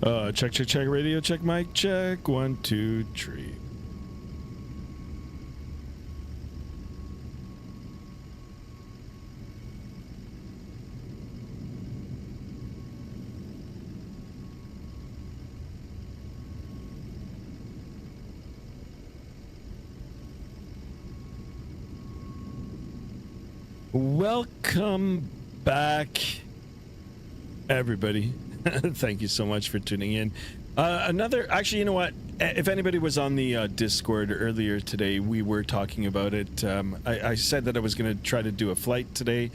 Check, radio check, mic check. 1, 2, 3. Welcome back, everybody. Thank you so much for tuning in. Actually, you know what? If anybody was on the Discord earlier today, we were talking about it. I said that I was going to try to do a flight today.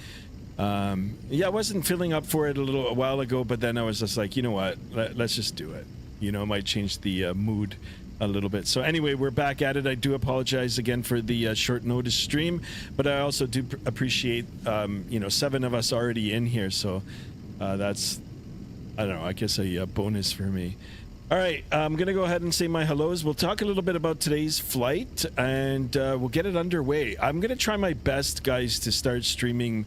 Yeah, I wasn't feeling up for it a while ago, but then I was just like, you know what? Let's just do it. You know, it might change the mood a little bit. So anyway, we're back at it. I do apologize again for the short notice stream, but I also do appreciate, you know, 7 of us already in here. So that's, I don't know, I guess a bonus for me. All right, I'm going to go ahead and say my hellos. We'll talk a little bit about today's flight, and we'll get it underway. I'm going to try my best, guys, to start streaming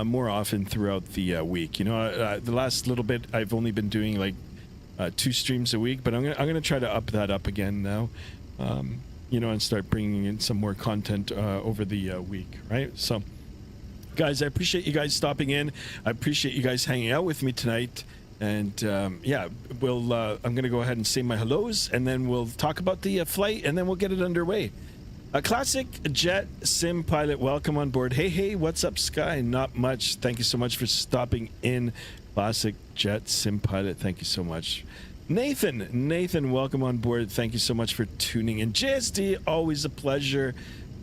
more often throughout the week. You know, the last little bit, I've only been doing like 2 streams a week, but I'm gonna try to up that up again now, you know, and start bringing in some more content over the week, right? So, guys, I appreciate you guys stopping in. I appreciate you guys hanging out with me tonight. And yeah, I'm gonna go ahead and say my hellos, and then we'll talk about the flight, and then we'll get it underway. A classic jet sim pilot, welcome on board. Hey, what's up, Sky? Not much. Thank you so much for stopping in. Classic jet sim pilot, thank you so much. Nathan, welcome on board. Thank you so much for tuning in. JSD, always a pleasure.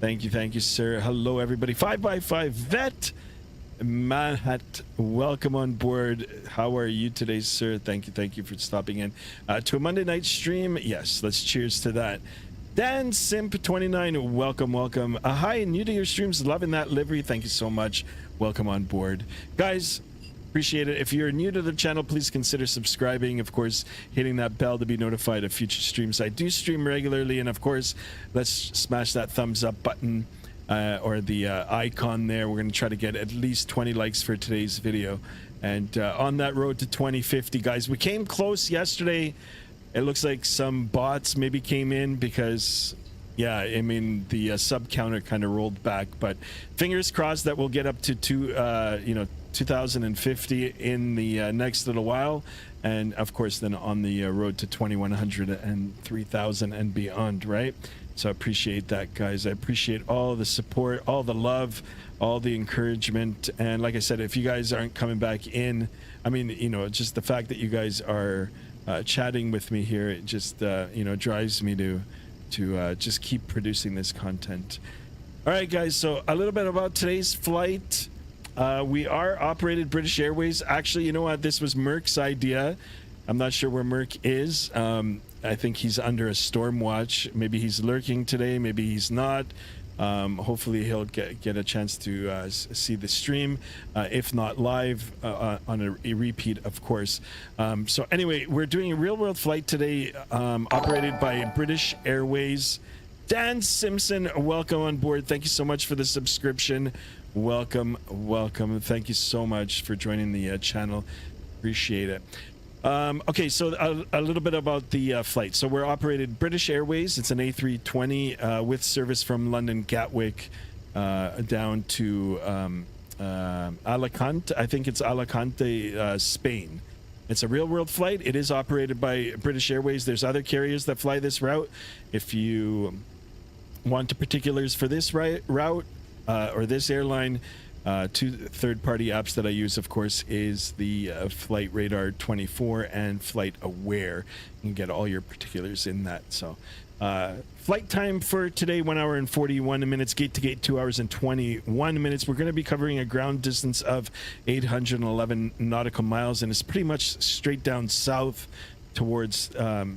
Thank you, sir. Hello, everybody. 5x5 Vet Manhat, welcome on board. How are you today, sir? Thank you for stopping in to a Monday night stream. Yes, let's cheers to that. Dan Simp 29, welcome. Hi, new to your streams, loving that livery. Thank you so much. Welcome on board, guys. Appreciate it. If you're new to the channel, please consider subscribing. Of course, hitting that bell to be notified of future streams. I do stream regularly, and of course, let's smash that thumbs up button or the icon there. We're going to try to get at least 20 likes for today's video, and on that road to 2050, guys. We came close yesterday. It looks like some bots maybe came in because, yeah, I mean, the sub counter kind of rolled back, but fingers crossed that we'll get up to 2050 in the next little while, and of course then on the road to 2100 and 3000 and beyond, right? So I appreciate that, guys. I appreciate all the support, all the love, all the encouragement, and like I said, if you guys aren't coming back in, I mean, you know, just the fact that you guys are chatting with me here, it just you know, drives me to just keep producing this content. All right, guys, so a little bit about today's flight. We are operated British Airways. Actually, you know what? This was Merck's idea. I'm not sure where Merck is. I think he's under a storm watch. Maybe he's lurking today. Maybe he's not. Hopefully, he'll get a chance to see the stream, if not live, on a repeat, of course. So anyway, we're doing a real-world flight today, operated by British Airways. Dan Simpson, welcome on board. Thank you so much for the subscription. Welcome. Thank you so much for joining the channel. Appreciate it. Okay, so a little bit about the flight. So we're operated British Airways. It's an A320 with service from London Gatwick down to Alicante. I think it's Alicante, Spain. It's a real-world flight. It is operated by British Airways. There's other carriers that fly this route. If you want the particulars for this route or this airline, 2 third-party apps that I use, of course, is the Flight Radar 24 and Flight Aware. You can get all your particulars in that. So flight time for today, 1 hour and 41 minutes. Gate to gate, 2 hours and 21 minutes. We're going to be covering a ground distance of 811 nautical miles, and it's pretty much straight down south towards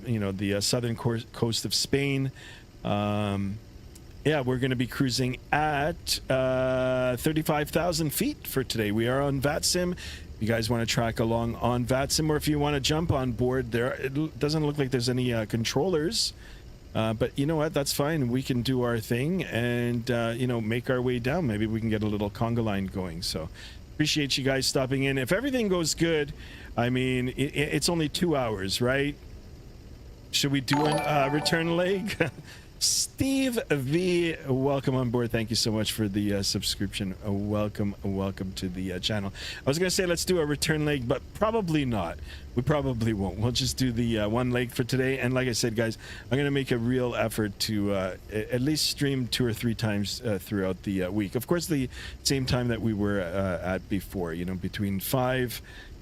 you know, the southern coast of Spain. Yeah, we're going to be cruising at 35,000 feet for today. We are on Vatsim. If you guys want to track along on Vatsim, or if you want to jump on board there, it doesn't look like there's any controllers. But you know what? That's fine. We can do our thing and, you know, make our way down. Maybe we can get a little conga line going. So Appreciate you guys stopping in. If everything goes good, I mean, it's only 2 hours, right? Should we do a return leg? Steve V, welcome on board. Thank you so much for the subscription. Welcome to the channel. I was gonna say let's do a return leg, but probably not. We probably won't. We'll just do the one leg for today. And like I said, guys, I'm gonna make a real effort to at least stream 2 or 3 times throughout the week. Of course, the same time that we were at before. You know, between 5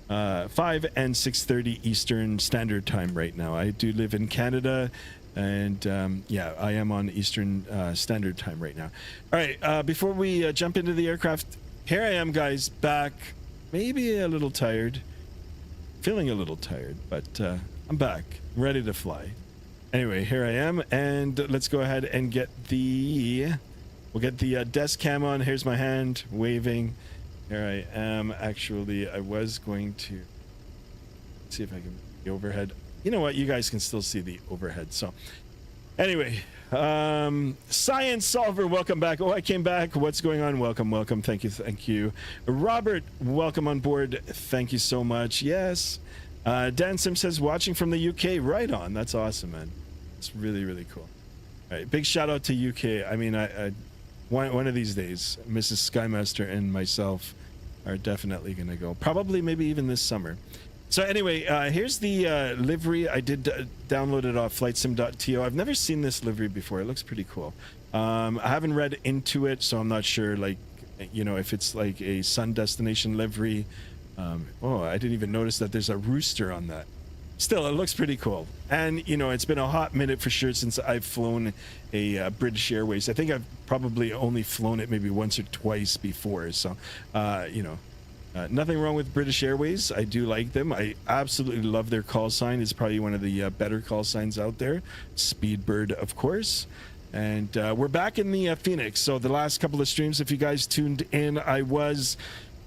and 6:30 Eastern Standard Time right now. I do live in Canada. And yeah, I am on Eastern Standard Time right now. All right, before we jump into the aircraft, here I am, guys, back. Maybe a little tired, feeling a little tired, but I'm back, I'm ready to fly. Anyway, here I am, and let's go ahead and get the desk cam on. Here's my hand waving. Here I am. Actually, I was going to see if I can the overhead. You know what? You guys can still see the overhead. So anyway, Science Solver, welcome back. Oh, I came back. What's going on? Welcome. Thank you. Robert, welcome on board. Thank you so much. Yes. Dan Sim says watching from the UK. Right on. That's awesome, man. It's really, really cool. All right. Big shout out to UK. I mean, I one of these days, Mrs. Skymaster and myself are definitely going to go. Probably maybe even this summer. So anyway, here's the livery. I did download it off flightsim.to. I've never seen this livery before. It looks pretty cool. I haven't read into it, so I'm not sure, like, you know, if it's like a sun destination livery. Oh, I didn't even notice that there's a rooster on that. Still, it looks pretty cool. And, you know, it's been a hot minute for sure since I've flown a British Airways. I think I've probably only flown it maybe once or twice before. So, you know. Nothing wrong with British Airways. I do like them. I absolutely love their call sign. It's probably one of the better call signs out there. Speedbird, of course. And we're back in the Fenix. So the last couple of streams, if you guys tuned in, I was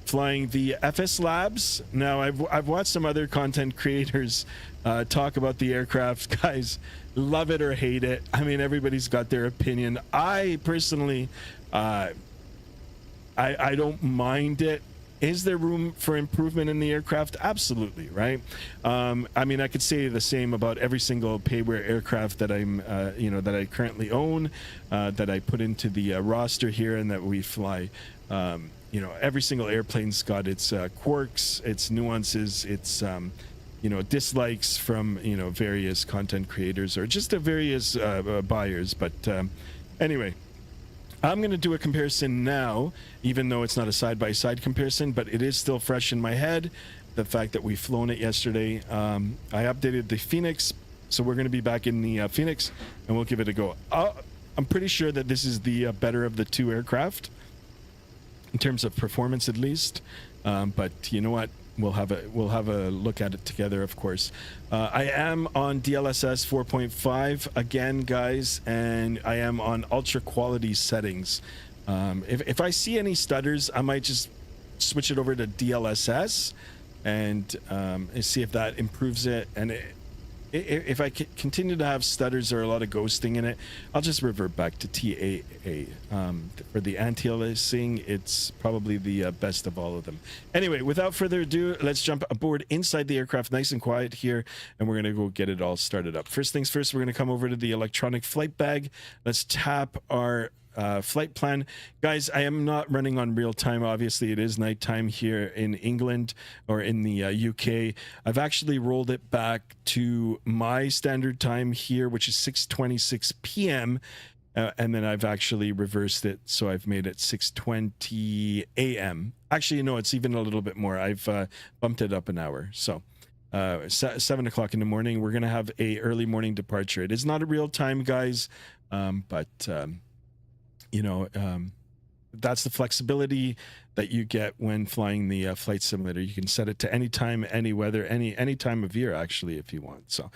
flying the FS Labs. Now, I've watched some other content creators talk about the aircraft. Guys, love it or hate it. I mean, everybody's got their opinion. I personally, I don't mind it. Is there room for improvement in the aircraft? Absolutely, right? I mean, I could say the same about every single payware aircraft that I'm, you know, that I currently own, that I put into the roster here and that we fly. You know, every single airplane's got its quirks, its nuances, its, you know, dislikes from, you know, various content creators or just the various buyers. But anyway. I'm going to do a comparison now, even though it's not a side-by-side comparison, but it is still fresh in my head, the fact that we've flown it yesterday. I updated the Fenix, so we're going to be back in the Fenix, and we'll give it a go. I'm pretty sure that this is the better of the 2 aircraft, in terms of performance at least, but you know what? We'll have a look at it together, of course. I am on DLSS 4.5 again, guys, and I am on ultra quality settings. If I see any stutters, I might just switch it over to DLSS and see if that improves it. And if I continue to have stutters or a lot of ghosting in it, I'll just revert back to TAA. For the anti-aliasing, it's probably the best of all of them. Anyway, without further ado, let's jump aboard inside the aircraft, nice and quiet here, and we're going to go get it all started up. First things first, we're going to come over to the electronic flight bag. Let's tap our flight plan. Guys, I am not running on real time. Obviously, it is nighttime here in England or in the UK. I've actually rolled it back to my standard time here, which is 6:26 p.m. And then I've actually reversed it, so I've made it 6:20 a.m. Actually, no, it's even a little bit more. I've bumped it up an hour. So 7 o'clock in the morning, we're going to have a early morning departure. It is not a real time, guys, but you know, that's the flexibility that you get when flying the flight simulator. You can set it to any time, any weather, any time of year, actually, if you want. So,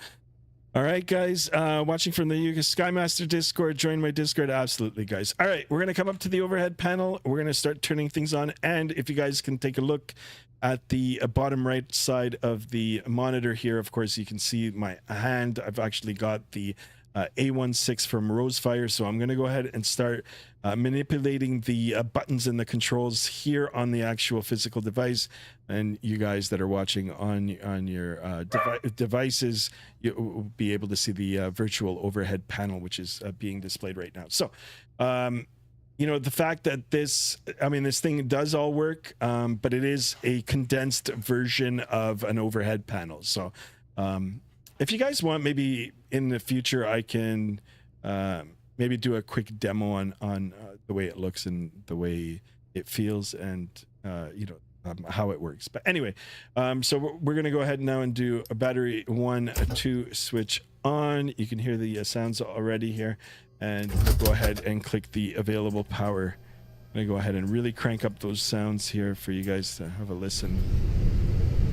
all right, guys, watching from the UK Skymaster Discord, join my Discord. Absolutely, guys. All right, we're going to come up to the overhead panel. We're going to start turning things on. And if you guys can take a look at the bottom right side of the monitor here, of course, you can see my hand. I've actually got the A16 from Rosefire. So I'm going to go ahead and start manipulating the buttons and the controls here on the actual physical device. And you guys that are watching on your devices, you'll be able to see the virtual overhead panel, which is being displayed right now. So, you know, the fact that this thing does all work, but it is a condensed version of an overhead panel. So, if you guys want, maybe in the future, I can maybe do a quick demo on the way it looks and the way it feels and, you know, how it works. But anyway, so we're going to go ahead now and do a battery 1, 2 switch on. You can hear the sounds already here, and we'll go ahead and click the available power. I'm going to go ahead and really crank up those sounds here for you guys to have a listen.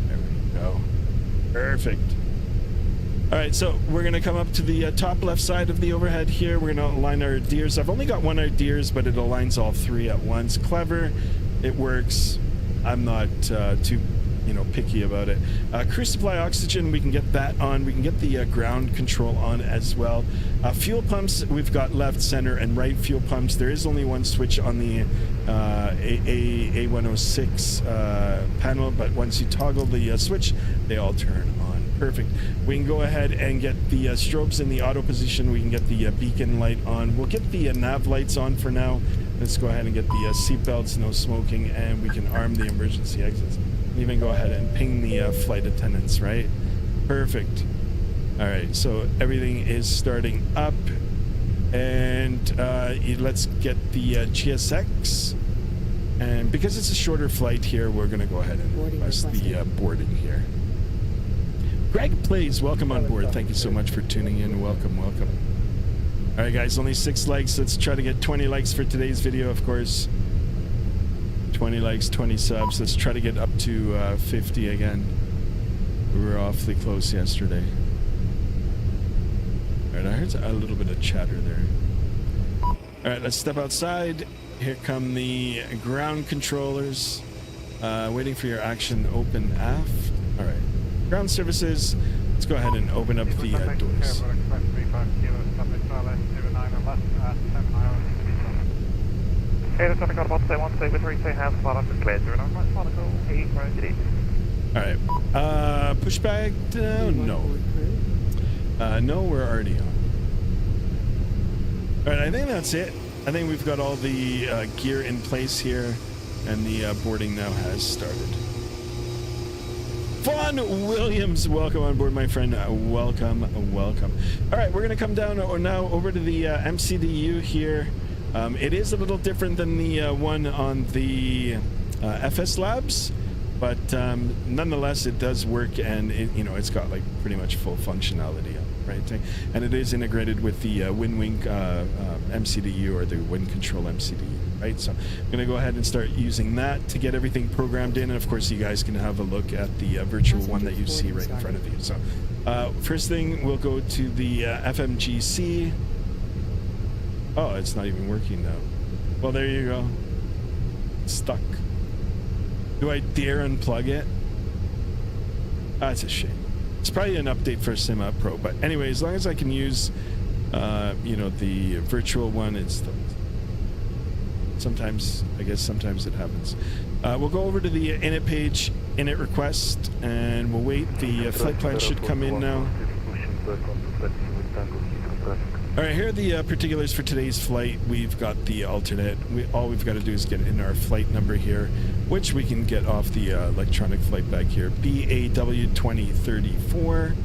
There we go. Perfect. All right, so we're going to come up to the top left side of the overhead here. We're going to align our gears. I've only got one gears, but it aligns all 3 at once. Clever. It works. I'm not too, you know, picky about it. Cruise supply oxygen, we can get that on. We can get the ground control on as well. Fuel pumps, we've got left, center, and right fuel pumps. There is only one switch on the A106 panel, but once you toggle the switch, they all turn on. Perfect. We can go ahead and get the strobes in the auto position. We can get the beacon light on. We'll get the nav lights on for now. Let's go ahead and get the seat belts, no smoking, and we can arm the emergency exits. Even go ahead and ping the flight attendants, right? Perfect. All right, so everything is starting up, and let's get the GSX. And because it's a shorter flight here, we're going to go ahead and request the boarding here. Greg Plays, welcome on board. Thank you so much for tuning in. Welcome, welcome. All right, guys, only 6 likes. Let's try to get 20 likes for today's video, of course. 20 likes, 20 subs. Let's try to get up to 50 again. We were awfully close yesterday. All right, I heard a little bit of chatter there. All right, let's step outside. Here come the ground controllers. Waiting for your action, open aft. All right, ground services. Let's go ahead and open up the doors. Alright, pushback, no. No, we're already on. Alright, I think that's it. I think we've got all the gear in place here, and the boarding now has started. Vaughn Williams, welcome on board, my friend. Welcome, welcome. All right, we're going to come down now over to the MCDU here. It is a little different than the one on the FS Labs, but nonetheless, it does work, and it's got like pretty much full functionality, right? And it is integrated with the WinWing MCDU, or the Wind Control MCDU. Right, so I'm going to go ahead and start using that to get everything programmed in, and of course you guys can have a look at the virtual one that you see right in front of you. So first thing, we'll go to the FMGC. Oh, it's not even working now. Well, there you go. It's stuck. Do I dare unplug it? That's a shame. It's probably an update for Sim Pro, but anyway, as long as I can use the virtual one, it's the sometimes it happens. We'll go over to the init page, init request, and we'll wait. The flight plan should come in now. All right, here are the particulars for today's flight. We've got the alternate. All we've got to do is get in our flight number here, which we can get off the electronic flight bag here, BAW2034.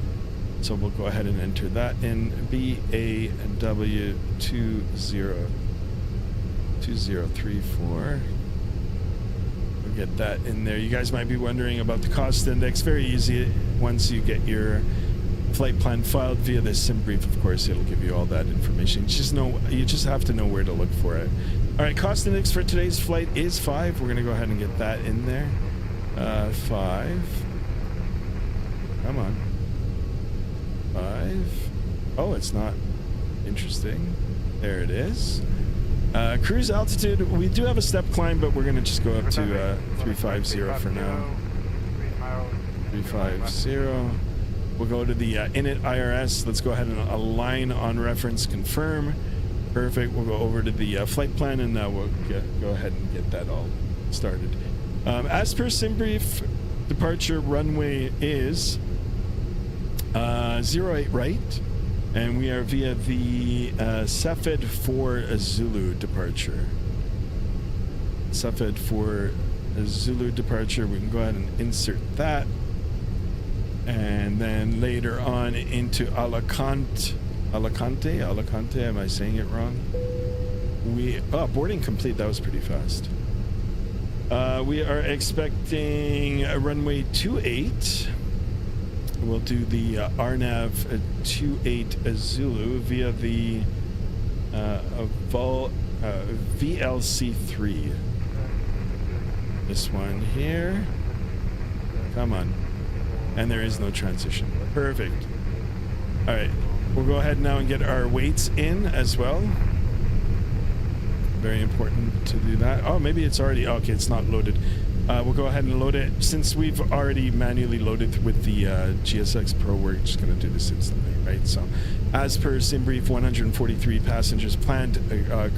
So we'll go ahead and enter that in, BAW2034. We'll get that in there. You guys might be wondering about the cost index. Very easy. Once you get your flight plan filed via the sim brief, of course, it'll give you all that information. You just have to know where to look for it. All right, cost index for today's flight is 5. We're going to go ahead and get that in there. 5. Come on. 5. Oh, it's not. Interesting. There it is. Cruise altitude, we do have a step climb, but we're going to just go up to 350 for now. 350. We'll go to the init IRS. Let's go ahead and align on reference, confirm. Perfect. We'll go over to the flight plan, and we'll go ahead and get that all started. As per SimBrief, departure runway is 08 right, and we are via the Cepheid for Zulu departure. Cepheid for Zulu departure. We can go ahead and insert that, and then later on into Alicante. Am I saying it wrong? Boarding complete. That was pretty fast. We are expecting a runway 28. We'll do the RNAV 28 Zulu via the VLC3. This one here. Come on. And there is no transition. Perfect. All right. We'll go ahead now and get our weights in as well. Very important to do that. Oh, maybe it's already... Okay, it's not loaded. We'll go ahead and load it. Since we've already manually loaded with the GSX Pro, we're just going to do this instantly, right? So, as per SimBrief, 143 passengers, planned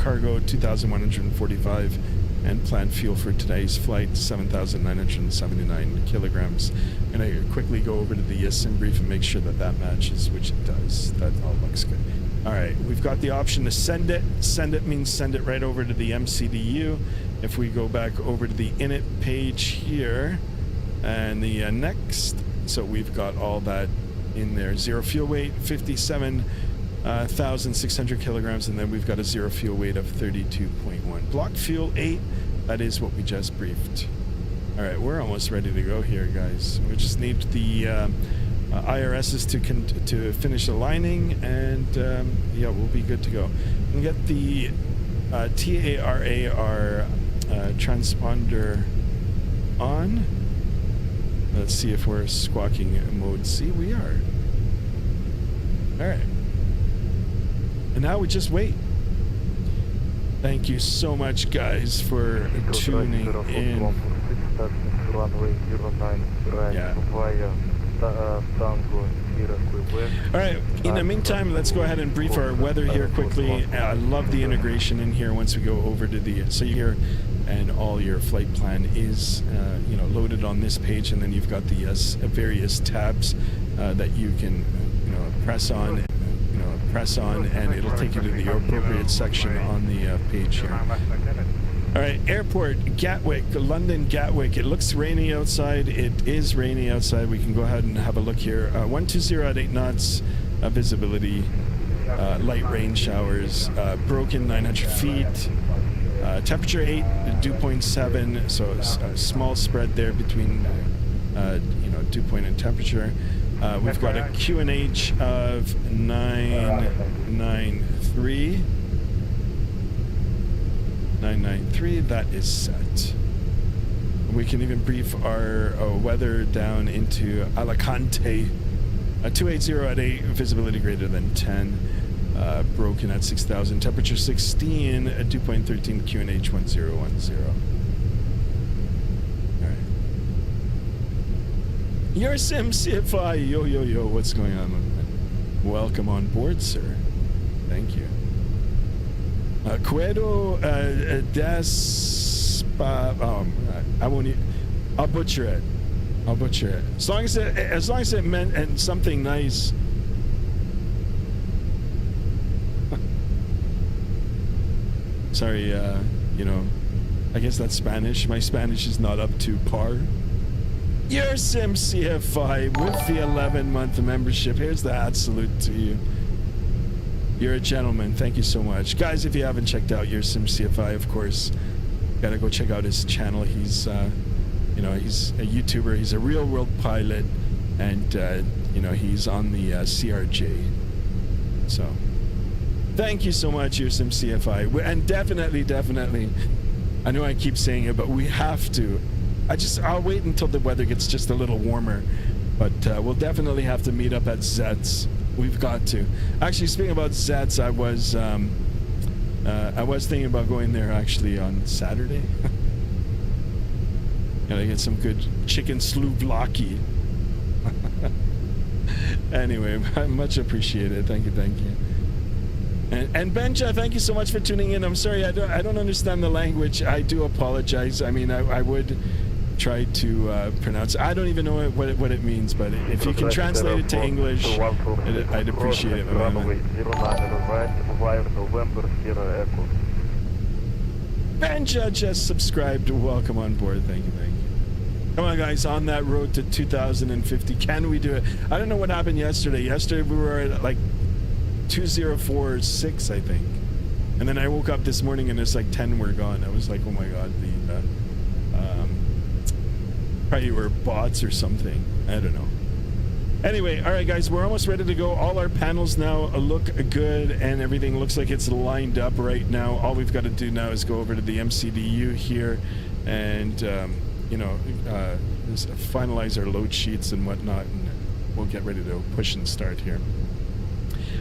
cargo 2,145, and planned fuel for today's flight 7,979 kilograms. And I quickly go over to the SimBrief and make sure that that matches, which it does. That all looks good. All right, we've got the option to send it. Send it means send it right over to the MCDU. If we go back over to the init page here and the next, so we've got all that in there. Zero fuel weight, 57,600 kilograms, and then we've got a zero fuel weight of 32.1. Block fuel 8, that is what we just briefed. All right, we're almost ready to go here, guys. We just need the IRSs to finish aligning, and yeah, we'll be good to go. We can get the TARAR transponder on. Let's see if we're squawking mode. See, we are. All right. And now we just wait. Thank you so much, guys, for tuning in. Yeah. Alright, in the meantime, let's go ahead and brief our weather here quickly. I love the integration in here once we go over to the... So you hear, and all your flight plan is, you know, loaded on this page, and then you've got the various tabs that you can, you know, press on, and it'll take you to the appropriate section on the page here. All right, airport, Gatwick, London, Gatwick. It looks rainy outside. It is rainy outside. We can go ahead and have a look here. 120 at 8 knots, visibility, light rain showers, broken 900 feet, temperature 8, dew point 7, so a small spread there between, you know, dew point and temperature. We've got a QNH of 993. 993, that is set. We can even brief our weather down into Alicante. 280 at 8, visibility greater than 10, broken at 6,000, temperature 16, dew point 13, QNH 1010. Alright. Your Sim CFI, yo, what's going on? Welcome on board, sir. Thank you. Cuedo I'll butcher it. As long as it meant and something nice. Sorry, you know, I guess that's Spanish. My Spanish is not up to par. Your Sim CFI with the 11-month membership. Here's the hat salute to you. You're a gentleman. Thank you so much. Guys, if you haven't checked out Your Sim CFI, of course, gotta go check out his channel. He's, you know, he's a YouTuber. He's a real world pilot, and, you know, he's on the CRJ. So, thank you so much, Your Sim CFI. And definitely, I know I keep saying it, but we have to. I'll wait until the weather gets just a little warmer, but we'll definitely have to meet up at Zets. We've got to. Actually, speaking about Zets, I was thinking about going there actually on Saturday. Gotta get some good chicken souvlaki. Anyway, much appreciated. Thank you, thank you. And Benja, thank you so much for tuning in. I'm sorry, I don't understand the language. I do apologize. I mean, I would try to pronounce. I don't even know what it means, but if you can translate it to English, I'd appreciate it. Benja just subscribed. Welcome on board. Thank you, thank you. Come on, guys, on that road to 2050. Can we do it? I don't know what happened yesterday. Yesterday we were at like 2046, I think. And then I woke up this morning and it's like 10 were gone. I was like, oh my god, probably were bots or something. I don't know. Anyway, all right, guys, we're almost ready to go. All our panels now look good and everything looks like it's lined up right now. All we've got to do now is go over to the MCDU here and, you know, just finalize our load sheets and whatnot, and we'll get ready to push and start here.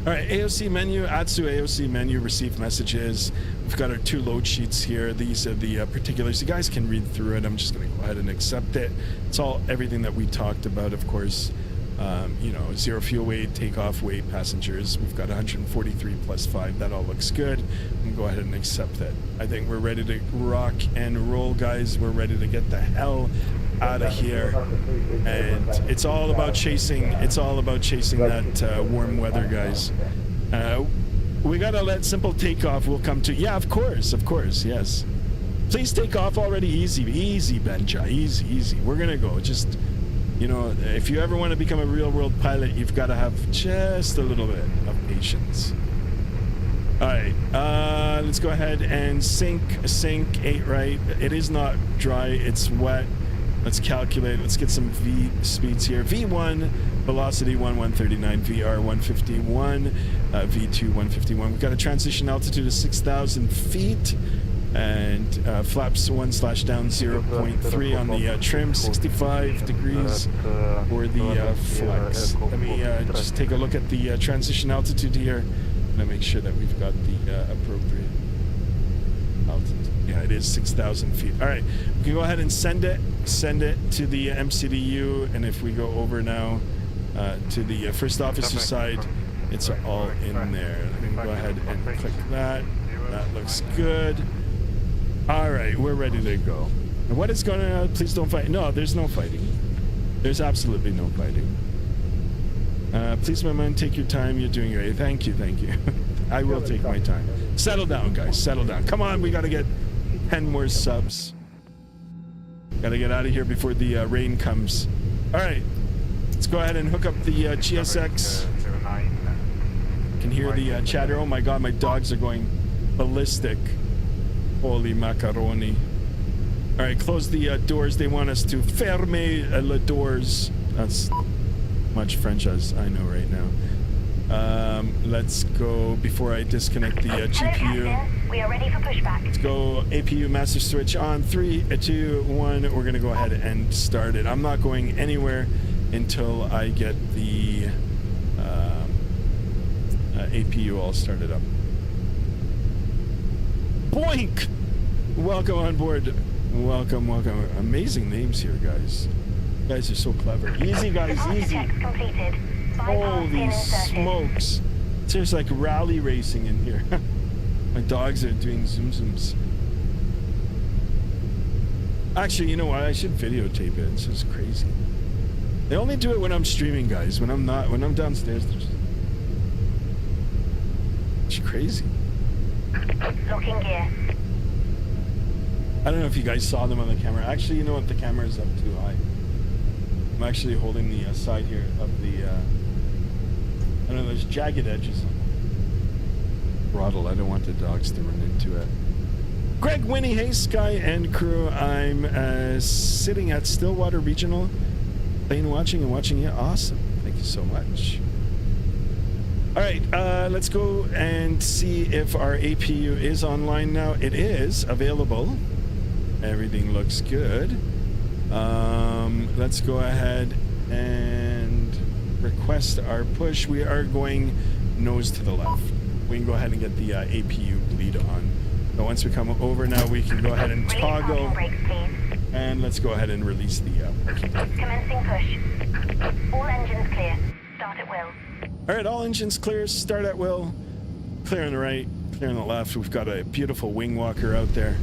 All right, AOC menu, Atsu AOC menu, receive messages. We've got our 2 load sheets here. These are the particulars. You guys can read through it. I'm just going to go ahead and accept it. It's all everything that we talked about, of course. You know, 0 fuel weight, takeoff weight, passengers. We've got 143 plus 5. That all looks good. I'm going to go ahead and accept that. I think we're ready to rock and roll, guys. We're ready to get the hell out of here. And it's all about chasing. It's all about chasing that warm weather, guys. We got to let simple takeoff will come to. Yeah, of course, yes. Please take off already. Easy, Benja. Easy. We're going to go. Just... You know, if you ever want to become a real-world pilot, you've got to have just a little bit of patience. All right, let's go ahead and sink 8 right. It is not dry, it's wet. Let's calculate. Let's get some V speeds here. V1, velocity 139, VR 151, V2 151. We've got a transition altitude of 6,000 feet. And flaps 1/down 0.3 on the trim, 65 degrees for the flex. Let me just take a look at the transition altitude here. Let me make sure that we've got the appropriate altitude. Yeah, it is 6,000 feet. All right, we can go ahead and send it to the MCDU, and if we go over now to the first officer side, it's all in there. Let me go ahead and click that. That looks good. All right, we're ready to go. And what is going on? Please don't fight. No, there's no fighting. There's absolutely no fighting. Please, my man, take your time. You're doing great. Thank you. I will take my time. Settle down, guys. Settle down. Come on, we got to get 10 more subs. Got to get out of here before the rain comes. All right, let's go ahead and hook up the GSX. Can hear the chatter. Oh my God, my dogs are going ballistic. Holy macaroni. All right, close the doors. They want us to ferme les doors. That's much French as I know right now. Let's go before I disconnect the GPU. We are ready for pushback. Let's go APU master switch on. 3, 2, 1. We're going to go ahead and start it. I'm not going anywhere until I get the APU all started up. Boink! Welcome on board. Welcome. Amazing names here, guys. You guys are so clever. Easy, guys, easy. Holy smokes. There's like rally racing in here. My dogs are doing zooms. Actually, you know what? I should videotape it. This is crazy. They only do it when I'm streaming, guys. When I'm downstairs, it's crazy. Locking gear. I don't know if you guys saw them on the camera. Actually, you know what? The camera is up too high. I'm actually holding the side here of the, I don't know, there's jagged edges on the throttle. I don't want the dogs to run into it. Greg, Winnie, hey, Sky and crew. I'm sitting at Stillwater Regional, playing, watching it. Awesome. Thank you so much. All right, let's go and see if our APU is online now. It is available. Everything looks good. Let's go ahead and request our push. We are going nose to the left. We can go ahead and get the APU bleed on. But once we come over now, we can go ahead and toggle. And let's go ahead and release the commencing push. All engines clear. start at will. All right, all engines clear. Start at will. Clear on the right, clear on the left. We've got a beautiful wing walker out there.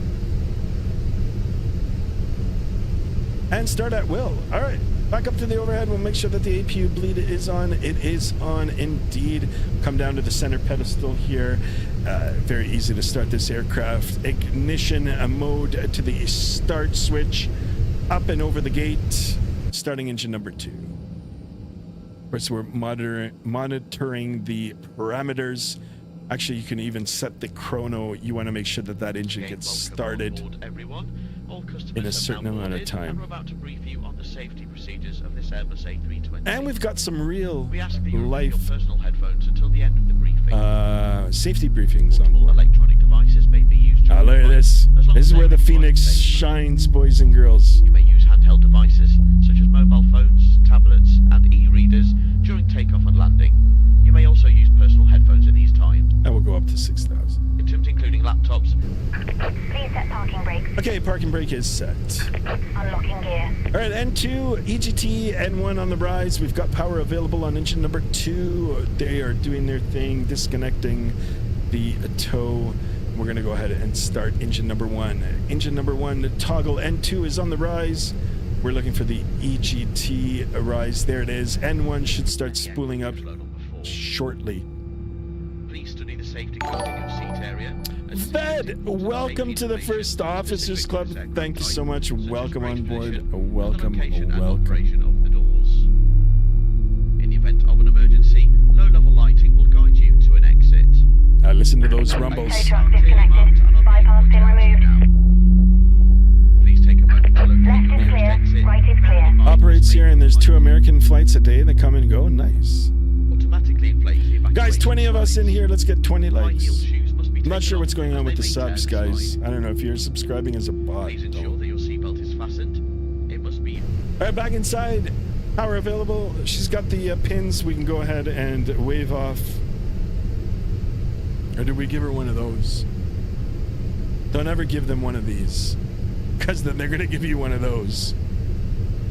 And start at will. All right, back up to the overhead. We'll make sure that the APU bleed is on. It is on indeed. Come down to the center pedestal here. Very easy to start this aircraft. Ignition mode to the start switch. Up and over the gate. Starting engine number 2. Of course, we're monitoring the parameters. Actually, you can even set the chrono. You want to make sure that that engine gets started in a certain amount of time. We're about to brief you on the safety procedures of this Airbus A320. And we've got some real We ask that you life remove your personal headphones until the end of the briefing. safety briefings on Portable board. electronic devices may be used during Look at flight, this. as long This as is where they the comply with Fenix safety shines, boys and girls. You may use handheld devices, such as mobile phones, tablets, and e-readers during takeoff and landing. You may also use personal headphones at these times. And we'll go up to 6,000. Items including laptops. Please set parking brakes. Okay, parking brake is set. Unlocking gear. All right, N2, EGT, N1 on the rise. We've got power available on engine number 2. They are doing their thing, disconnecting the tow. We're going to go ahead and start engine number 1. Engine number 1, toggle N2 is on the rise. We're looking for the EGT rise. There it is. N1 should start spooling up shortly. Please study the safety code in your seat area. Ved, welcome to the First Officers Club. Thank you so much. Welcome on board. Welcome, welcome. Operation of the doors. In the event of an emergency, low-level lighting will guide you to an exit. Listen to those rumbles. Tow truck disconnected. Bypass pin removed. Please take a moment to locate Left your is nearest clear. exit. Right is clear. Operates here, and there's 2 American flights a day that come and go. Nice. Automatically inflate the evacuation Guys, 20 of us in slides. here. Let's get 20 High-heel likes. shoes must be I'm not taken sure off what's going on as with the they may subs, tear the guys. slide. I don't know if you're subscribing as a bot. Please ensure though. that your seatbelt is fastened. It must be. All right, back inside. Power available. She's got the pins. We can go ahead and wave off. Or did we give her one of those? Don't ever give them one of these, because then they're going to give you one of those.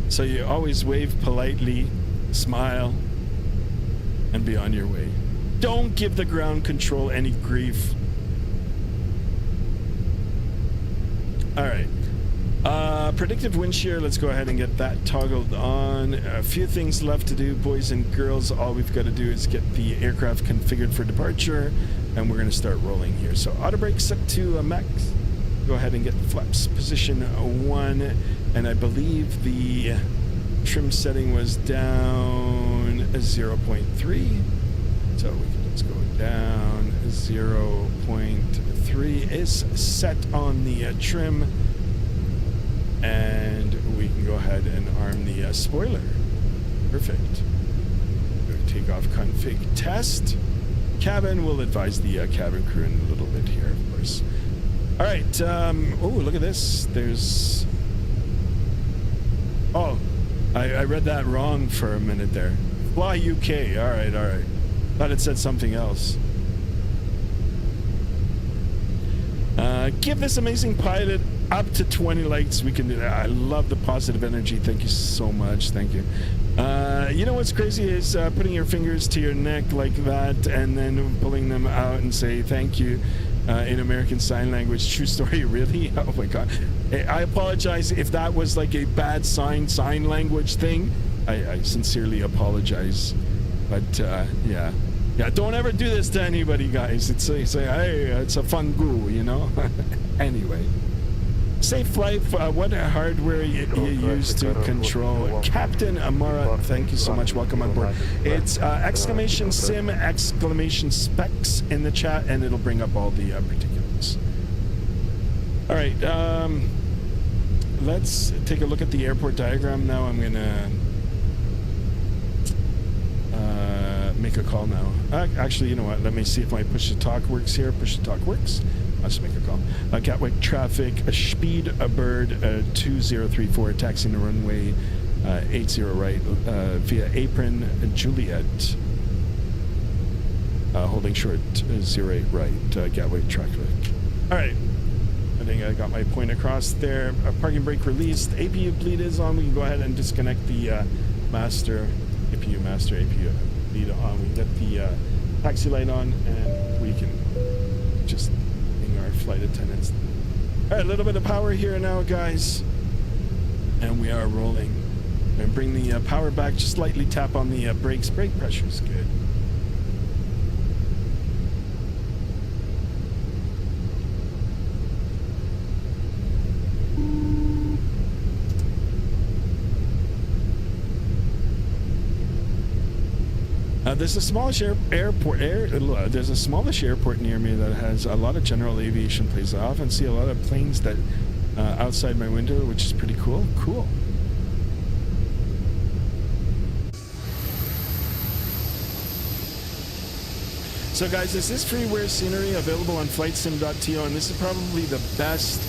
So you always wave politely, smile, and be on your way. Don't give the ground control any grief. All right. Predictive wind shear, let's go ahead and get that toggled on. A few things left to do, boys and girls. All we've got to do is get the aircraft configured for departure, and we're going to start rolling here. So auto brake set to max. Go ahead and get flaps position 1, and I believe the trim setting was down 0.3. So we can just go down 0.3 is set on the trim. And we can go ahead and arm the spoiler. Perfect. Takeoff config test. Cabin, we'll advise the cabin crew in a little bit here, of course. All right. Oh, look at this. There's... Oh, I read that wrong for a minute there. Fly UK. All right, all right. Thought it said something else. Give this amazing pilot up to 20 likes. We can do that. I love the positive energy. Thank you so much. Thank you. You know what's crazy is putting your fingers to your neck like that and then pulling them out and say thank you in American Sign Language. True story, really? Oh my God. I apologize if that was like a bad sign language thing. I sincerely apologize. But yeah. Yeah, don't ever do this to anybody, guys. It's say, hey, it's a fun goo, you know? Anyway. Safe flight, what hardware you use to control? Captain Amara, thank you so much. Welcome on board. It's exclamation sim, exclamation specs in the chat, and it'll bring up all the particulars. All right, let's take a look at the airport diagram now. I'm going to make a call now. Actually, you know what? Let me see if my push-to-talk works here. Push-to-talk works. Let's make a call. Gatwick traffic, speed bird 2034, taxiing the runway 80 right via apron Juliet. Holding short 08 right, Gatwick traffic. All right. I think I got my point across there. Parking brake released. APU bleed is on. We can go ahead and disconnect the master, APU master, APU speed on. We get the taxi light on, and we can just ping our flight attendants. All right, a little bit of power here now, guys, and we are rolling. And bring the power back. Just lightly tap on the brakes. Brake pressure is good. There's a smallish there's a smallish airport near me that has a lot of general aviation planes. I often see a lot of planes that outside my window, which is pretty cool. Cool. So guys, this is freeware scenery available on flightsim.to, and this is probably the best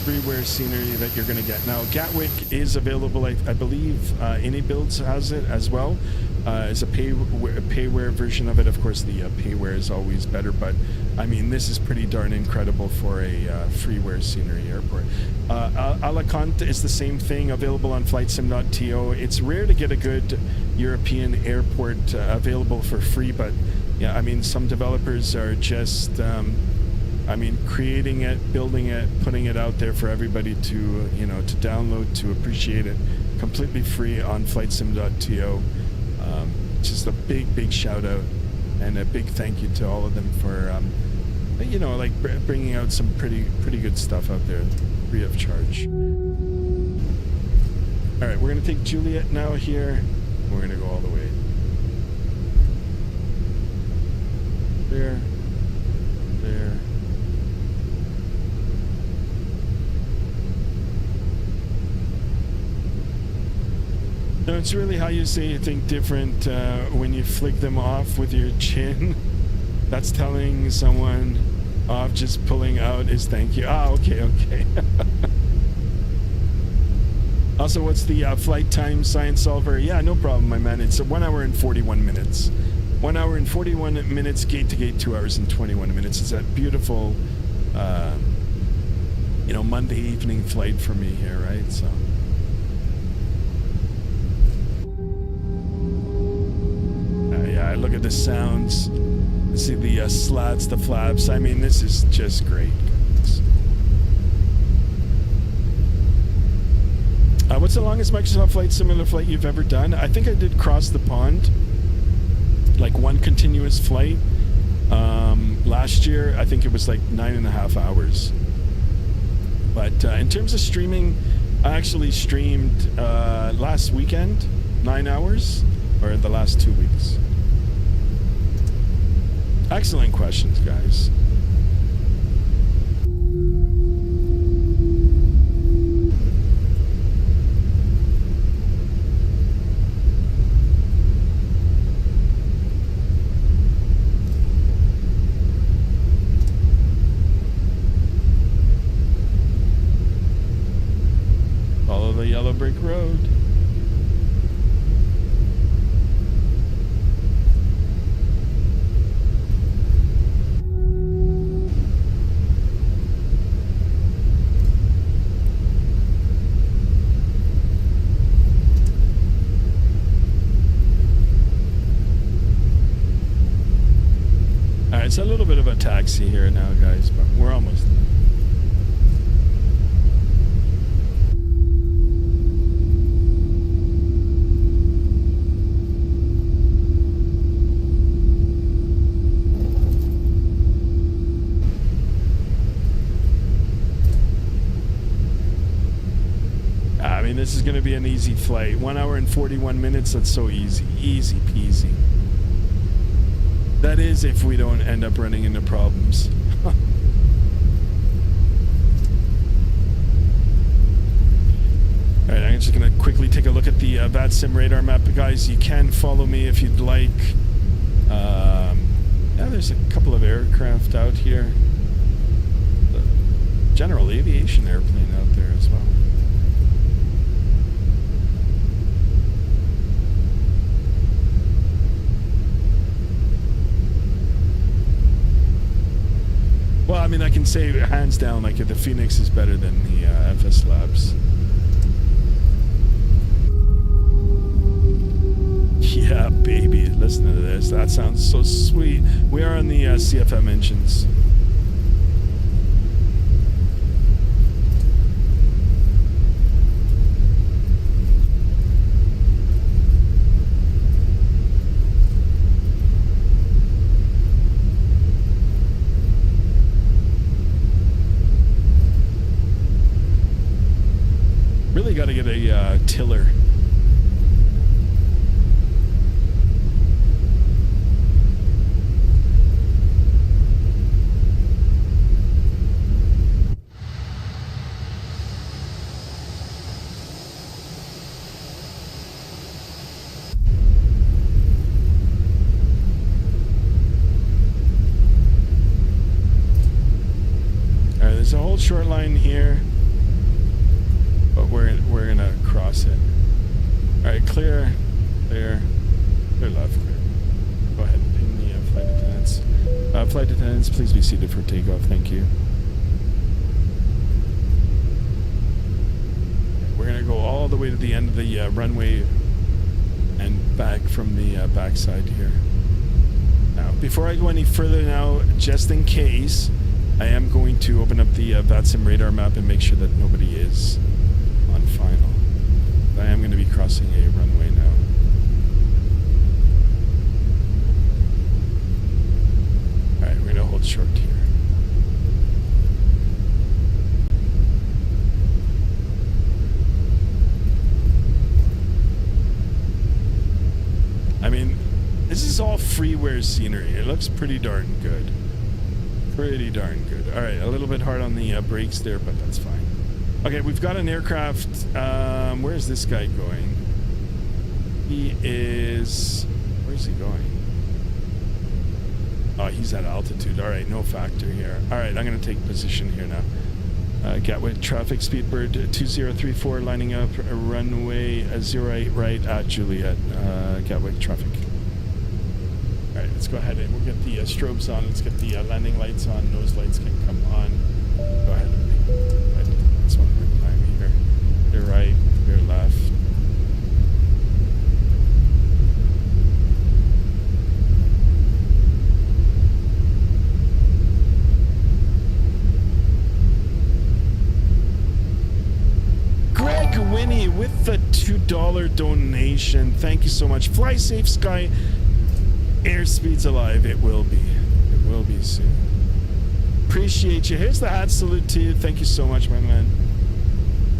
freeware scenery that you're going to get. Now, Gatwick is available, I believe AnyBuilds has it as well. It's a payware version of it. Of course, the payware is always better, but I mean, this is pretty darn incredible for a freeware scenery airport. Alicante is the same thing, available on flightsim.to. It's rare to get a good European airport available for free, but yeah, I mean, some developers are just, I mean, creating it, building it, putting it out there for everybody to, you know, to download, to appreciate it, completely free on flightsim.to. Just a big shout out and a big thank you to all of them for, you know, like bringing out some pretty good stuff out there, free of charge. All right, we're gonna take Juliet now here. We're gonna go all the way. There. No, it's really how you say think different when you flick them off with your chin. That's telling someone off. Just pulling out is thank you. Ah, okay. Also, what's the flight time, Science Solver? Yeah, no problem, my man. It's 1 hour and 41 minutes. 1 hour and 41 minutes, gate to gate, 2 hours and 21 minutes. It's that beautiful, you know, Monday evening flight for me here, right? So. Yeah, look at the sounds. See the slats, the flaps. I mean, this is just great. What's the longest Microsoft Flight Simulator flight you've ever done? I think I did cross the pond. Like one continuous flight. Last year, I think it was like 9.5 hours. But in terms of streaming, I actually streamed last weekend, 9 hours, or the last 2 weeks. Excellent questions, guys. Follow the yellow brick road. It's a little bit of a taxi here now, guys, but we're almost there. I mean, this is going to be an easy flight. 1 hour and 41 minutes, that's so easy. Easy peasy. That is if we don't end up running into problems. Alright, I'm just going to quickly take a look at the Vatsim radar map. Guys, you can follow me if you'd like. Yeah, there's a couple of aircraft out here. The general aviation airplane out there as well. Well, I mean, I can say hands down, like, the Fenix is better than the FS Labs. Yeah, baby. Listen to this. That sounds so sweet. We are on the CFM engines. Really got to get a tiller. All right, there's a whole short line here. But we're gonna cross it. All right, clear left, clear. Go ahead and ping the flight attendants. Flight attendants, please be seated for takeoff. Thank you. We're gonna go all the way to the end of the runway and back from the backside here. Now, before I go any further now, just in case, I am going to open up the Vatsim radar map and make sure that nobody is on final. I am going to be crossing a runway now. Alright, we're going to hold short here. I mean, this is all freeware scenery. It looks pretty darn good. Pretty darn good. Alright, a little bit hard on the brakes there, but that's fine. Okay, we've got an aircraft. Where's this guy going? He is... Where's he going? Oh, he's at altitude. All right, no factor here. All right, I'm going to take position here now. Gatwick traffic, Speedbird 2034 lining up, runway 08 right at Juliet. Gatwick traffic. All right, let's go ahead and we'll get the strobes on. Let's get the landing lights on. Nose lights can come on. Go ahead and pick this one more time here. Your right, your left. Greg Winnie with the $2 donation. Thank you so much. Fly safe, Sky. Airspeed's alive. It will be. It will be soon. Appreciate you. Here's the hat salute to you. Thank you so much, my man.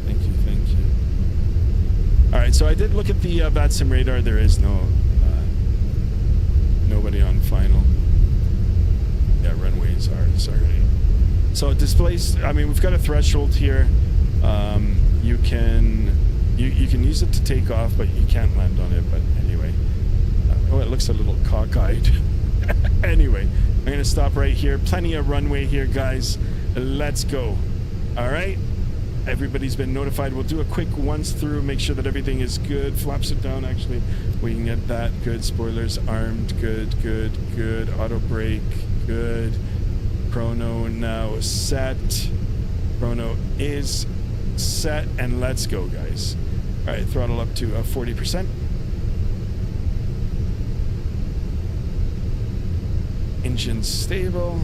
Thank you. Thank you. All right. So I did look at the Vatsim radar. There is nobody on final. Yeah, runways are sorry. So it displays. I mean, we've got a threshold here. You can use it to take off, but you can't land on it. But anyway, oh, it looks a little cockeyed. Anyway, I'm gonna stop right here. Plenty of runway here, guys. Let's go. All right. Everybody's been notified. We'll do a quick once through, make sure that everything is good. Flaps are down. Actually, we can get that good. Spoilers armed. Good. Good. Good. Auto brake. Good. Chrono now set. Chrono is set, and let's go, guys. All right, throttle up to 40%. Engine stable,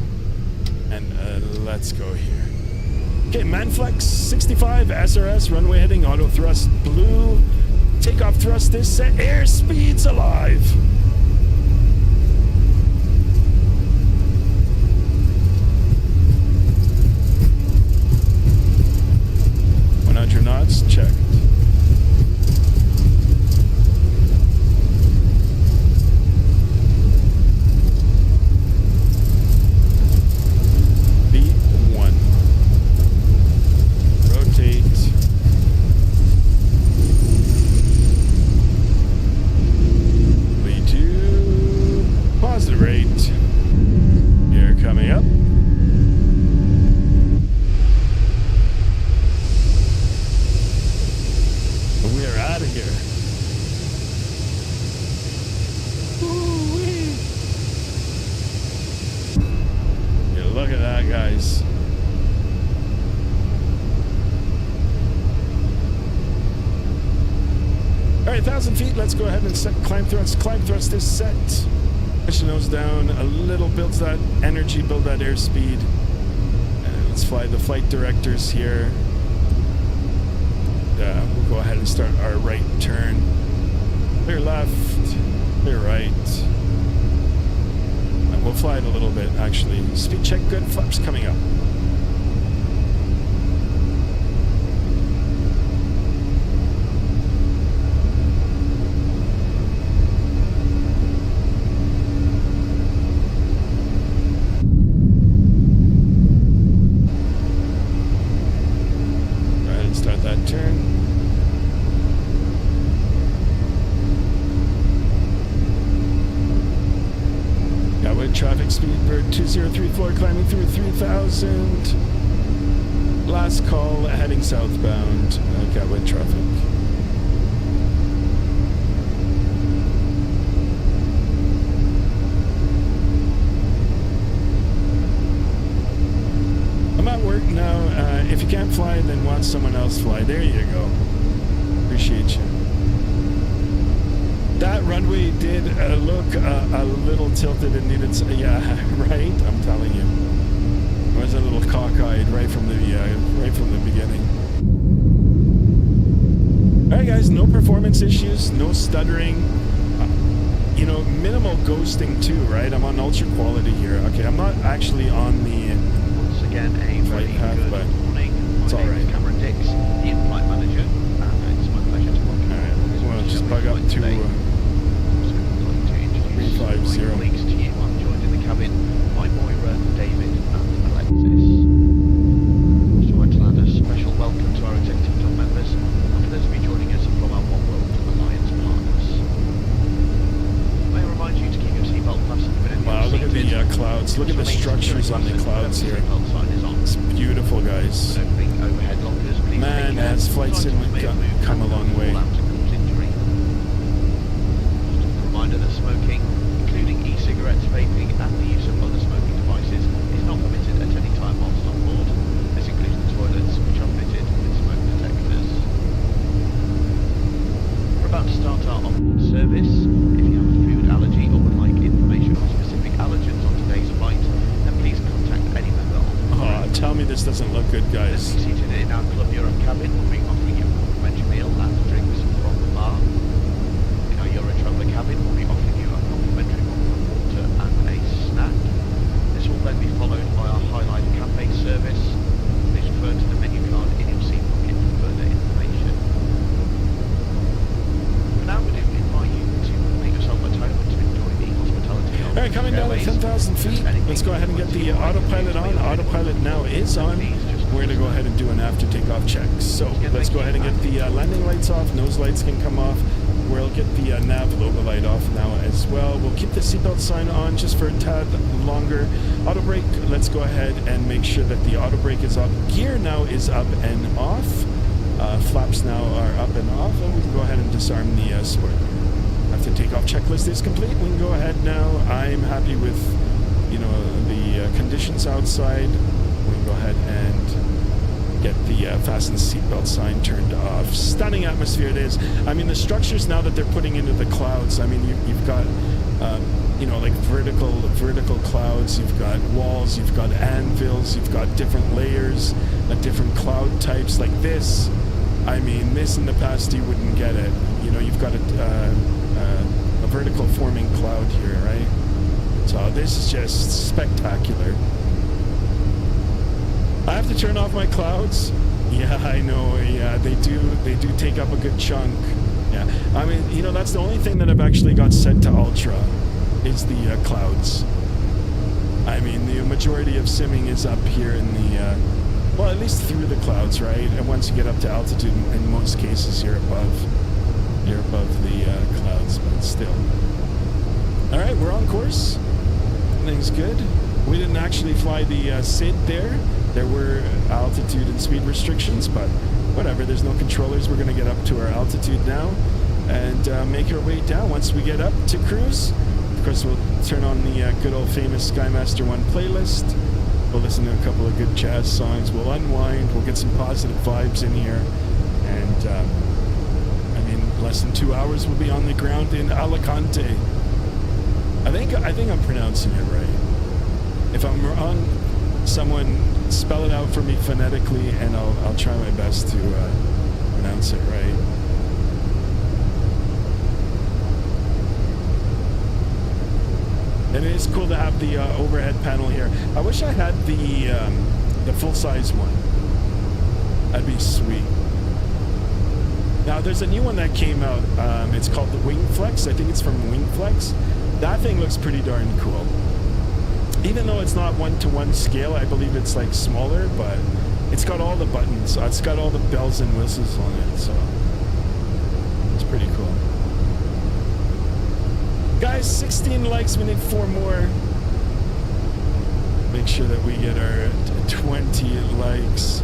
and let's go here. Okay, Manflex 65 SRS, runway heading, auto thrust blue, takeoff thrust is set, airspeed's alive. Your knots checked. V1. Rotate. V2. Positive rate. Here coming up. We are out of here. Ooh-wee. Yeah, look at that, guys. All right, 1,000 feet. Let's go ahead and set climb thrust. Climb thrust is set. Push the nose down a little, builds that energy, build that airspeed. And let's fly the flight directors here. We'll go ahead and start our right turn. Clear left, clear right. And we'll fly it a little bit, actually. Speed check good, flaps coming up. Go ahead and start that turn. Traffic speed bird 2034 climbing through 3000. Last call heading southbound. Gatwick traffic. I'm at work now. If you can't fly, then watch someone else fly. There you go. Appreciate you. That runway did look a little tilted and needed, yeah, right. I'm telling you, I was a little cockeyed right from the beginning. All right, guys, no performance issues, no stuttering. You know, minimal ghosting too, right? I'm on ultra quality here. Okay, I'm not actually on the Once again, a very path, good but morning. it's all right. Cameron Dix, the in-flight manager, and it's my pleasure to welcome you. All right, well, just bug up to 350. Colleagues to you. I'm joined in the cabin by Moira, David, and Alexis. So I'd like a special welcome to our executive club members and for those of you joining us from our One World Alliance partners. May I remind you to keep your seatbelt fastened with any Wow, look at the clouds. Look at the structures on the clouds here. It's beautiful, guys. Man, as flight sim come a long way. Reminder that smoking, including e-cigarettes, vaping, and the use of other smoking devices is not permitted at any time whilst on board. This includes the toilets, which are fitted with smoke detectors. We're about to start our on-board service. If you have a food allergy or would like information on specific allergens on today's flight, then please contact any member on the crew. Oh, tell me this doesn't look good, guys. Those seated in our Club Europe cabin will be offering you a complimentary meal and drinks from the bar. In our Euro Traveller cabin, we'll be offering you a complimentary bottle of water and a snack. This will then be followed by our Highlight Cafe service. Please refer to the menu card in your seat pocket for further information. For now, we do invite you to make yourself at home and to enjoy the hospitality of All right, coming down at 10,000 feet. Let's go ahead and get the autopilot on. Autopilot now is on. We're going to go ahead and do an after takeoff check. So let's go ahead and get the landing lights off. Nose lights can come off. We'll get the nav logo light off now as well. We'll keep the seatbelt sign on just for a tad longer. Auto brake, let's go ahead and make sure that the auto brake is up. Gear now is up and off. Flaps now are up and off, and we can go ahead and disarm the spoiler. After takeoff checklist is complete, we can go ahead now. I'm happy with, you know, the conditions outside. We can go ahead and get the fasten seatbelt sign turned off. Stunning atmosphere it is. I mean, the structures now that they're putting into the clouds, I mean, you've got, you know, like vertical clouds, you've got walls, you've got anvils, you've got different layers, different cloud types like this. I mean, this in the past you wouldn't get it. You know, you've got a vertical forming cloud here, right? So this is just spectacular. I have to turn off my clouds. Yeah, I know. Yeah, they do take up a good chunk. Yeah, I mean, you know, that's the only thing that I've actually got set to ultra is the clouds. I mean, the majority of simming is up here in the, well, at least through the clouds, right? And once you get up to altitude, in most cases, you're above the clouds, but still. All right, we're on course. Everything's good. We didn't actually fly the SID there. There were altitude and speed restrictions, but whatever. There's no controllers. We're going to get up to our altitude now and make our way down. Once we get up to cruise, of course, we'll turn on the good old famous Skymaster 1 playlist. We'll listen to a couple of good jazz songs. We'll unwind. We'll get some positive vibes in here. And, I mean, Less than 2 hours we'll be on the ground in Alicante. I think I'm pronouncing it right. If I'm wrong, someone spell it out for me phonetically, and I'll try my best to pronounce it right. And it is cool to have the overhead panel here. I wish I had the full-size one. That'd be sweet. Now, there's a new one that came out. It's called the Wing Flex. I think it's from Wing Flex. That thing looks pretty darn cool. Even though it's not one-to-one scale, I believe it's like smaller, but it's got all the buttons. It's got all the bells and whistles on it, so it's pretty cool. Guys, 16 likes. We need 4 more. Make sure that we get our 20 likes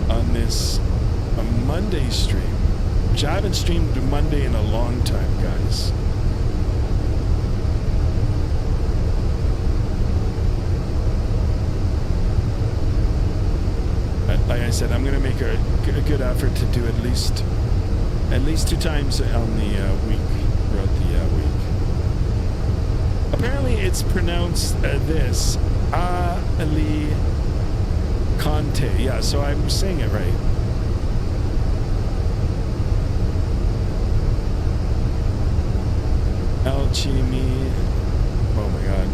on this Monday stream, which I haven't streamed Monday in a long time, guys. Like I said, I'm going to make a good effort to do at least 2 times on the week, throughout the week. Apparently it's pronounced this Alicante. Yeah, so I'm saying it right. Alchemy. Oh my god.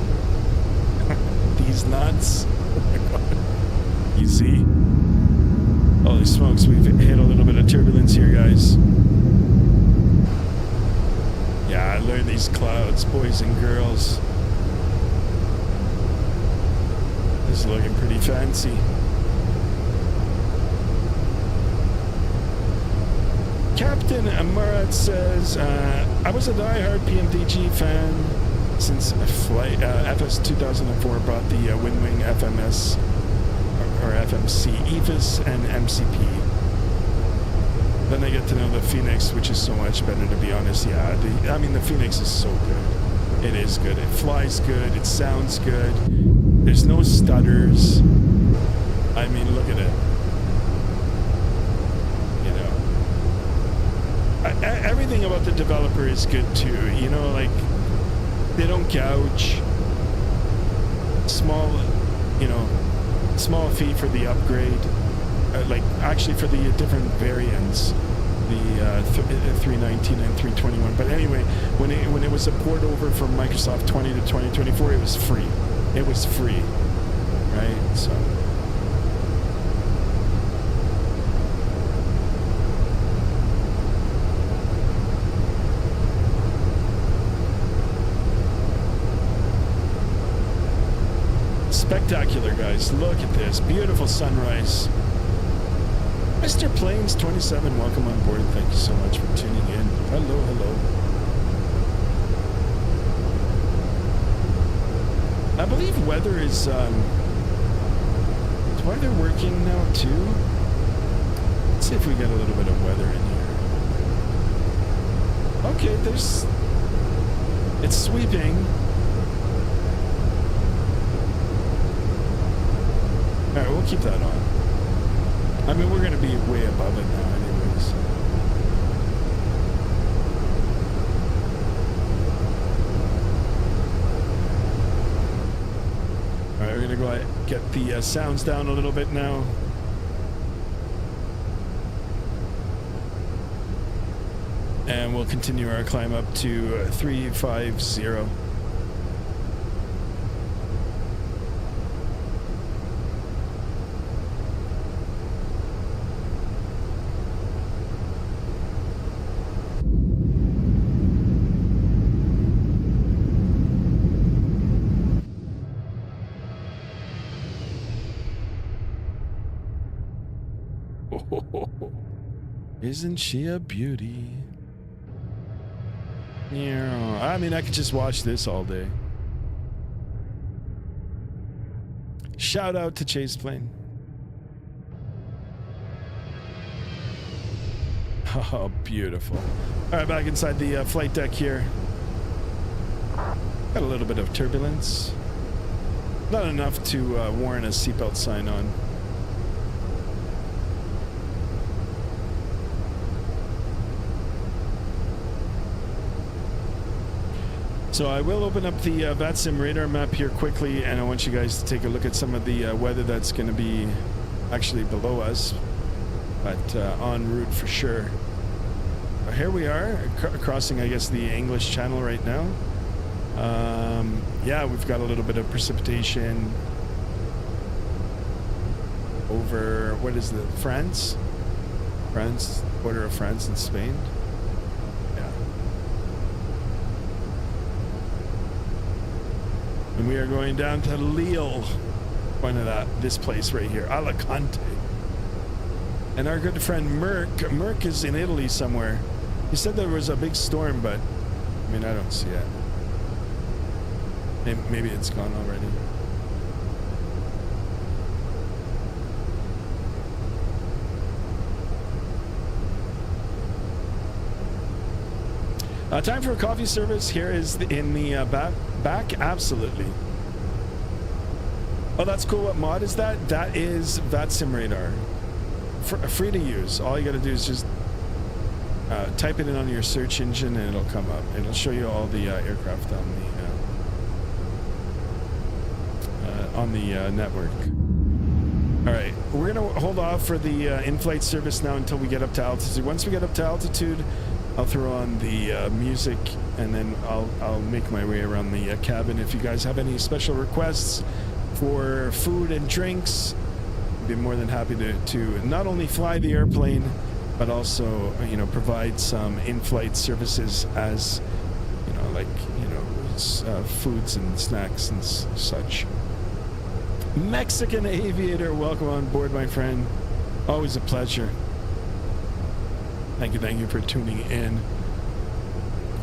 These nuts. Oh my god. Easy. Holy smokes, we've hit a little bit of turbulence here, guys. Yeah, I learned these clouds, boys and girls. This is looking pretty fancy. Captain Murat says, I was a die-hard PMDG fan since flight FS 2004 brought the Wing FMS or FMC, EVIS and MCP. Then I get to know the Fenix, which is so much better, to be honest. Yeah, I mean, the Fenix is so good. It is good. It flies good. It sounds good. There's no stutters. I mean, look at it. You know, everything about the developer is good too. You know, like, they don't gouge. Small, you know, small fee for the upgrade. Like, actually for the different variants, the 319 and 321. But anyway, when it was a port over from Microsoft 20 to 2024, it was free. It was free, right? So. Spectacular, guys. Look at this. Beautiful sunrise. Mr. Plains 27, welcome on board. Thank you so much for tuning in. Hello, hello. I believe weather is weather working now too? Let's see if we get a little bit of weather in here. Okay, it's sweeping. Alright, we'll keep that on. I mean, we're going to be way above it now anyways. Alright, we're going to go ahead and get the sounds down a little bit now. And we'll continue our climb up to 350. Isn't she a beauty? Yeah, I mean, I could just watch this all day. Shout out to Chase Plane. Oh, beautiful. All right, back inside the flight deck here. Got a little bit of turbulence. Not enough to warrant a seatbelt sign on. So I will open up the Vatsim radar map here quickly, and I want you guys to take a look at some of the weather that's going to be actually below us, but en route for sure. Here we are, crossing, I guess, the English Channel right now. Yeah, we've got a little bit of precipitation over, what is it, France, border of France and Spain. Yeah. And we are going down to LEAL, point of this place right here, Alicante. And our good friend Merc is in Italy somewhere. He said there was a big storm, but I mean, I don't see it. Maybe it's gone already. Time for a coffee service. Here is in the back. Absolutely. Oh, that's cool. What mod is that? That is Vatsim radar. Free to use. All you got to do is just type it in on your search engine and it'll come up. It'll show you all the aircraft on the network. All right, we're gonna hold off for the in-flight service now until we get up to altitude. Once we get up to altitude, I'll throw on the music, and then I'll make my way around the cabin. If you guys have any special requests for food and drinks, I'd be more than happy to not only fly the airplane, but also, you know, provide some in-flight services as, you know, like, you know, foods and snacks and such. Mexican Aviator, welcome on board, my friend. Always a pleasure. Thank you for tuning in.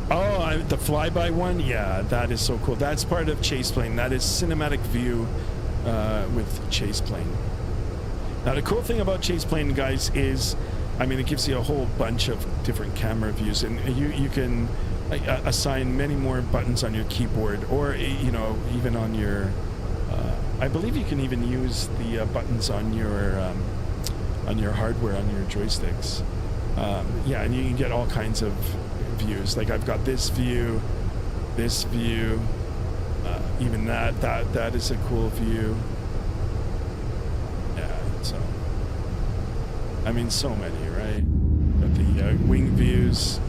Oh, the flyby one? Yeah, that is so cool. That's part of Chase Plane. That is cinematic view with Chase Plane. Now, the cool thing about Chase Plane, guys, is, I mean, it gives you a whole bunch of different camera views, and you can assign many more buttons on your keyboard, or, you know, even on your, I believe you can even use the buttons on your hardware, on your joysticks. Yeah, and you can get all kinds of views. Like I've got this view, even that is a cool view. Yeah, so I mean, so many, right? Got the wing views.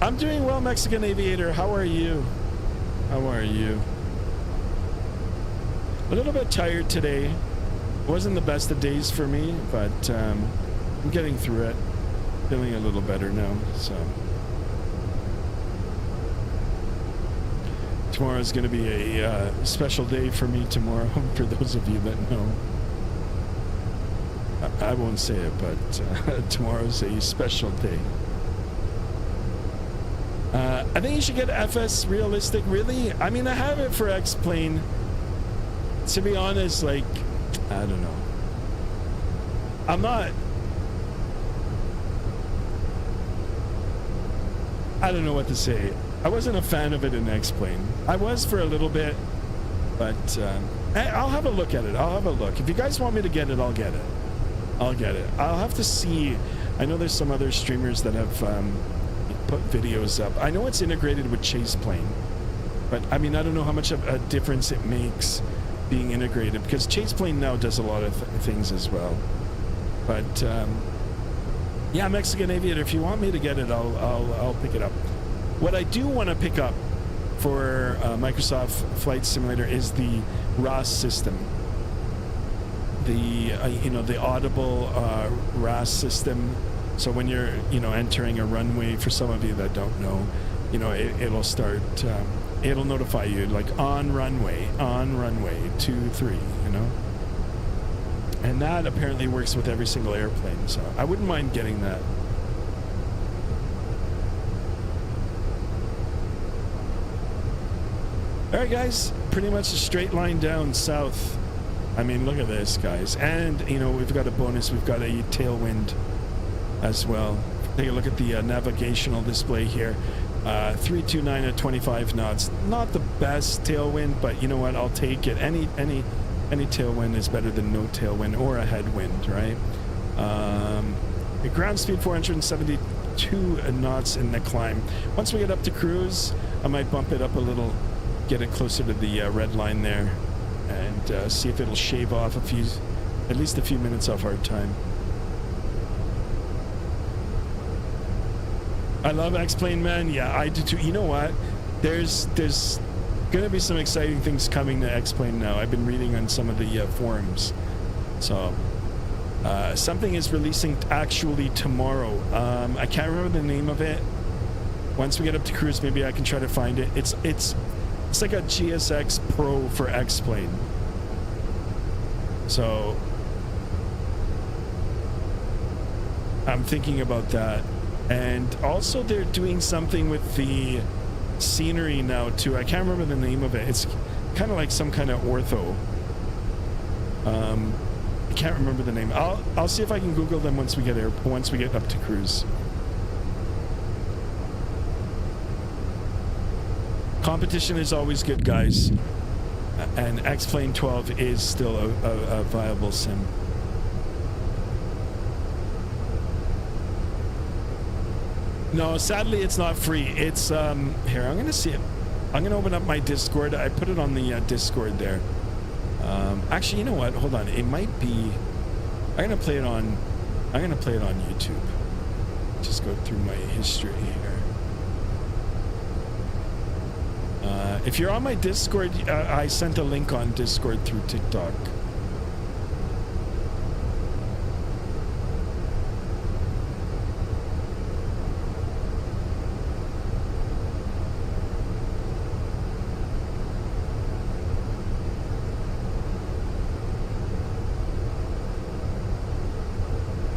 I'm doing well, Mexican Aviator. How are you? How are you? A little bit tired today. Wasn't the best of days for me, but I'm getting through it. Feeling a little better now, so. Tomorrow is going to be a special day for me tomorrow, for those of you that know. I won't say it, but tomorrow's a special day. I think you should get FS Realistic, really? I mean, I have it for X-Plane. To be honest, like, I don't know. I don't know what to say. I wasn't a fan of it in X-Plane. I was for a little bit, but I'll have a look at it. I'll have a look. If you guys want me to get it, I'll get it. I'll get it. I'll have to see. I know there's some other streamers that have put videos up. I know it's integrated with Chase Plane, but I mean, I don't know how much of a difference it makes being integrated, because Chase Plane now does a lot of things as well. But yeah, Mexican Aviator, if you want me to get it, I'll pick it up. What I do want to pick up for Microsoft Flight Simulator is the RAS system. The you know, the audible RAS system. So when you're, you know, entering a runway, for some of you that don't know, you know, it'll start, it'll notify you, like, on runway 23, you know? And that apparently works with every single airplane, so I wouldn't mind getting that. Alright guys, pretty much a straight line down south. I mean, look at this, guys. And, you know, we've got a bonus, we've got a tailwind as well. Take a look at the navigational display here. 329 at 25 knots. Not the best tailwind, but you know what? I'll take it. Any tailwind is better than no tailwind or a headwind, right? Ground speed 470 2 knots in the climb. Once we get up to cruise, I might bump it up a little, get it closer to the red line there, and see if it'll shave off at least a few minutes off our time. I love X-Plane, man. Yeah, I do too. You know what? There's gonna be some exciting things coming to X-Plane now. I've been reading on some of the forums. So something is releasing actually tomorrow. I can't remember the name of it. Once we get up to cruise, maybe I can try to find it. It's like a GSX Pro for X-Plane. So I'm thinking about that. And also they're doing something with the scenery now too. I can't remember the name of it. It's kind of like some kind of ortho. I can't remember the name. I'll see if I can Google them once we get up to cruise. Competition is always good, guys. And X-Plane 12 is still a viable sim. No, sadly it's not free. It's here, I'm gonna see it. I'm gonna open up my Discord. I put it on the Discord there. Actually, you know what? Hold on. It might be. I'm gonna play it on YouTube. Just go through my history here. If you're on my Discord, I sent a link on Discord through TikTok.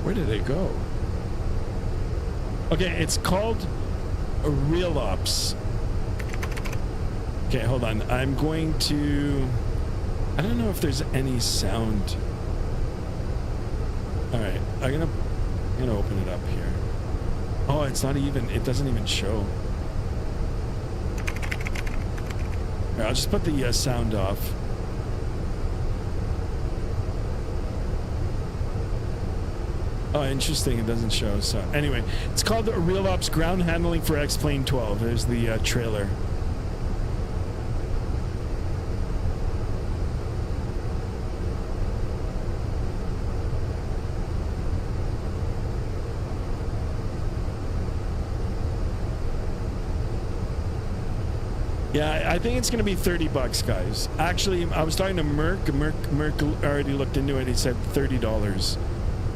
Where did it go? Okay, it's called Real Ops. Okay, hold on. I'm going to... I don't know if there's any sound. Alright, I'm gonna open it up here. Oh, it's not even... It doesn't even show. Here, I'll just put the sound off. Oh, interesting. It doesn't show. So anyway, it's called Real Ops Ground Handling for X-Plane 12. There's the trailer. Yeah, I think it's going to be $30, guys. Actually, I was talking to Merc. Merc already looked into it. He said $30.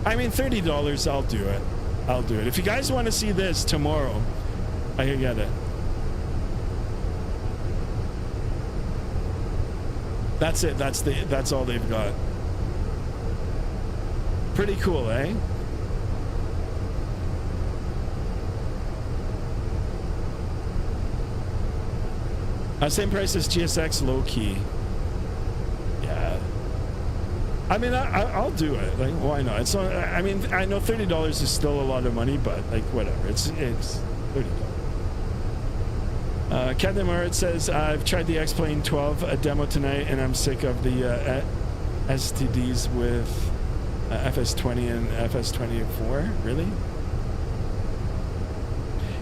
I mean, $30, I'll do it. I'll do it. If you guys want to see this tomorrow, I can get it. That's it. That's all they've got. Pretty cool, eh? Same price as GSX, low key. Yeah. I mean, I'll do it. Like, why not? It's not, I mean, I know $30 is still a lot of money, but like, whatever. It's $30. Captain Murat says, I've tried the X-Plane 12 demo tonight, and I'm sick of the STDs with FS20 and FS24. Really?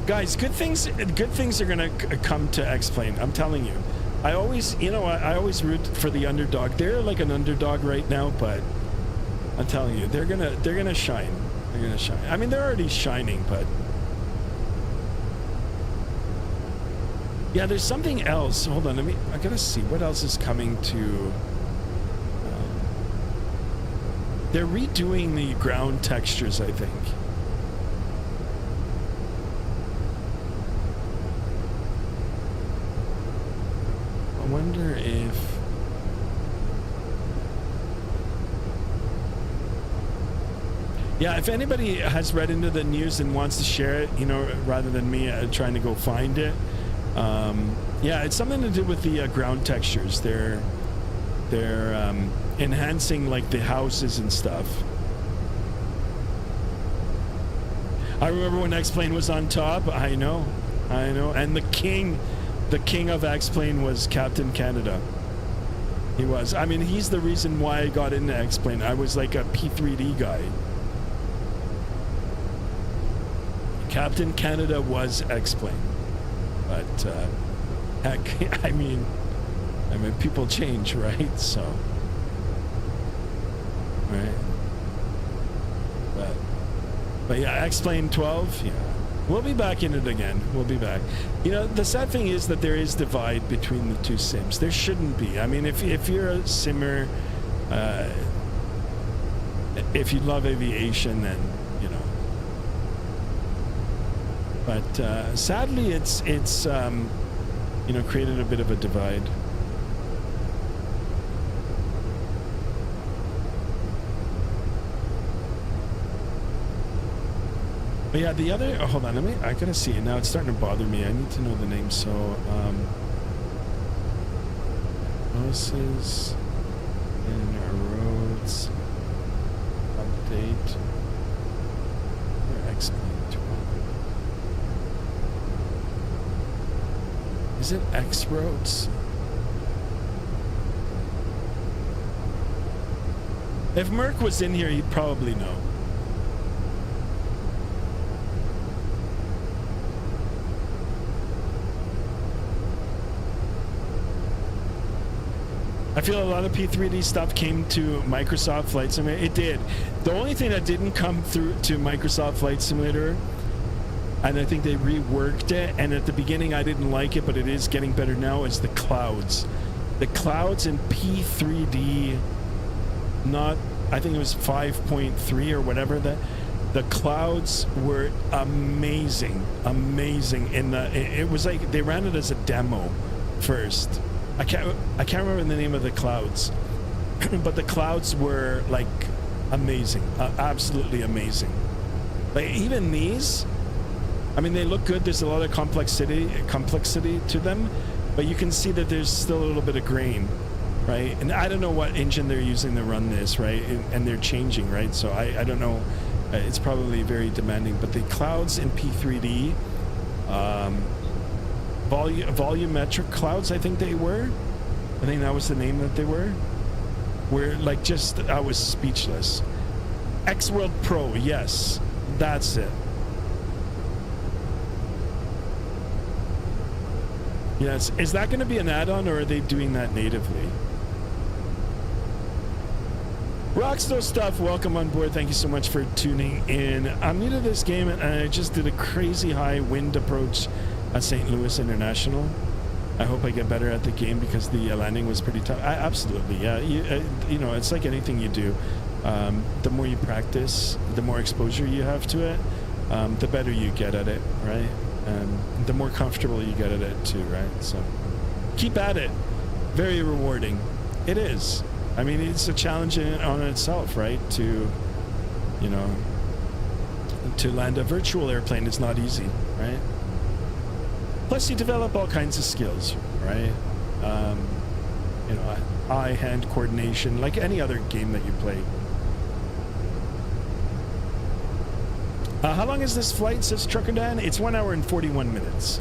Guys, good things are gonna come to X-Plane. I'm telling you. I always, you know, I always root for the underdog. They're like an underdog right now, but I'm telling you, they're gonna shine. They're gonna shine. I mean, they're already shining, but yeah, there's something else. Hold on, I gotta see what else is coming to. They're redoing the ground textures, I think. I wonder if... Yeah, if anybody has read into the news and wants to share it, you know, rather than me trying to go find it. Yeah, it's something to do with the ground textures. They're enhancing like the houses and stuff. I remember when X-Plane was on top. I know. And the king of X-Plane was Captain Canada. He was. I mean, he's the reason why I got into X-Plane. I was like a P3D guy. Captain Canada was X-Plane. But, heck, I mean, people change, right? So, right. But yeah, X-Plane 12, yeah. We'll be back in it again. We'll be back. You know, the sad thing is that there is divide between the two sims. There shouldn't be. I mean, if you're a simmer, if you love aviation, then, you know. But sadly, it's you know, created a bit of a divide. But yeah, the other, oh, hold on, I gotta see it now. It's starting to bother me. I need to know the name. So, houses and roads update. Or X-Plane 12. Is it X roads? If Merc was in here, he'd probably know. I feel a lot of P3D stuff came to Microsoft Flight Simulator. It did. The only thing that didn't come through to Microsoft Flight Simulator, and I think they reworked it, and at the beginning I didn't like it, but it is getting better now, is the clouds. The clouds in P3D, not, I think it was 5.3 or whatever, the clouds were amazing. And it was like they ran it as a demo first. I can't remember the name of the clouds, but the clouds were like amazing, absolutely amazing. Like even these, I mean, they look good. There's a lot of complexity to them, but you can see that there's still a little bit of grain, right? And I don't know what engine they're using to run this, right? And they're changing, right? So I don't know. It's probably very demanding, but the clouds in P3D, volumetric clouds, I think they were. I think that was the name that they were. Where like just, I was speechless. X-World Pro, yes, that's it. Yes, is that going to be an add-on, or are they doing that natively? Rockstar Stuff, welcome on board. Thank you so much for tuning in. I'm new to this game, and I just did a crazy high wind approach at St. Louis International. I hope I get better at the game because the landing was pretty tough. Absolutely, yeah. You know, it's like anything you do. The more you practice, the more exposure you have to it, the better you get at it, right? And the more comfortable you get at it too, right? So keep at it. Very rewarding. It is. I mean, it's a challenge on itself, right? To, you know, to land a virtual airplane is not easy, right? Plus, you develop all kinds of skills, right? You know, eye-hand coordination, like any other game that you play. How long is this flight, says Trucker Dan? It's 1 hour and 41 minutes.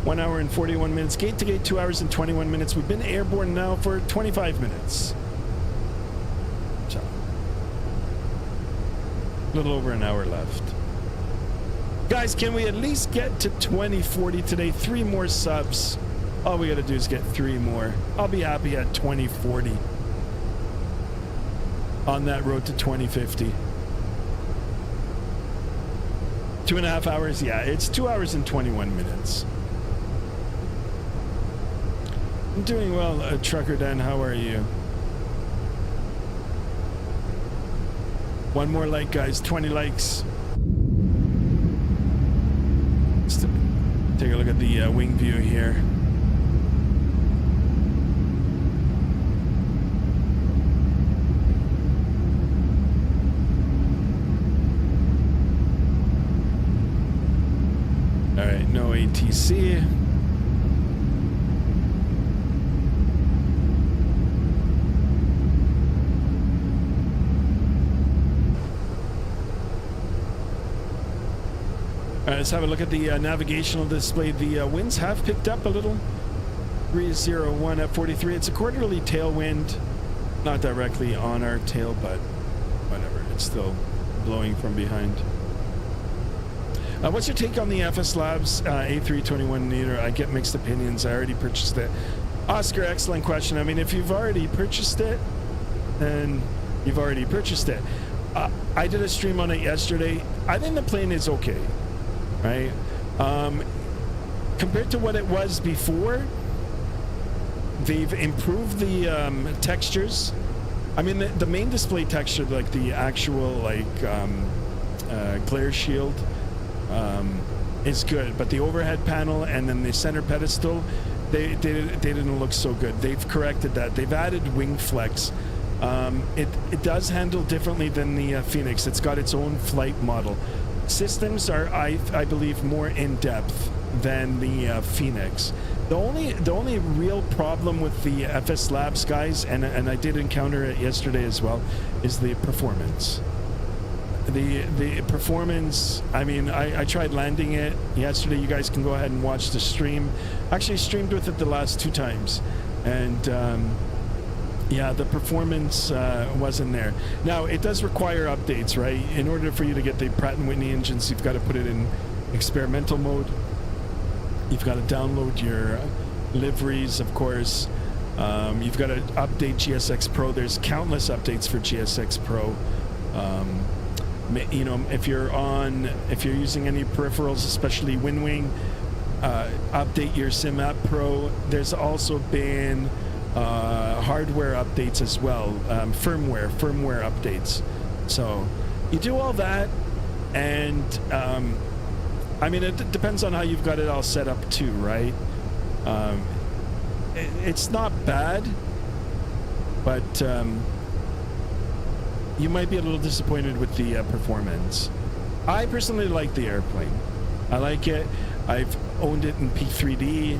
1 hour and 41 minutes. Gate to gate, 2 hours and 21 minutes. We've been airborne now for 25 minutes. So, a little over an hour left. Guys, can we at least get to 2040 today? 3 more subs. All we gotta do is get 3 more. I'll be happy at 2040. On that road to 2050. 2.5 hours? Yeah, it's 2 hours and 21 minutes. I'm doing well, Trucker Dan. How are you? 1 more like, guys. 20 likes. Let's take a look at the wing view here. All right, no ATC. All right, let's have a look at the navigational display. The winds have picked up a little. 301 at 43. It's a quarterly tailwind, not directly on our tail, but whatever. It's still blowing from behind. What's your take on the FS Labs A321 Neater? I get mixed opinions. I already purchased it. Oscar, excellent question. I mean, if you've already purchased it, then you've already purchased it. I did a stream on it yesterday. I think the plane is okay, right? Compared to what it was before, they've improved the textures. I mean, the main display texture, like the actual glare shield, is good, but the overhead panel and then the center pedestal, they didn't look so good. They've corrected that. They've added wing flex. It does handle differently than the Fenix. It's got its own flight model. Systems are, I believe, more in depth than the Fenix. The only real problem with the FS Labs, guys, and I did encounter it yesterday as well, is the performance. The performance, I mean, I tried landing it yesterday. You guys can go ahead and watch the stream. Actually streamed with it the last 2 times, and yeah, the performance wasn't there. Now, it does require updates, right? In order for you to get the Pratt & Whitney engines, you've got to put it in experimental mode. You've got to download your liveries, of course. You've got to update GSX Pro. There's countless updates for GSX Pro. You know, if you're using any peripherals, especially WinWing, update your SimApp Pro. There's also been hardware updates as well, firmware updates. So you do all that, and I mean, it depends on how you've got it all set up too, right? It's not bad, but you might be a little disappointed with the performance. I personally like the airplane. I like it. I've owned it in P3D.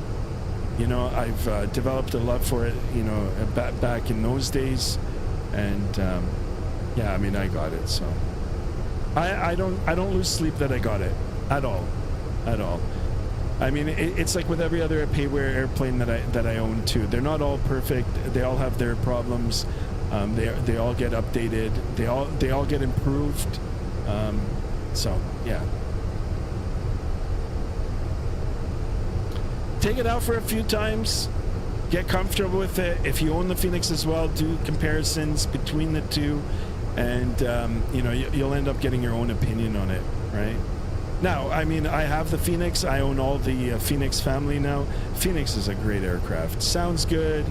You know, I've developed a love for it, you know, back in those days, and yeah, I mean, I got it. So I don't lose sleep that I got it at all. I mean, it's like with every other payware airplane that I own too. They're not all perfect. They all have their problems. They all get updated. They all get improved. So yeah. Take it out for a few times. Get comfortable with it. If you own the Fenix as well, do comparisons between the two, and you know, you'll end up getting your own opinion on it, right? Now, I mean, I have the Fenix. I own all the Fenix family now. Fenix is a great aircraft. Sounds good.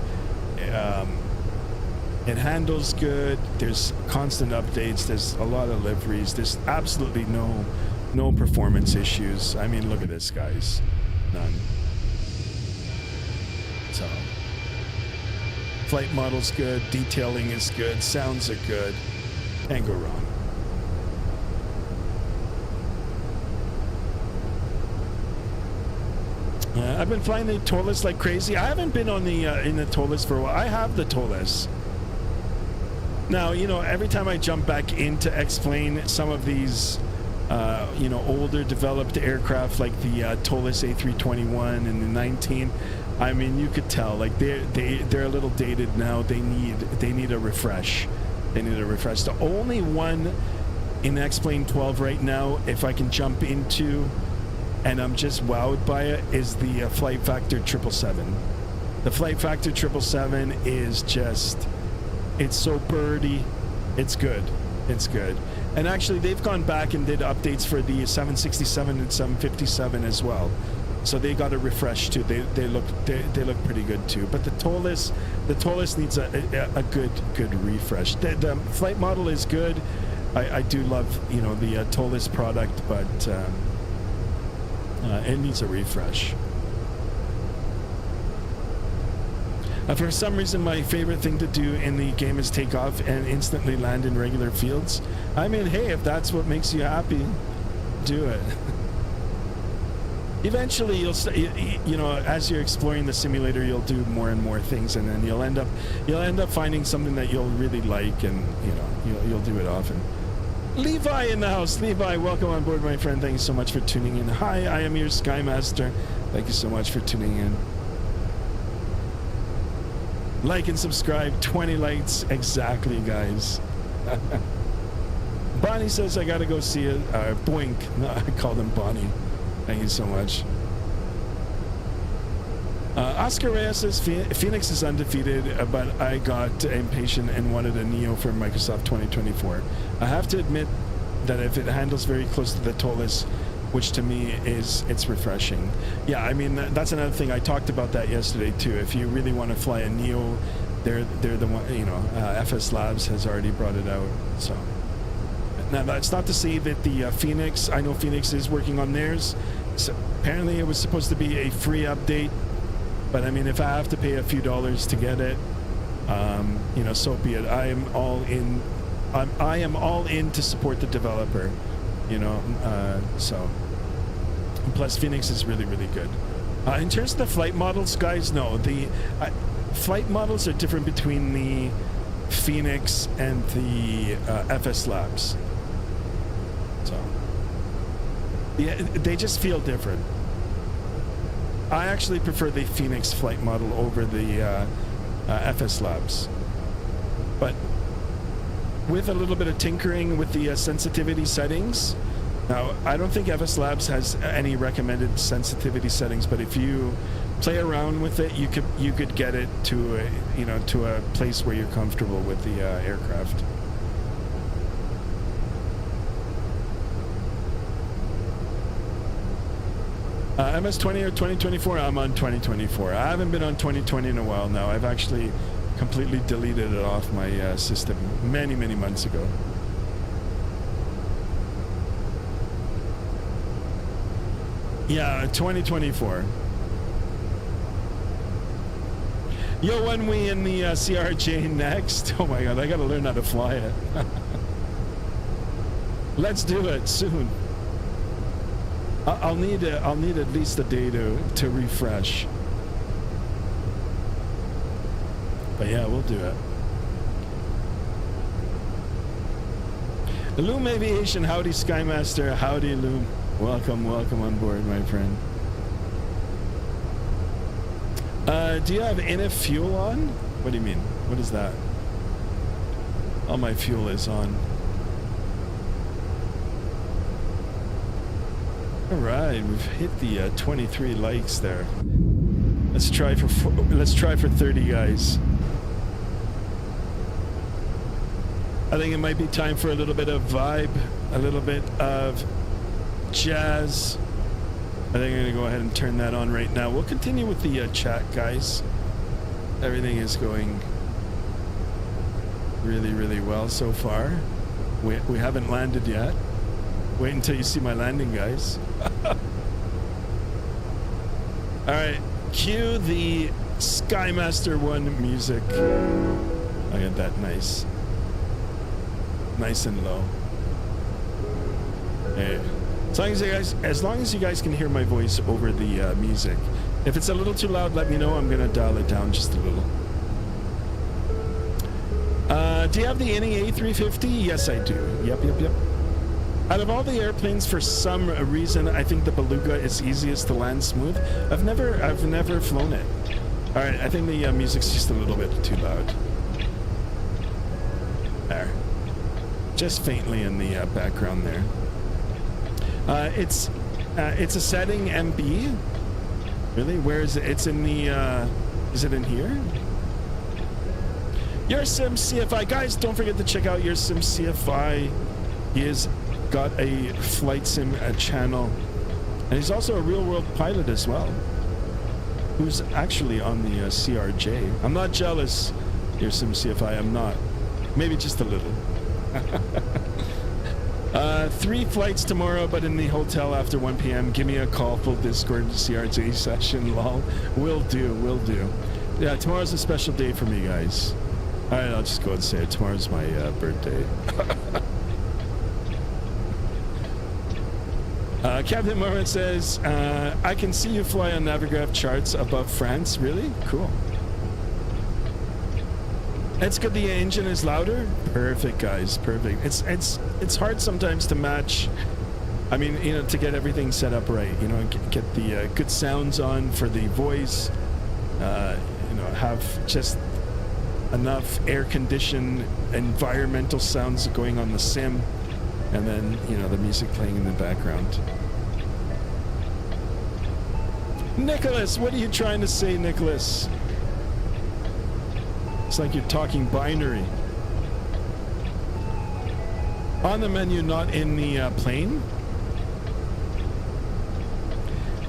It handles good. There's constant updates. There's a lot of liveries. There's absolutely no performance issues. I mean, look at this, guys. None. So, flight model's good. Detailing is good. Sounds are good. Can't go wrong. I've been flying the TOLUS like crazy. I haven't been on the in the TOLUS for a while. I have the TOLUS. Now, you know, every time I jump back in to explain some of these, you know, older developed aircraft like the TOLUS A321 and the 19, I mean, you could tell like they're a little dated now. They need a refresh. They need a refresh. The only one in X-Plane 12 right now, if I can jump into, and I'm just wowed by it, is the Flight Factor 777. The Flight Factor 777 is just, it's so birdy. It's good. It's good. And actually, they've gone back and did updates for the 767 and 757 as well. So they got a refresh too. They look pretty good too. But the TOLUS needs a good refresh. The flight model is good. I do love, you know, the TOLUS product, but it needs a refresh. For some reason, my favorite thing to do in the game is take off and instantly land in regular fields. I mean, hey, if that's what makes you happy, do it. Eventually, you know, as you're exploring the simulator, you'll do more and more things, and then you'll end up finding something that you'll really like, and you know, you'll do it often. Levi in the house. Levi, welcome on board, my friend. Thank you so much for tuning in. Hi, I am your Skymaster. Thank you so much for tuning in. Like and subscribe. 20 likes exactly, guys. Bonnie says I gotta go see it. Boink. No, I called him Bonnie. Thank you so much. Oscar Reyes says Phoenix is undefeated, but I got impatient and wanted a Neo for Microsoft 2024. I have to admit that if it handles very close to the TOLUS, which to me it's refreshing. Yeah, I mean that's another thing. I talked about that yesterday too. If you really want to fly a Neo, they're the one. You know, FS Labs has already brought it out. So now that's not to say that the Phoenix. I know Phoenix is working on theirs. So apparently it was supposed to be a free update. But I mean, if I have to pay a few dollars to get it, you know, so be it. I am all in. I am all in to support the developer. You know, so. And plus, Phoenix is really, really good. In terms of the flight models, guys, no, the flight models are different between the Phoenix and the FS Labs. So, yeah, they just feel different. I actually prefer the Phoenix flight model over the FS Labs. But with a little bit of tinkering with the sensitivity settings, now I don't think FS Labs has any recommended sensitivity settings, but if you play around with it, you could get it to a, you know, to a place where you're comfortable with the aircraft. MS-20 or 2024? I'm on 2024. I haven't been on 2020 in a while now. I've actually completely deleted it off my system many, many months ago. Yeah, 2024. Yo, when we in the CRJ next? Oh my god, I gotta learn how to fly it. Let's do it soon. I'll need at least a day to refresh. But yeah, we'll do it. Loom Aviation, howdy Skymaster, howdy Loom. Welcome on board, my friend. Do you have enough fuel on? What do you mean? What is that? All my fuel is on. All right, we've hit the 23 likes there. Let's try for 30, guys. I think it might be time for a little bit of vibe, a little bit of jazz. I think I'm gonna go ahead and turn that on right now. We'll continue with the chat, guys. Everything is going really, really well so far. We haven't landed yet. Wait until you see my landing, guys. All right, cue the Skymaster 1 music. I got that nice and low. Hey, as long as you guys can hear my voice over the music. If it's a little too loud, let me know. I'm gonna dial it down just a little. Do you have the A320? Yes, I do. Yep. Out of all the airplanes, for some reason, I think the Beluga is easiest to land smooth. I've never flown it. All right, I think the music's just a little bit too loud. There, just faintly in the background there. It's a setting MB. Really? Where is it? It's in the. Is it in here? Your Sim CFI, guys! Don't forget to check out Your Sim CFI. He is got a flight sim channel, and he's also a real-world pilot as well, who's actually on the CRJ. I'm not jealous, Your Sim CFI. I'm not. Maybe just a little. 3 flights tomorrow, but in the hotel after 1 p.m. Give me a call. Full Discord CRJ session. Lol. Will do. Yeah, tomorrow's a special day for me, guys. All right, I'll just go and say it. Tomorrow's my birthday. Captain Mormon says, I can see you fly on Navigraph charts above France. Really? Cool. It's good the engine is louder. Perfect, guys. Perfect. It's hard sometimes to match. I mean, you know, to get everything set up right. You know, get the good sounds on for the voice. You know, have just enough air-conditioned environmental sounds going on the sim. And then, you know, the music playing in the background. Nicholas, what are you trying to say, Nicholas? It's like you're talking binary. On the menu, not in the plane?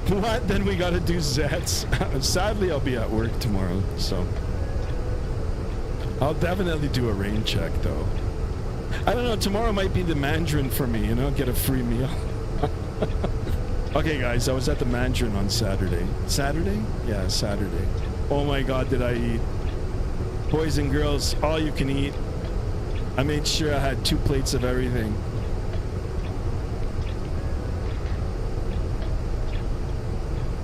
What? Then we gotta do Zets. Sadly, I'll be at work tomorrow, so... I'll definitely do a rain check, though. I don't know, tomorrow might be the Mandarin for me, you know, get a free meal. Okay, guys, I was at the Mandarin on Saturday. Saturday? Yeah, Saturday. Oh my God, did I eat. Boys and girls, all you can eat. I made sure I had 2 plates of everything.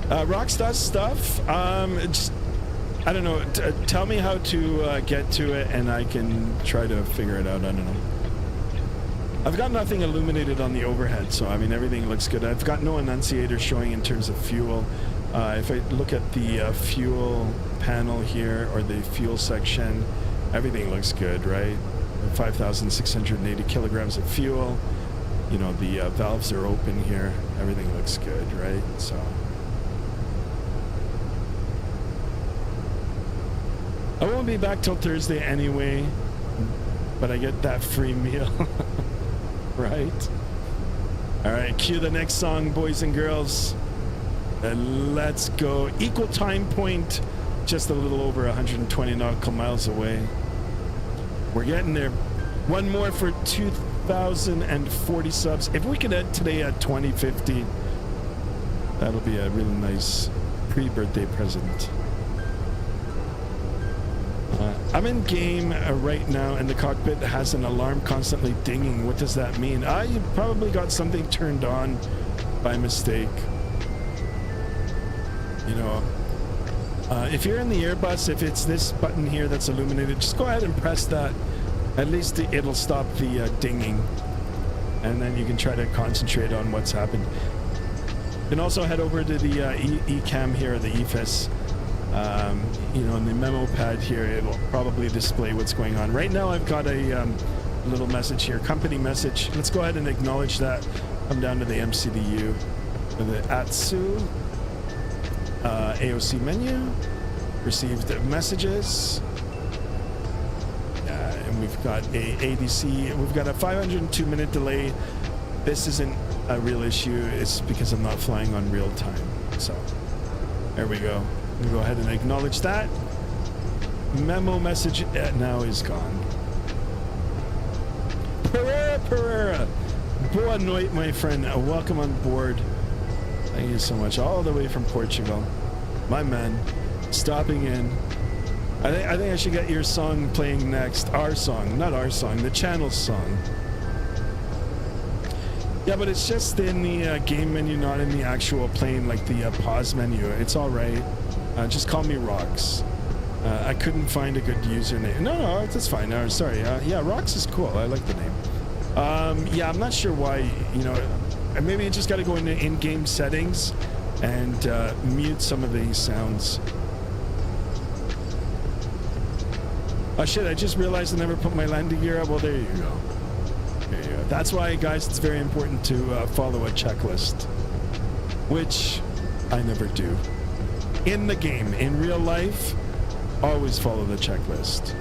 Rockstar stuff, just, I don't know, tell me how to get to it and I can try to figure it out. I don't know. I've got nothing illuminated on the overhead, so I mean everything looks good. I've got no annunciator showing in terms of fuel. If I look at the fuel panel here, or the fuel section, everything looks good, right? 5,680 kilograms of fuel. You know, the valves are open here. Everything looks good, right? So... I won't be back till Thursday anyway, but I get that free meal. Right? Alright, cue the next song, boys and girls. Let's go. Equal time point, just a little over 120 nautical miles away. We're getting there. One more for 2,040 subs. If we could end today at 2050, that'll be a really nice pre-birthday present. I'm in game right now, and the cockpit has an alarm constantly dinging. What does that mean? You probably got something turned on by mistake. You know, if you're in the Airbus, if it's this button here that's illuminated, just go ahead and press that. At least it'll stop the dinging, and then you can try to concentrate on what's happened. You can also head over to the ECAM here, the EFS. You know, in the memo pad here, it'll probably display what's going on. Right now, I've got a little message here, company message. Let's go ahead and acknowledge that. Come down to the MCDU, the ATSU, AOC menu, received messages, and we've got a ADC. We've got a 502-minute delay. This isn't a real issue. It's because I'm not flying on real time. So, there we go. We'll go ahead and acknowledge that. Memo message now is gone. Pereira. Boa noite, my friend. Welcome on board. Thank you so much. All the way from Portugal. My man. Stopping in. I think I should get your song playing next. Our song. Not our song. The channel's song. Yeah, but it's just in the game menu, not in the actual plane, like the pause menu. It's all right. Just call me Rox. I couldn't find a good username. No, that's fine. No, sorry. Yeah, Rox is cool. I like the name. Yeah, I'm not sure why, you know, maybe you just got to go into in-game settings and mute some of these sounds. Oh shit, I just realized I never put my landing gear up. Well, there you go. There you go. That's why, guys, it's very important to follow a checklist, which I never do. In the game, in real life, always follow the checklist.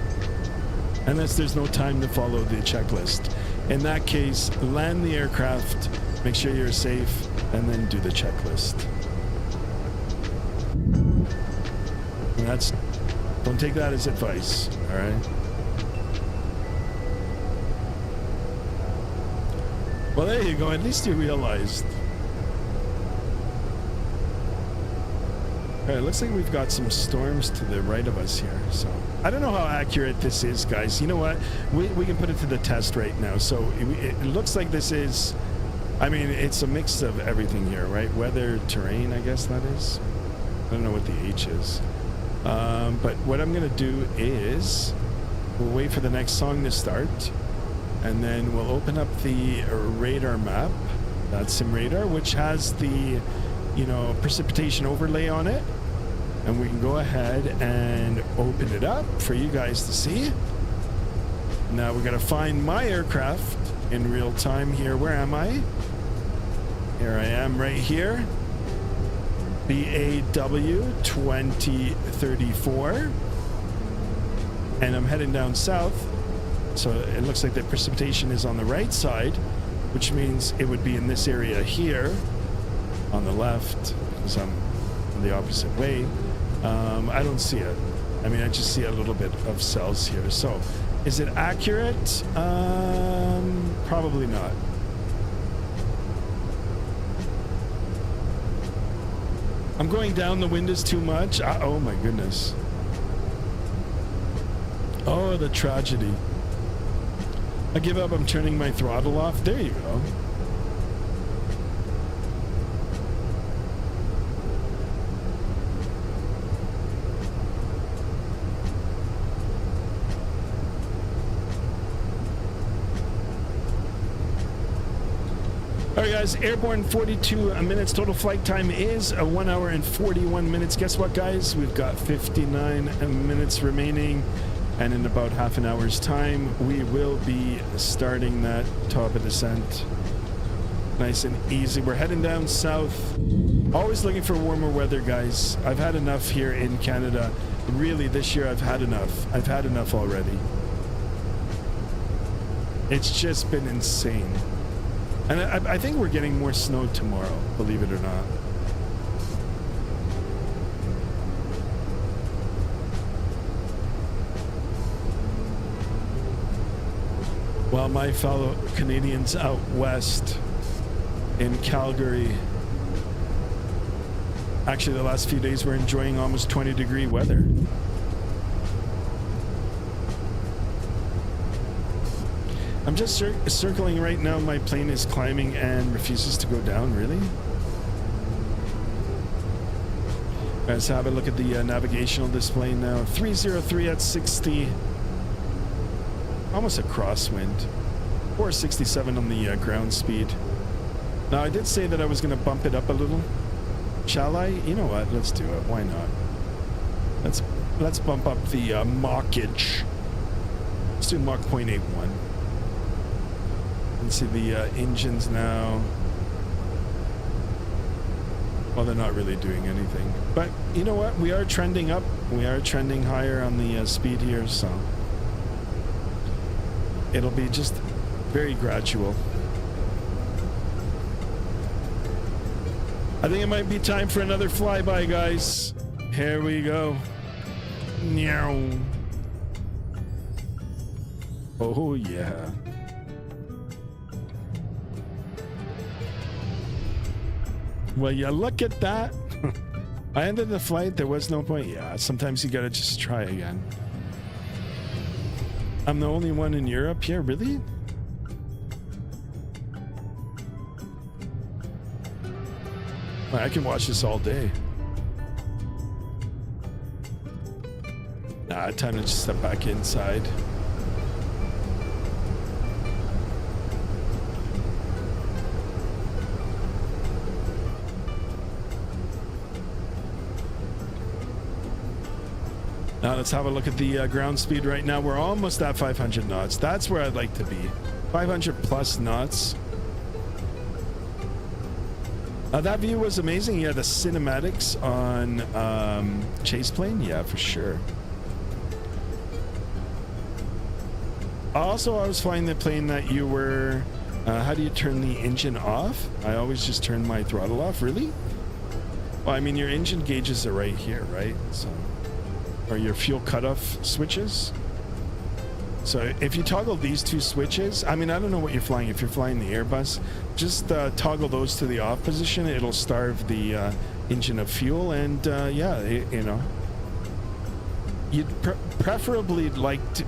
Unless there's no time to follow the checklist. In that case, land the aircraft, make sure you're safe, and then do the checklist. And that's, don't take that as advice, all right? Well, there you go. At least you realized. All right, looks like we've got some storms to the right of us here. So I don't know how accurate this is, guys. You know what? We can put it to the test right now. So it looks like this is, I mean, it's a mix of everything here, right? Weather, terrain, I guess that is. I don't know what the H is. But what I'm going to do is we'll wait for the next song to start. And then we'll open up the radar map, Vatsim radar, which has the, you know, precipitation overlay on it. And we can go ahead and open it up for you guys to see. Now we're going to find my aircraft. in real time here. Where am I? Here I am right here. BAW 2034. And I'm heading down south. So it looks like the precipitation is on the right side, which means it would be in this area here on the left, because I'm the opposite way. I don't see it. I mean, I just see a little bit of cells here. So is it accurate? Probably not. I'm going down the windows too much. Oh my goodness. Oh, the tragedy. I give up. I'm turning my throttle off. There you go. All right, guys, airborne 42 minutes. Total flight time is 1 hour and 41 minutes. Guess what, guys? We've got 59 minutes remaining. And in about half an hour's time, we will be starting that top of descent. Nice and easy. We're heading down south. Always looking for warmer weather, guys. I've had enough here in Canada. Really, this year I've had enough. I've had enough already. It's just been insane. And I think we're getting more snow tomorrow, believe it or not. Well, my fellow Canadians out west in Calgary, actually the last few days we're enjoying almost 20-degree weather. I'm just circling right now. My plane is climbing and refuses to go down. Really? Let's have a look at the navigational display now. 303 at 60. Almost a crosswind. 467 on the ground speed. Now, I did say that I was going to bump it up a little. Shall I? You know what? Let's do it. Why not? Let's bump up the Machage. Let's do Mach 0.81. Let's see the engines now. Well, they're not really doing anything. But you know what? We are trending up. We are trending higher on the speed here, so it'll be just very gradual. I think it might be time for another flyby, guys. Here we go. Meow. Oh, yeah. Well, you look at that. I ended the flight. There was no point. Yeah, sometimes you gotta just try again. I'm the only one in Europe here, really? I can watch this all day. Nah, time to just step back inside. Now let's have a look at the ground speed right now. We're almost at 500 knots. That's where I'd like to be. 500 plus knots. That view was amazing. Yeah, the cinematics on chase plane. Yeah, for sure. Also, I was flying the plane that you were... how do you turn the engine off? I always just turn my throttle off. Really? Well, I mean, your engine gauges are right here, right? So... or your fuel cutoff switches. So if you toggle these two switches, I mean, I don't know what you're flying. If you're flying the Airbus, just toggle those to the off position. It'll starve the engine of fuel, and yeah, you know, you'd preferably like to,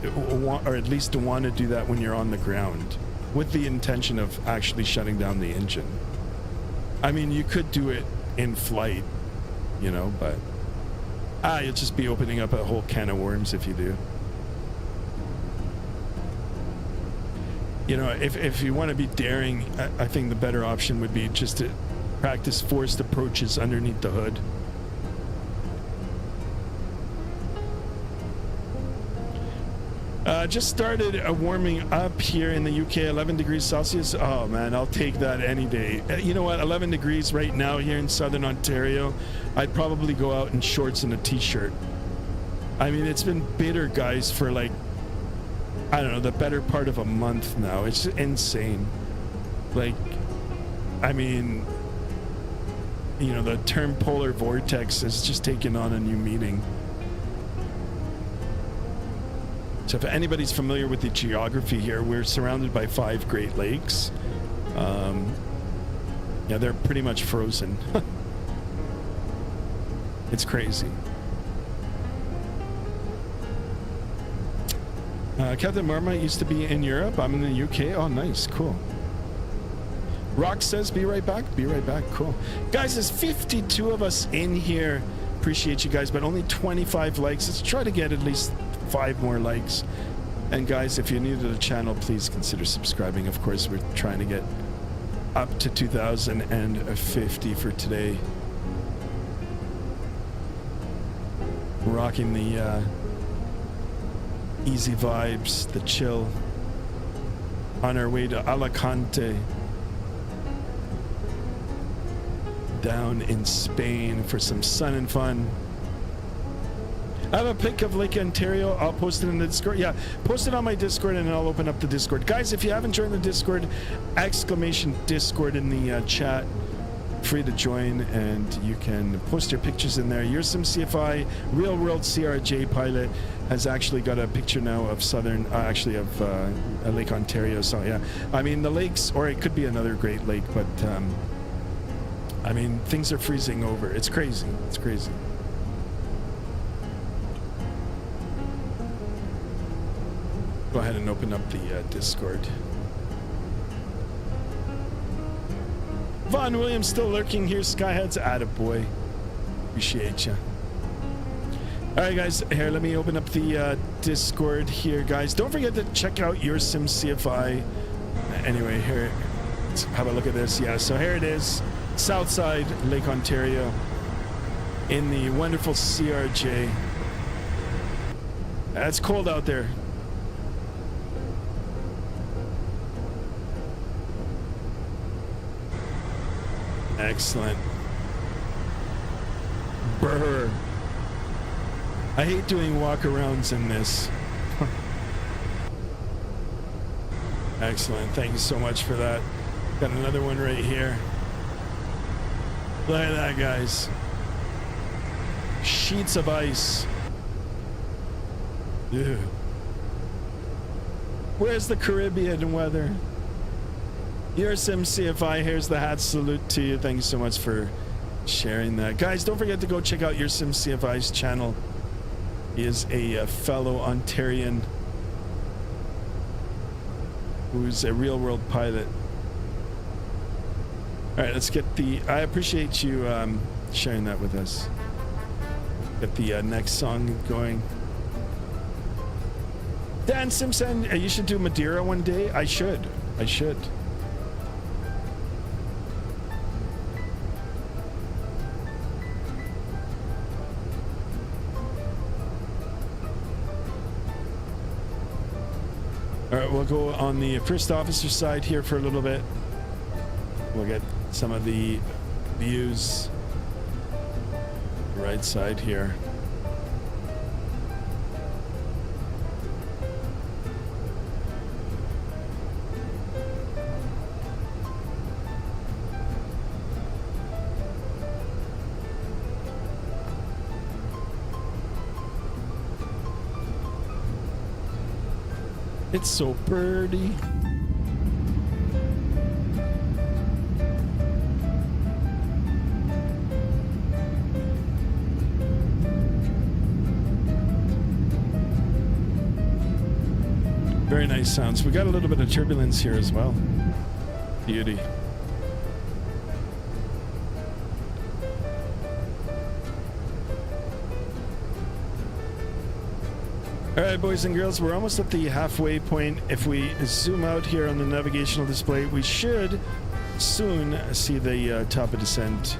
or at least to want to do that when you're on the ground, with the intention of actually shutting down the engine. I mean, you could do it in flight, you know, but you'll just be opening up a whole can of worms if you do. You know, if you want to be daring, I think the better option would be just to practice forced approaches underneath the hood. Just started warming up here in the UK, 11 degrees Celsius. Oh man, I'll take that any day. You know what, 11 degrees right now here in Southern Ontario, I'd probably go out in shorts and a t-shirt. I mean, it's been bitter, guys, for like, I don't know, the better part of a month now. It's insane. Like, I mean, you know, the term polar vortex has just taken on a new meaning. So if anybody's familiar with the geography here, we're surrounded by 5 Great Lakes. Yeah, they're pretty much frozen. It's crazy. Captain Marmite used to be in Europe. I'm in the UK. Oh, nice. Cool. Rock says, be right back. Be right back. Cool. Guys, there's 52 of us in here. Appreciate you guys, but only 25 likes. Let's try to get at least 5 more likes. And guys, if you're new to the channel, please consider subscribing. Of course, we're trying to get up to 2,050 for today. Rocking the easy vibes, the chill. On our way to Alicante, down in Spain for some sun and fun. I have a pic of Lake Ontario. I'll post it in the Discord. Yeah, post it on my Discord and I'll open up the Discord. Guys, if you haven't joined the Discord, exclamation Discord in the chat. Free to join, and you can post your pictures in there. Your SimCFI Real World CRJ pilot has actually got a picture now of southern, actually of Lake Ontario. So yeah, I mean the lakes, or it could be another Great Lake, but I mean things are freezing over. It's crazy. It's crazy. Go ahead and open up the Discord. Vaughn Williams still lurking here. Skyhead's attaboy. Appreciate you. All right, guys. Here, let me open up the Discord here, guys. Don't forget to check out your SimCFI. Anyway, here, let's have a look at this. Yeah, so here it is. Southside Lake Ontario in the wonderful CRJ. It's cold out there. Excellent. Brr. I hate doing walkarounds in this. Excellent. Thank you so much for that. Got another one right here. Look at that, guys. Sheets of ice. Ew. Where's the Caribbean weather? Your SimCFI, here's the hat salute to you. Thank you so much for sharing that. Guys, don't forget to go check out your SimCFI's channel. He is a fellow Ontarian who's a real world pilot. All right, let's get the, I appreciate you sharing that with us. Get the next song going. Dan Simpson, you should do Madeira one day. I should. All right, we'll go on the first officer side here for a little bit. We'll get some of the views. Right side here. It's so pretty. Very nice sounds. We got a little bit of turbulence here as well. Beauty. All right, boys and girls, we're almost at the halfway point. If we zoom out here on the navigational display, we should soon see the top of descent.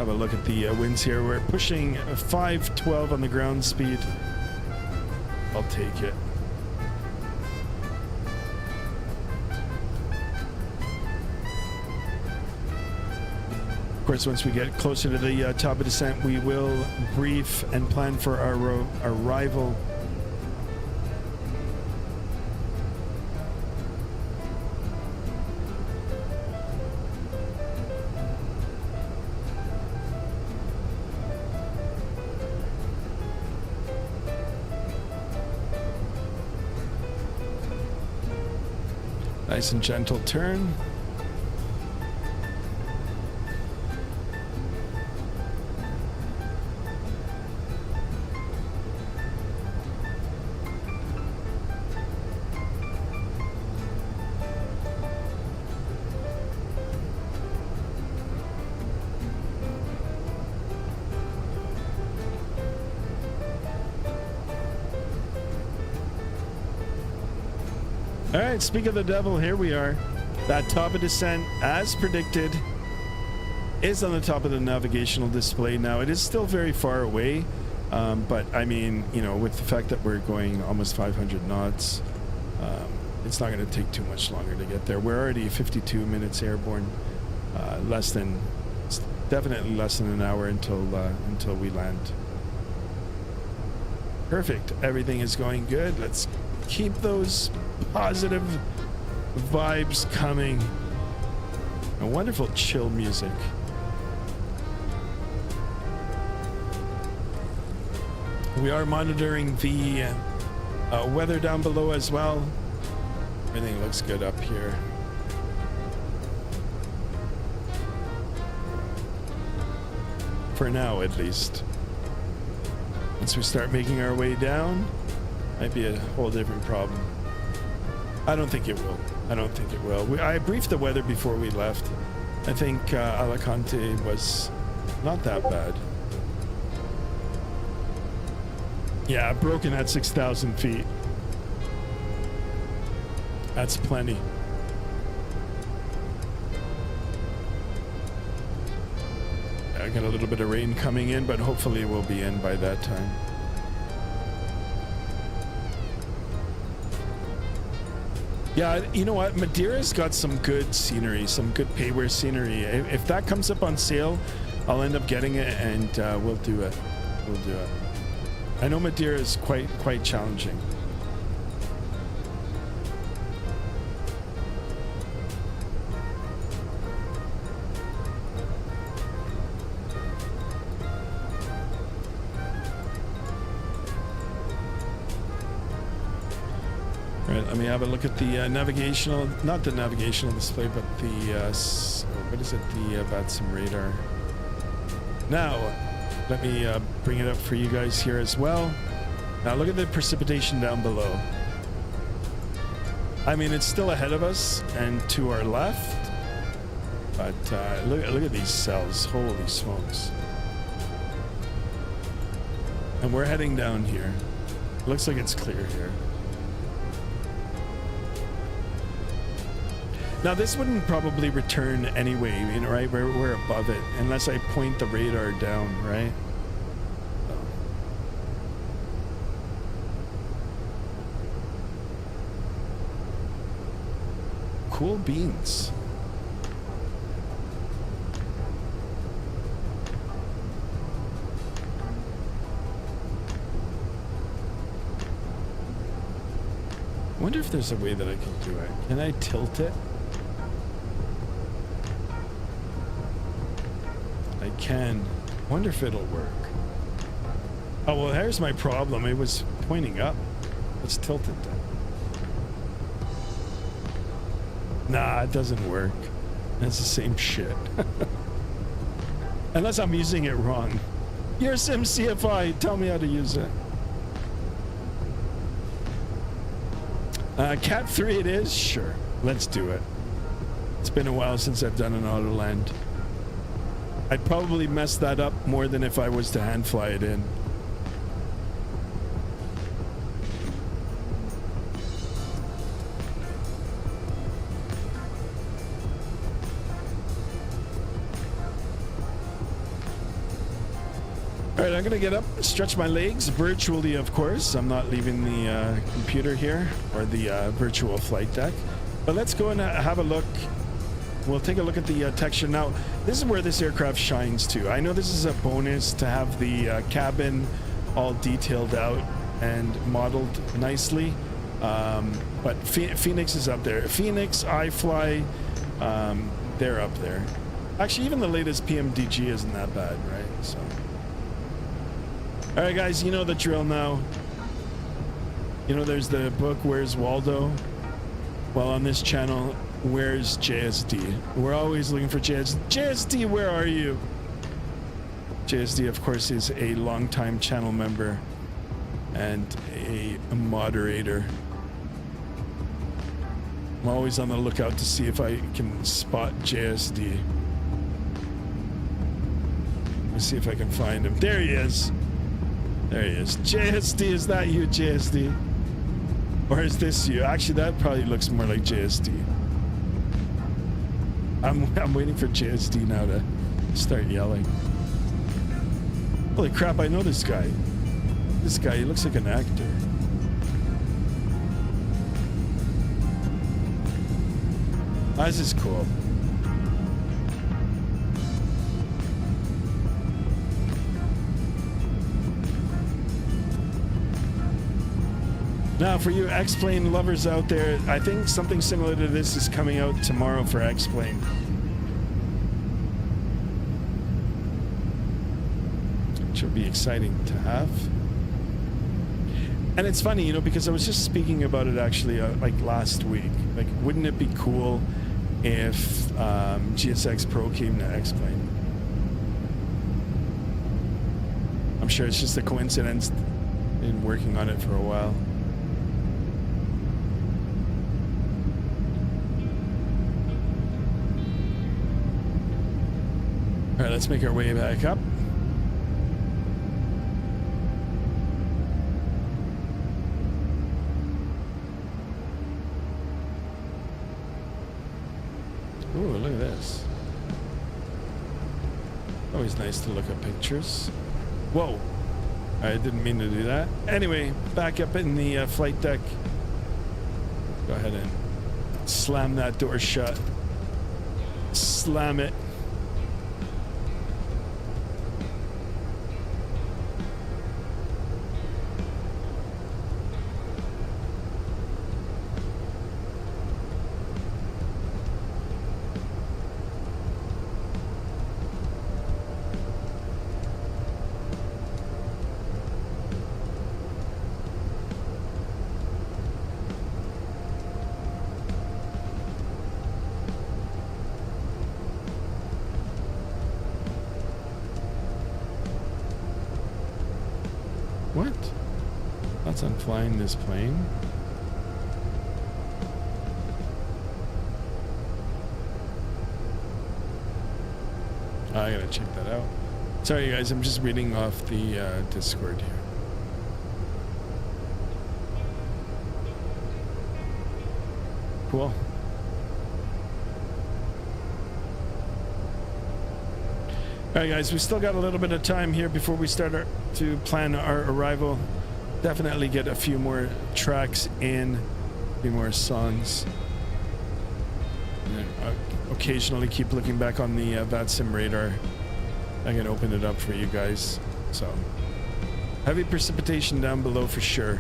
have a look at the winds here. We're pushing 512 on the ground speed. I'll take it. Of course, once we get closer to the top of descent, we will brief and plan for our arrival. Nice and gentle turn. All right, speak of the devil, here we are. That top of descent, as predicted, is on the top of the navigational display. Now, it is still very far away, but I mean, you know, with the fact that we're going almost 500 knots, it's not going to take too much longer to get there. We're already 52 minutes airborne, definitely less than an hour until we land. Perfect, everything is going good. Let's keep those positive vibes coming. A wonderful chill music. We are monitoring the weather down below as well. Everything looks good up here. For now, at least. Once we start making our way down, might be a whole different problem. I don't think it will. I don't think it will. I briefed the weather before we left. I think Alicante was not that bad. Yeah, broken at 6,000 feet. That's plenty. I got a little bit of rain coming in, but hopefully we'll be in by that time. Yeah, you know what? Madeira's got some good scenery, some good payware scenery. If that comes up on sale, I'll end up getting it, and we'll do it. We'll do it. I know Madeira is quite challenging. Right, let me have a look at the navigational, not the navigational display, but the, what is it, the Vatsim radar. Now, let me bring it up for you guys here as well. Now look at the precipitation down below. I mean, it's still ahead of us and to our left, but look at these cells, holy smokes. And we're heading down here. Looks like it's clear here. Now this wouldn't probably return anyway, you know, right? We're above it, unless I point the radar down, right? So. Cool beans. I wonder if there's a way that I can do it. Can I tilt it? I can. Wonder if it'll work. Oh, well, here's my problem. It was pointing up. Let's tilt it then. Nah, it doesn't work. It's the same shit. Unless I'm using it wrong. Your SimCFI, tell me how to use it. Cat 3 it is? Sure. Let's do it. It's been a while since I've done an auto land. I'd probably mess that up more than if I was to hand fly it in. All right, I'm gonna get up, stretch my legs virtually, of course. I'm not leaving the computer here or the virtual flight deck. But let's go and have a look. We'll take a look at the texture. Now, this is where this aircraft shines too. I know this is a bonus to have the cabin all detailed out and modeled nicely. But Fenix is up there. Fenix, iFly, they're up there. Actually, even the latest PMDG isn't that bad, right? So, all right, guys, you know the drill now. You know, there's the book, Where's Waldo? Well, on this channel, where's JSD? We're always looking for JSD. JSD, where are you? JSD, of course, is a longtime channel member and a moderator. I'm always on the lookout to see if I can spot JSD. Let's see if I can find him. There he is. There he is. JSD, is that you, JSD? Or is this you? Actually, that probably looks more like JSD. I'm waiting for JSD now to start yelling. Holy crap, I know this guy. This guy, he looks like an actor. Oh, this is cool. Now, for you X-Plane lovers out there, I think something similar to this is coming out tomorrow for X-Plane. Which will be exciting to have. And it's funny, you know, because I was just speaking about it actually like last week. Like, wouldn't it be cool if GSX Pro came to X-Plane? I'm sure it's just a coincidence. Been working on it for a while. All right, let's make our way back up. Ooh, look at this. Always nice to look at pictures. Whoa. I didn't mean to do that. Anyway, back up in the flight deck. Go ahead and slam that door shut. Slam it. What? That's on flying this plane. Oh, I gotta check that out. Sorry guys, I'm just reading off the Discord here. Cool. All right, guys, we still got a little bit of time here before we start to plan our arrival. Definitely get a few more tracks in, a few more songs. And occasionally keep looking back on the Vatsim radar. I can open it up for you guys. So, heavy precipitation down below for sure.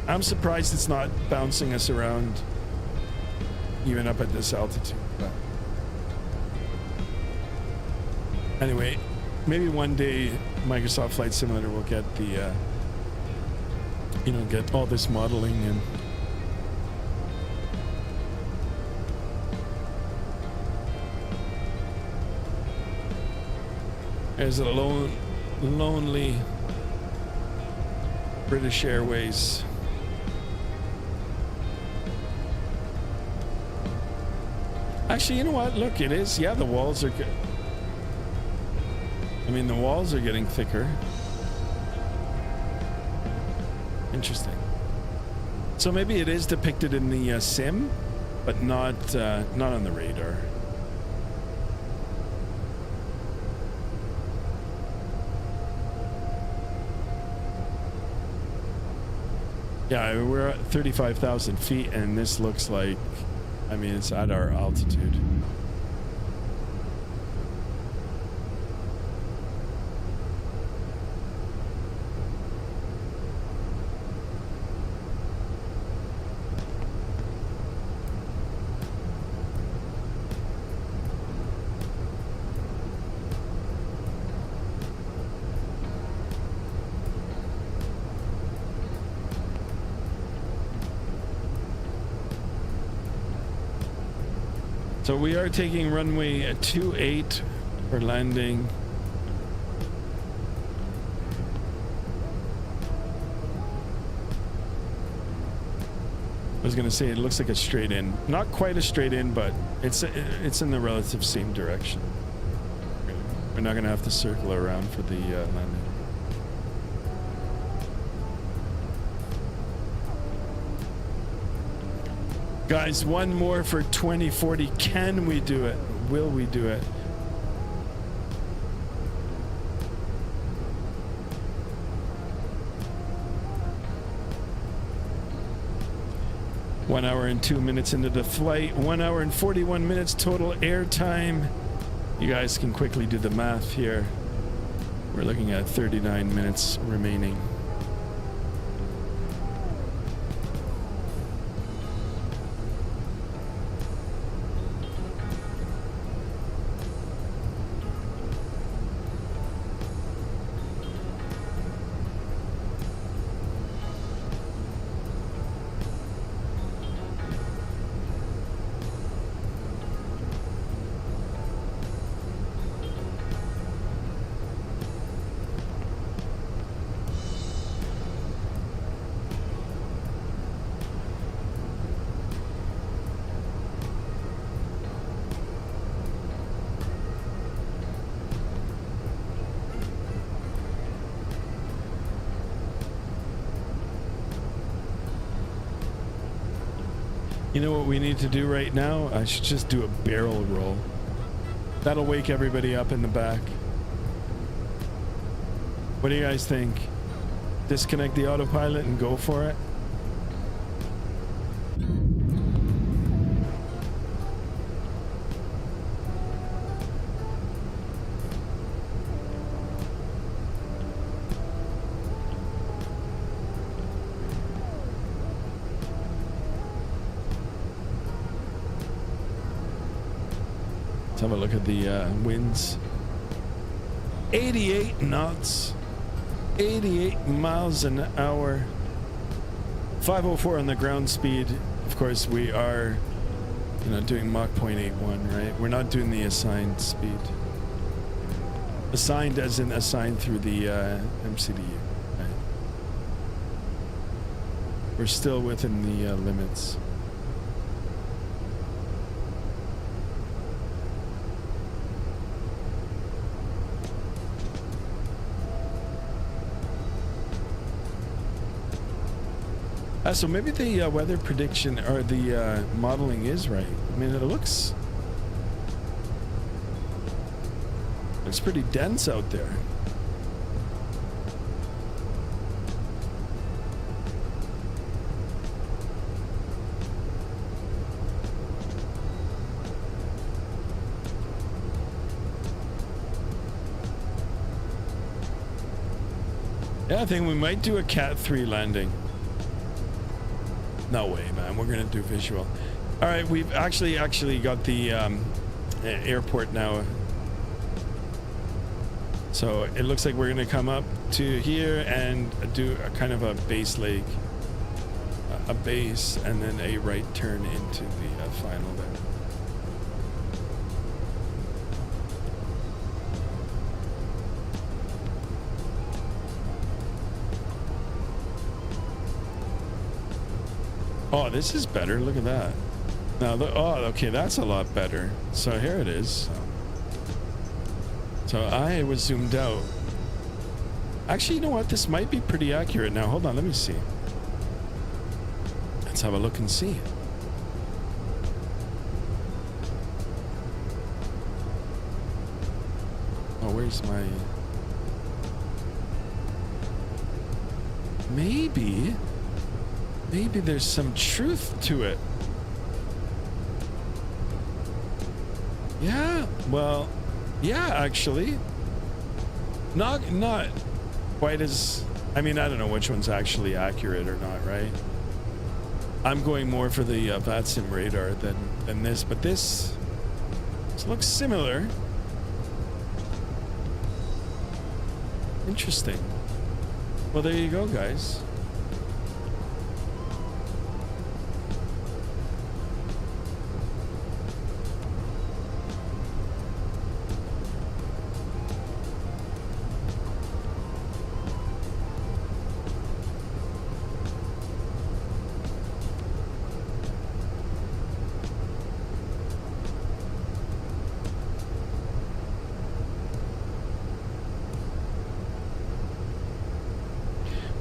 I'm surprised it's not bouncing us around even up at this altitude. But anyway, maybe one day Microsoft Flight Simulator will get the, get all this modeling in. There's a lonely British Airways. Actually, you know what? Look, it is. Yeah, the walls are good. I mean, the walls are getting thicker. Interesting. So maybe it is depicted in the sim, but not on the radar. Yeah, we're at 35,000 feet, and this looks like, I mean, it's at our altitude. So we are taking runway 28 for landing. I was gonna say it looks like a straight in, not quite a straight in, but it's in the relative same direction. We're not gonna have to circle around for the landing. Guys, one more for 2040. Can we do it? Will we do it? One hour and 2 minutes into the flight. 1 hour and 41 minutes total air time. You guys can quickly do the math here. We're looking at 39 minutes remaining. You know what we need to do right now? I should just do a barrel roll. That'll wake everybody up in the back. What do you guys think? Disconnect the autopilot and go for it? Have a look at the winds. 88 knots, 88 miles an hour, 504 on the ground speed. Of course, we are, doing Mach 0.81, right? We're not doing the assigned speed. Assigned as in assigned through the MCDU, right? We're still within the limits. So maybe the weather prediction or the modeling is right. I mean, it looks pretty dense out there. Yeah, I think we might do a Cat 3 landing. No way, man. We're gonna do visual. All right, we've actually got the airport now. So it looks like we're gonna come up to here and do a kind of a base leg, a base, and then a right turn into the final there. Oh, this is better. Look at that. Now, oh, okay, that's a lot better. So here it is. So I was zoomed out. Actually, you know what? This might be pretty accurate. Now, hold on. Let me see. Let's have a look and see. Oh, where's my... maybe there's some truth to it. Yeah, well, yeah, actually. Not quite as, I mean, I don't know which one's actually accurate or not, right? I'm going more for the Vatsim radar than this, but this looks similar. Interesting. Well, there you go, guys.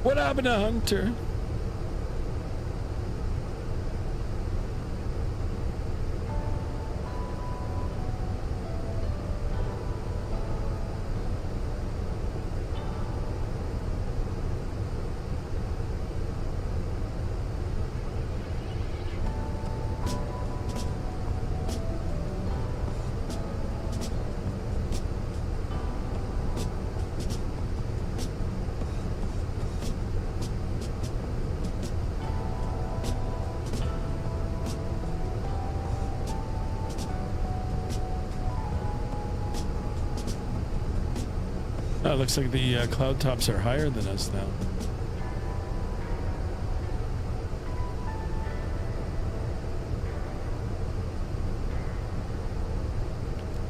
What happened to Hunter? Oh, it looks like the cloud tops are higher than us now.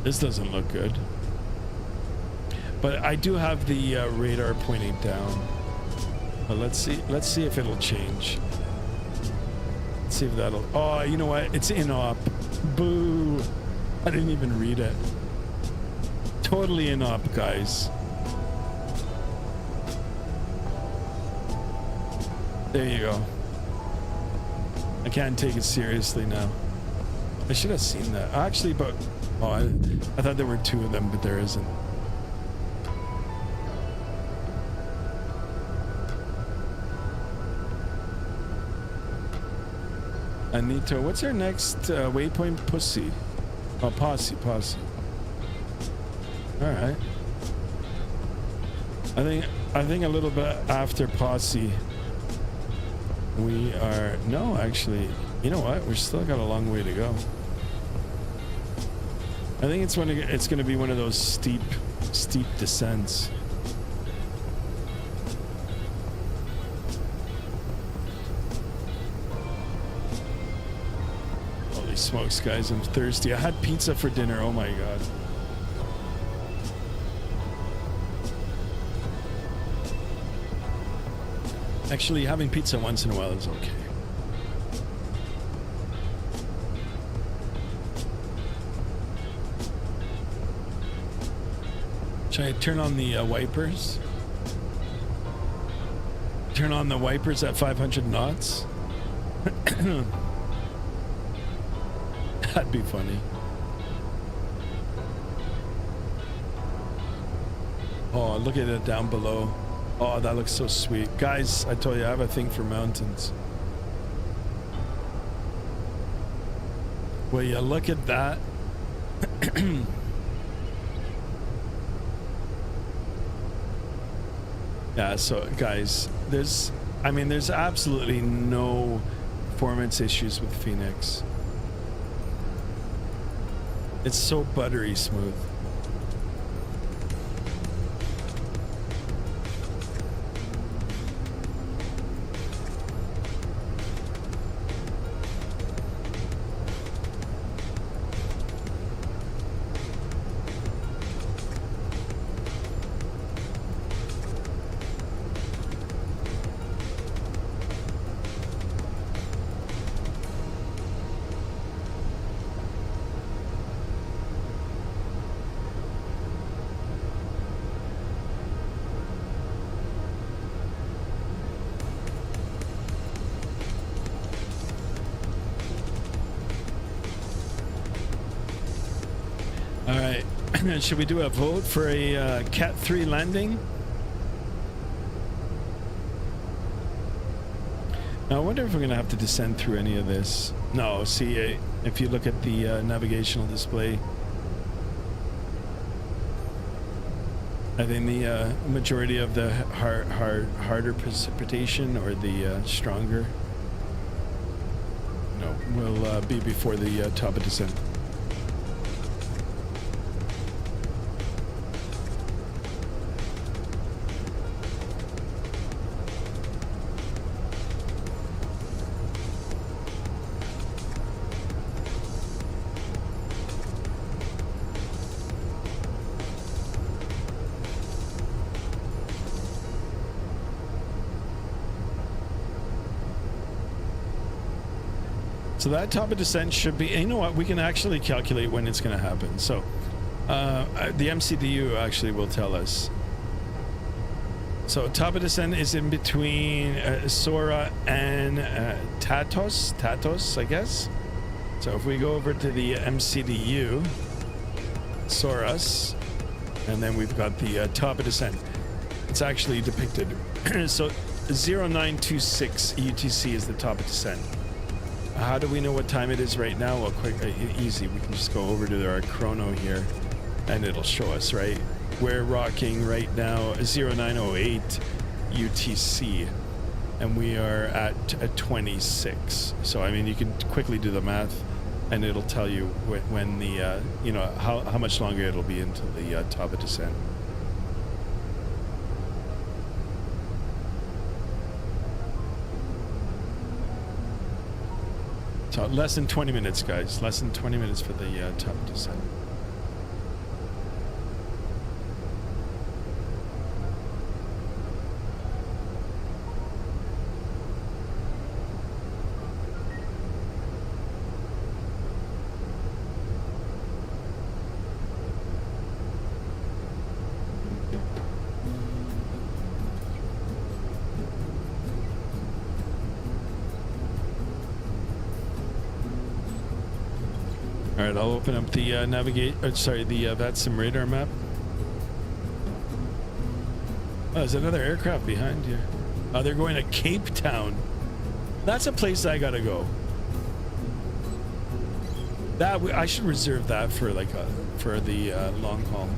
This doesn't look good. But I do have the radar pointing down. But let's see if it'll change. Let's see if that'll... Oh, you know what? It's in op. Boo! I didn't even read it. Totally in op, guys. There you go. I can't take it seriously now. I should have seen that. Actually, but... Oh, I thought there were two of them, but there isn't. Anito, what's our next waypoint? Pussy. Oh, posse. Alright. I think a little bit after posse we are... No, actually, you know what? We've still got a long way to go. I think it's going to be one of those steep descents. Holy smokes, guys, I'm thirsty. I had pizza for dinner. Oh my god. Actually, having pizza once in a while is okay. Should I turn on the wipers? Turn on the wipers at 500 knots? That'd be funny. Oh, look at it down below. Oh, that looks so sweet. Guys, I told you I have a thing for mountains. Will you look at that? Yeah, so guys, there's absolutely no performance issues with Fenix. It's so buttery smooth. Should we do a vote for a Cat 3 landing? Now, I wonder if we're gonna have to descend through any of this. No, see, if you look at the navigational display, I think the majority of the harder precipitation or the stronger, no, will be before the top of descent. So that top of descent should be, you know what, we can actually calculate when it's going to happen. So the MCDU actually will tell us. So top of descent is in between Sora and Tatos, I guess. So if we go over to the MCDU, Soras, and then we've got the top of descent. It's actually depicted. So 0926 UTC is the top of descent. How do we know what time it is right now? Well, quick, easy. We can just go over to our chrono here, and it'll show us, right? We're rocking right now 0908 UTC, and we are at 26. So, I mean, you can quickly do the math, and it'll tell you when the, you know, how much longer it'll be until the top of descent. So less than 20 minutes, guys. Less than 20 minutes for the top descent. All right, I'll open up the the Vatsim radar map. Oh, there's another aircraft behind you. Oh, they're going to Cape Town. That's a place I gotta go. That I should reserve that for like for the long haul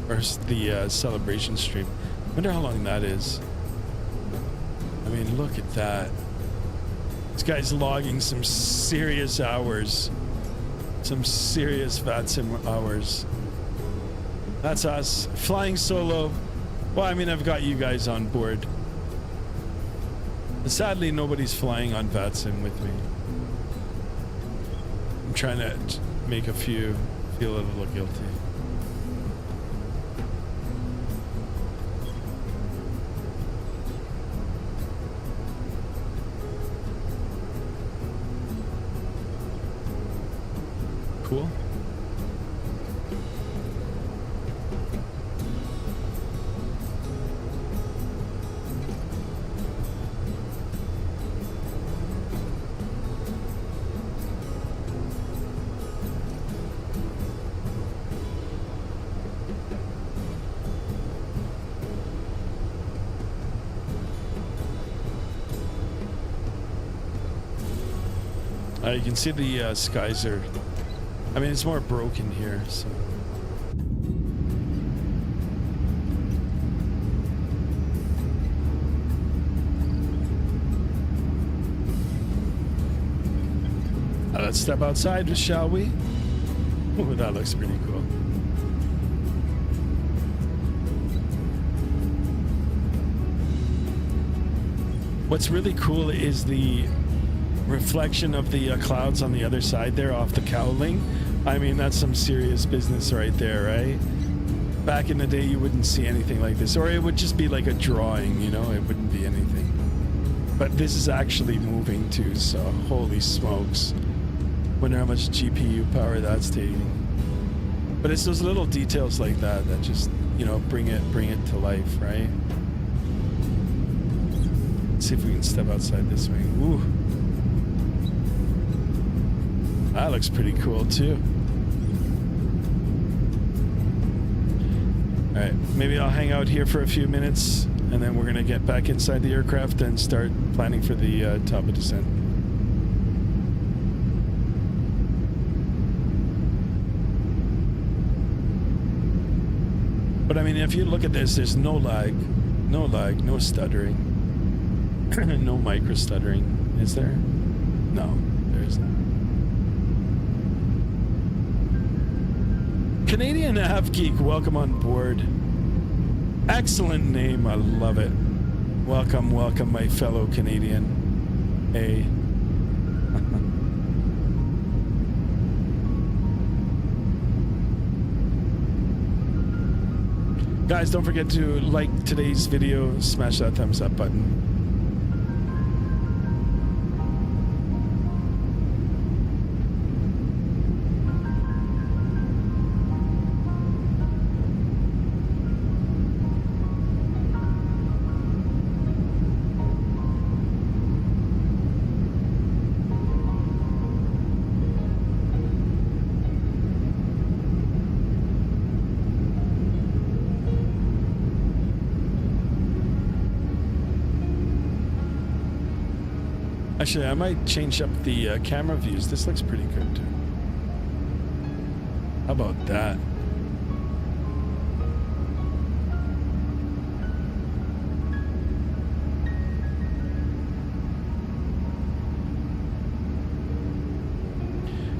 or the celebration stream. Wonder how long that is. I mean, look at that. This guy's logging some serious hours. Some serious Vatsim hours. That's us flying solo. Well, I mean, I've got you guys on board. Sadly, nobody's flying on Vatsim with me. I'm trying to make a few feel a little guilty. Cool. You can see the skies are, I mean, it's more broken here, so. Let's step outside, shall we? Oh, that looks pretty cool. What's really cool is the reflection of the clouds on the other side there off the cowling. I mean, that's some serious business right there, right? Back in the day, you wouldn't see anything like this, or it would just be like a drawing, you know, it wouldn't be anything. But this is actually moving too, so holy smokes. Wonder how much GPU power that's taking. But it's those little details like that that just, you know, bring it to life, right? Let's see if we can step outside this way. Ooh. That looks pretty cool too. All right, maybe I'll hang out here for a few minutes and then we're going to get back inside the aircraft and start planning for the top of descent. But I mean, if you look at this, there's no lag, no stuttering, no micro stuttering. Is there? No, there isn't. Canadian Av Geek, welcome on board. Excellent name, I love it. Welcome, welcome, my fellow Canadian. Hey. Guys, don't forget to like today's video, smash that thumbs up button. Actually, I might change up the camera views. This looks pretty good, too. How about that?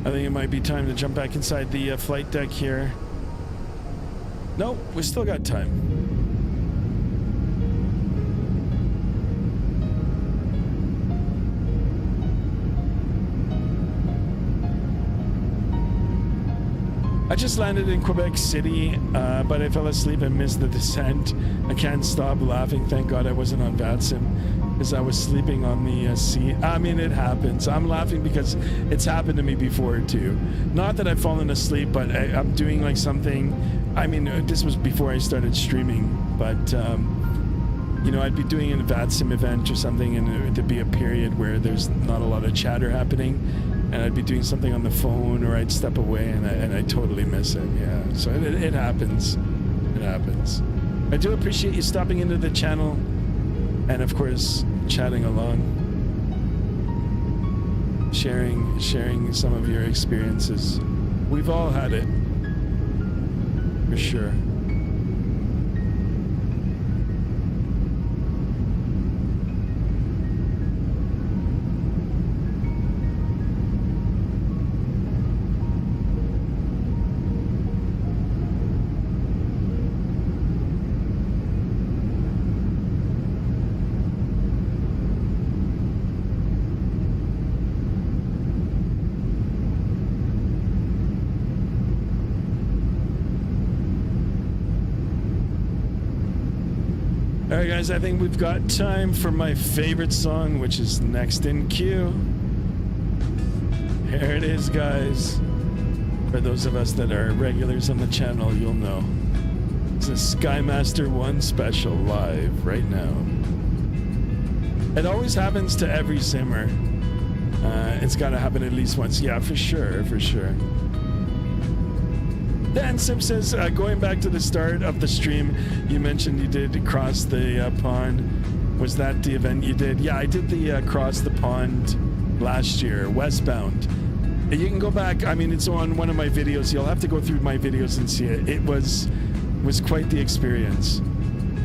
I think it might be time to jump back inside the flight deck here. No, we still got time. I just landed in Quebec City, but I fell asleep and missed the descent. I can't stop laughing. Thank God I wasn't on Vatsim, because I was sleeping on the seat. I mean, it happens. I'm laughing because it's happened to me before too. Not that I've fallen asleep, but I'm doing like something. I mean, this was before I started streaming, but you know, I'd be doing a Vatsim event or something, and there'd be a period where there's not a lot of chatter happening. And I'd be doing something on the phone, or I'd step away, and I totally miss it. Yeah, so it happens. It happens. I do appreciate you stopping into the channel, and of course, chatting along, sharing some of your experiences. We've all had it, for sure. Alright guys, I think we've got time for my favorite song, which is next in queue. Here it is, guys. For those of us that are regulars on the channel, you'll know. It's a Skymaster 1 special live right now. It always happens to every simmer. It's got to happen at least once. Yeah, for sure, for sure. Dan Sim says, going back to the start of the stream, you mentioned you did cross the pond. Was that the event you did? Yeah, I did the cross the pond last year, westbound. You can go back. I mean, it's on one of my videos. You'll have to go through my videos and see it. It was quite the experience.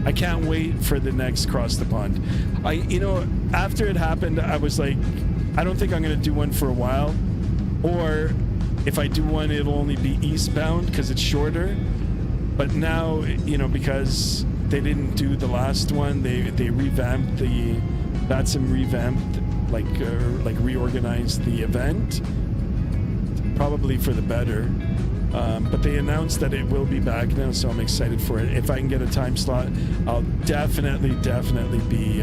I can't wait for the next cross the pond. You know, after it happened, I was like, I don't think I'm going to do one for a while, or if I do one, it'll only be eastbound because it's shorter. But now, you know, because they didn't do the last one, they revamped the Vatsim like reorganized the event, probably for the better. But they announced that it will be back now, so I'm excited for it. If I can get a time slot, I'll definitely be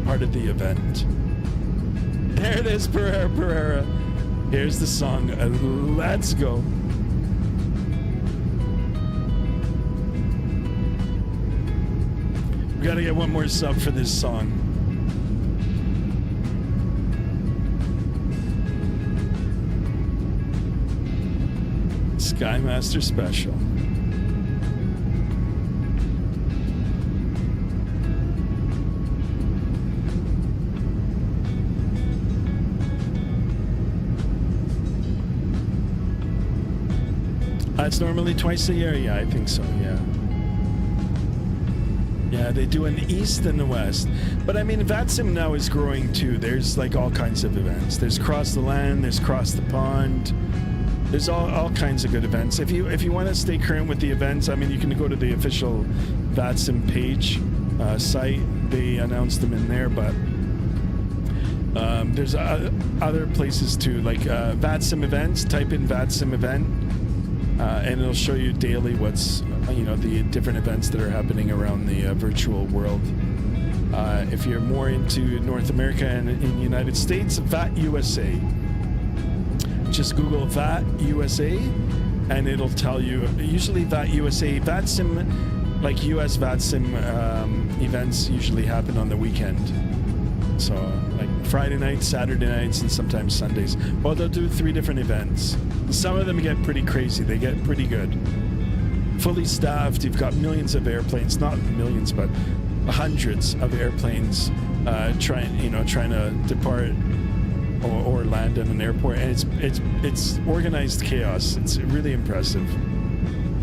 part of the event. There it is, Pereira. Here's the song. Let's go. We gotta get one more sub for this song. Skymaster Special. It's normally twice a year. Yeah, I think so. Yeah. Yeah, they do an east and the west. But I mean, Vatsim now is growing too. There's like all kinds of events. There's cross the land. There's cross the pond. There's all kinds of good events. If you want to stay current with the events, I mean, you can go to the official Vatsim page site. They announced them in there, but there's other places too, like Vatsim events. Type in Vatsim event, and it'll show you daily what's the different events that are happening around the virtual world. If you're more into North America and in the United States, VAT USA. Just Google VAT USA, and it'll tell you. Usually VAT USA, Vatsim, like US Vatsim events usually happen on the weekend. So like Friday nights, Saturday nights, and sometimes Sundays. Well, they'll do 3 different events. Some of them get pretty crazy. They get pretty good. Fully staffed. You've got millions of airplanes, not millions, but hundreds of airplanes trying to depart or land in an airport, and it's organized chaos. It's really impressive.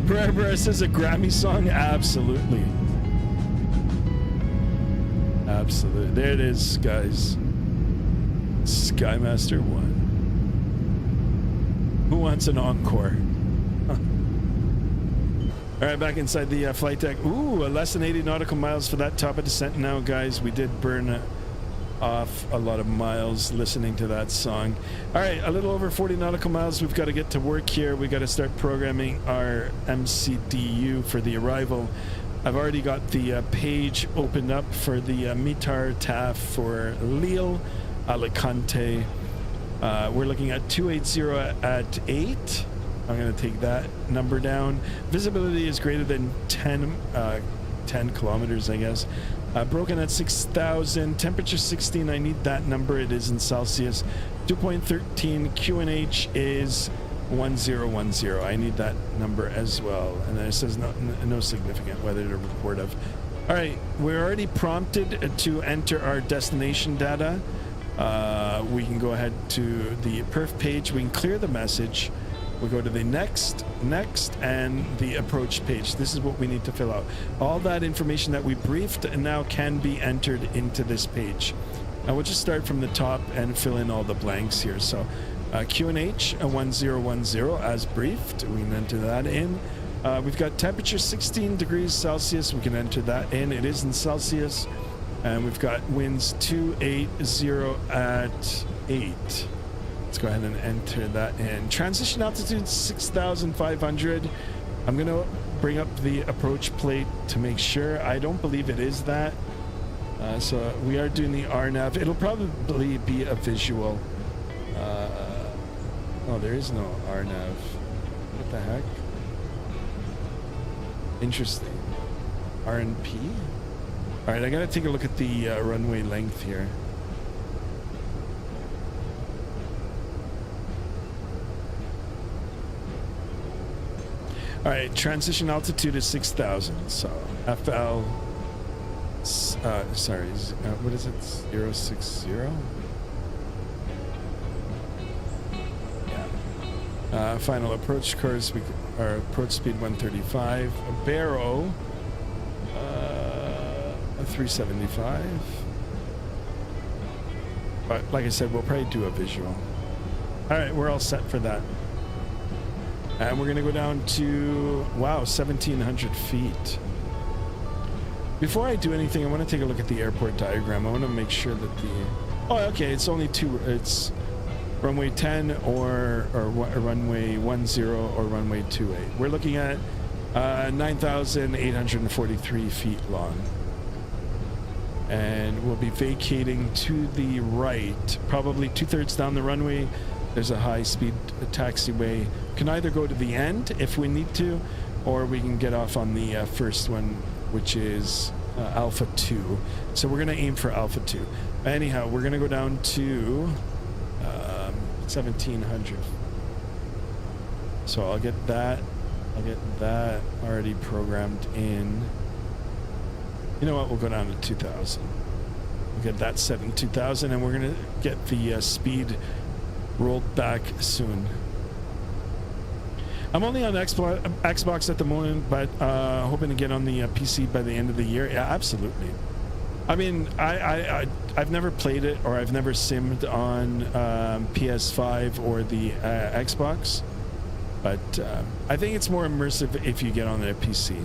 Barbara says a Grammy song. Absolutely. There it is, guys. Skymaster 1. Who wants an encore? All right, back inside the flight deck. Ooh, less than 80 nautical miles for that top of descent now, guys. We did burn off a lot of miles listening to that song. All right, a little over 40 nautical miles. We've got to get to work here. We got to start programming our MCDU for the arrival. I've already got the page opened up for the METAR TAF for LEAL, Alicante. We're looking at 280 at 8. I'm going to take that number down. Visibility is greater than 10 kilometers, I guess. Broken at 6,000. Temperature 16. I need that number. It is in Celsius. 2.13. QNH is 1010. I need that number as well. And then it says no significant weather to report of. All right, we're already prompted to enter our destination data. We can go ahead to the perf page. We can clear the message. We go to the next, and the approach page. This is what we need to fill out. All that information that we briefed now can be entered into this page. And we'll just start from the top and fill in all the blanks here. So QNH 1010 as briefed. We can enter that in. We've got temperature 16 degrees Celsius. We can enter that in. It is in Celsius. And we've got winds 280 at 8. Let's go ahead and enter that in. Transition altitude 6,500. I'm going to bring up the approach plate to make sure. I don't believe it is that. So we are doing the RNAV. It'll probably be a visual. Oh, there is no RNAV. What the heck? Interesting. RNP? All right, I got to take a look at the runway length here. All right, transition altitude is 6,000. So FL, sorry, what is it? 060? Yeah. Final approach course, our approach speed 135. Barrow, 375. But like I said, we'll probably do a visual. All right, we're all set for that. And we're going to go down to, wow, 1,700 feet. Before I do anything, I want to take a look at the airport diagram. I want to make sure that the... Oh, okay, it's only two. It's runway 10 or runway 10 or runway 28. We're looking at 9,843 feet long. And we'll be vacating to the right, probably 2/3 down the runway. There's a high-speed taxiway. Can either go to the end if we need to, or we can get off on the first one, which is Alpha 2. So we're going to aim for Alpha 2. Anyhow, we're going to go down to 1,700. So I'll get that already programmed in. You know what? We'll go down to 2,000. We'll get that set in 2,000, and we're going to get the speed rolled back soon. I'm only on Xbox at the moment, but hoping to get on the PC by the end of the year. Yeah, absolutely. I mean, I've never played it, or I've never simmed on PS5 or the Xbox, but I think it's more immersive if you get on a PC.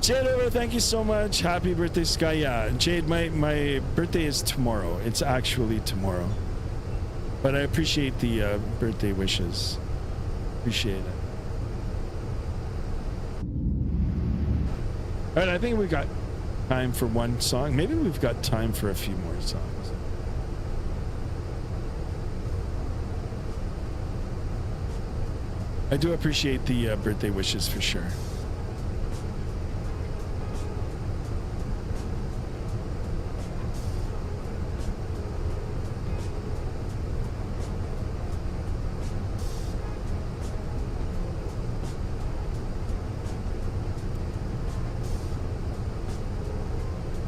Jade, thank you so much. Happy birthday, Sky. Yeah, Jade, my birthday is tomorrow. It's actually tomorrow, but I appreciate the birthday wishes. Appreciate it. All right, I think we got time for one song. Maybe we've got time for a few more songs. I do appreciate the birthday wishes for sure.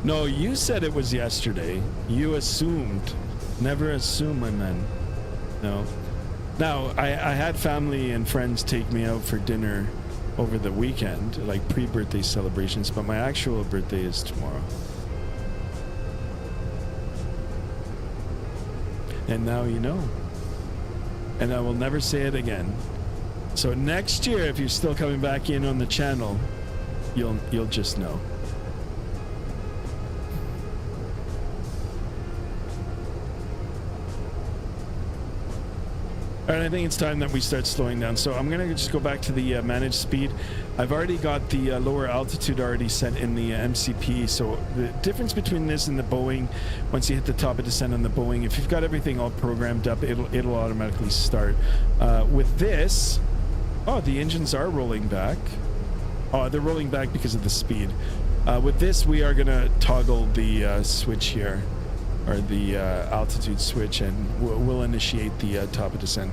No, you said it was yesterday. You assumed. Never assume, my man. No. Now, I had family and friends take me out for dinner over the weekend, like pre-birthday celebrations, but my actual birthday is tomorrow. And now you know. And I will never say it again. So next year, if you're still coming back in on the channel, you'll just know. All right, I think it's time that we start slowing down. So I'm gonna just go back to the managed speed. I've already got the lower altitude already set in the MCP. So the difference between this and the Boeing, once you hit the top of descent on the Boeing, if you've got everything all programmed up, it'll automatically start. With this, oh, the engines are rolling back. Oh, they're rolling back because of the speed. With this, we are gonna toggle the switch here, or the altitude switch, and we'll initiate the top of descent.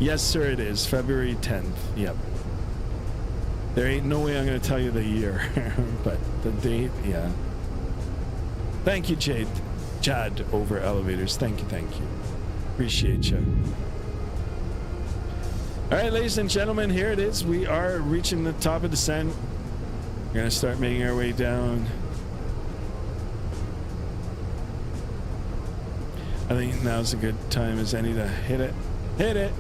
Yes, sir, it is February 10th. Yep. There ain't no way I'm going to tell you the year, but the date, yeah. Thank you, Chad over elevators. Thank you. Appreciate you. All right, ladies and gentlemen, here it is. We are reaching the top of descent. We're going to start making our way down. I think now's a good time as any to hit it. Hit it!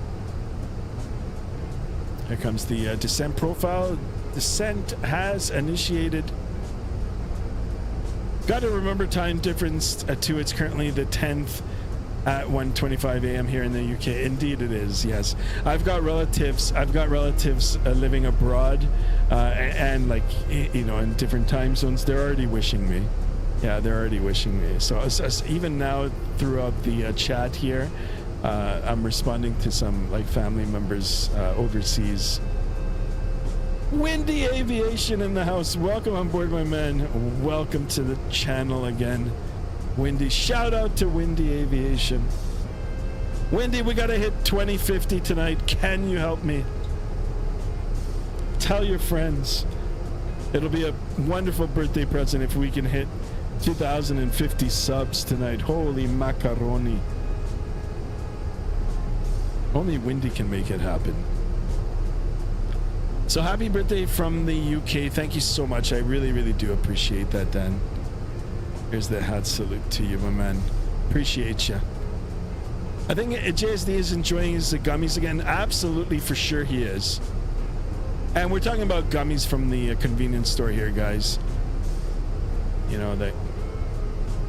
Here comes the descent profile. Descent has initiated. Got to remember time difference too. It's currently the 10th at 1:25 a.m. here in the UK. Indeed it is, yes. I've got relatives living abroad and like, you know, in different time zones. They're already wishing me. Yeah, they're already wishing me. So even now throughout the chat here, I'm responding to some like family members overseas. Windy Aviation in the house. Welcome on board, my man. Welcome to the channel again. Windy, shout out to Windy Aviation. Windy, we gotta hit 2050 tonight. Can you help me? Tell your friends. It'll be a wonderful birthday present if we can hit 2050 subs tonight. Holy macaroni. Only Windy can make it happen. So happy birthday from the UK. Thank you so much. I really do appreciate that, Dan. Here's the hat salute to you, my man. Appreciate you. I think JSD is enjoying his gummies again. Absolutely, for sure he is. And we're talking about gummies from the convenience store here, guys. You know, the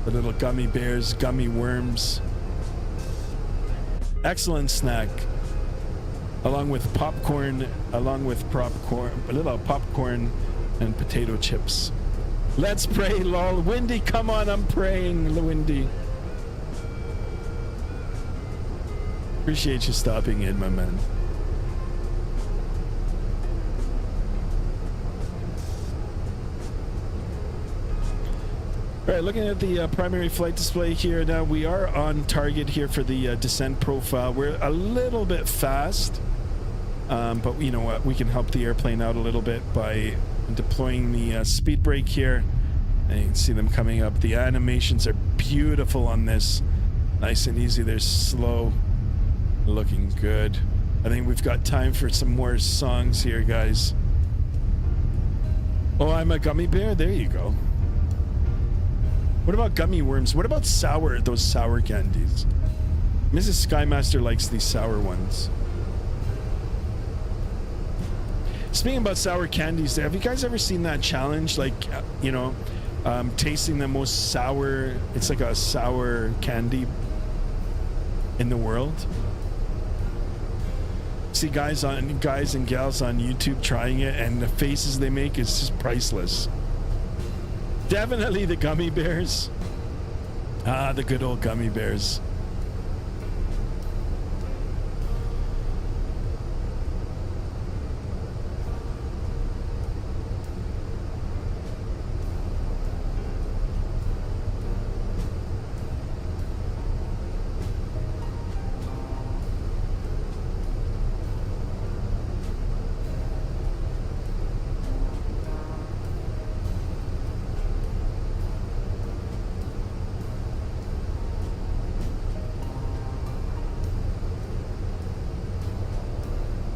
little gummy bears, gummy worms. Excellent snack. Along with popcorn, a little popcorn and potato chips. Let's pray, lol. Windy, come on, I'm praying, Windy. Appreciate you stopping in, my man. All right, looking at the primary flight display here now, we are on target here for the descent profile. We're a little bit fast, but you know what? We can help the airplane out a little bit by deploying the speed brake here. And you can see them coming up. The animations are beautiful on this. Nice and easy. They're slow. Looking good. I think we've got time for some more songs here, guys. Oh, I'm a gummy bear? There you go. What about gummy worms? What about those sour candies? Mrs. Skymaster likes these sour ones. Speaking about sour candies, have you guys ever seen that challenge? Like, tasting the most sour, it's like a sour candy in the world. See guys and gals on YouTube trying it, and the faces they make is just priceless. Definitely the gummy bears. Ah, the good old gummy bears.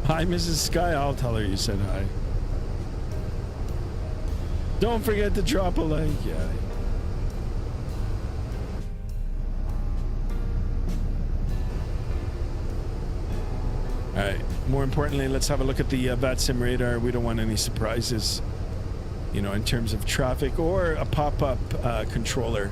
Hi, Mrs. Sky. I'll tell her you said hi. Don't forget to drop a like. Yeah. All right. More importantly, let's have a look at the Vatsim radar. We don't want any surprises, in terms of traffic or a pop-up controller.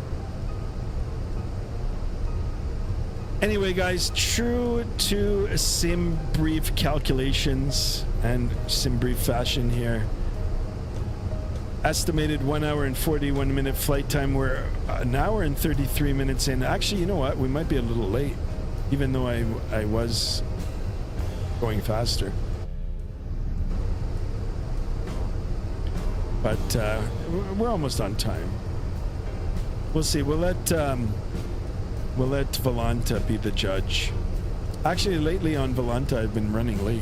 Anyway, guys, true to sim brief calculations and sim brief fashion here. Estimated 1 hour and 41 minute flight time. We're an hour and 33 minutes in. Actually, you know what? We might be a little late, even though I was going faster. But we're almost on time. We'll see. We'll let Volanta be the judge. Actually, lately on Volanta, I've been running late.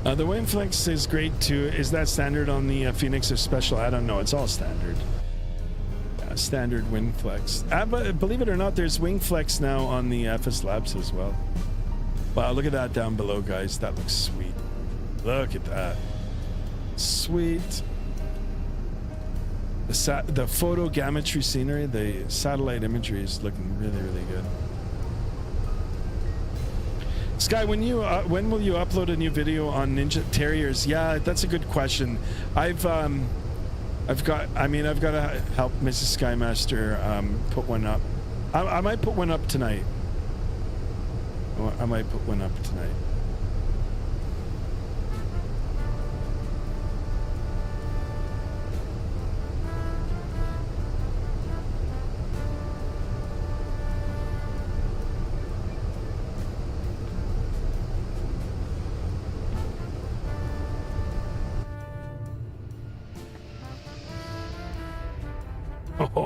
The WinFlex is great too. Is that standard on the Fenix or special? I don't know. It's all standard. Standard WinFlex. But believe it or not, there's WingFlex now on the FS Labs as well. Wow, look at that down below, guys. That looks sweet. Look at that. Sweet. The photogrammetry scenery, the satellite imagery is looking really, really good. Sky, when will you upload a new video on Ninja Terriers? Yeah, that's a good question. I've got to help Mrs. Skymaster put one up. I might put one up tonight.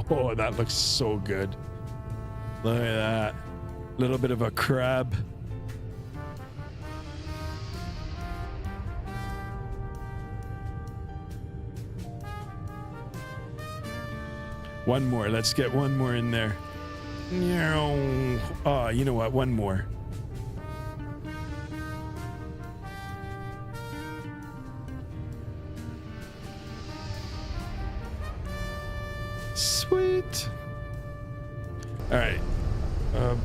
Oh, that looks so good. Look at that. Little bit of a crab. One more. Let's get one more in there. Oh, you know what? One more. Sweet. All right.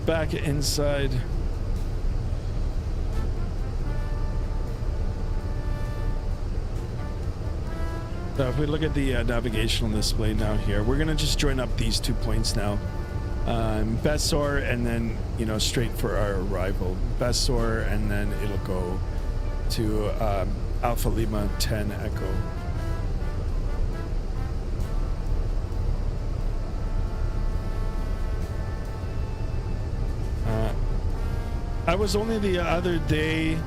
Back inside. So if we look at the navigational display now here, we're going to just join up these 2 points now. Bessor and then, straight for our arrival. Bessor and then it'll go to Alpha Lima 10 Echo. I was only the other day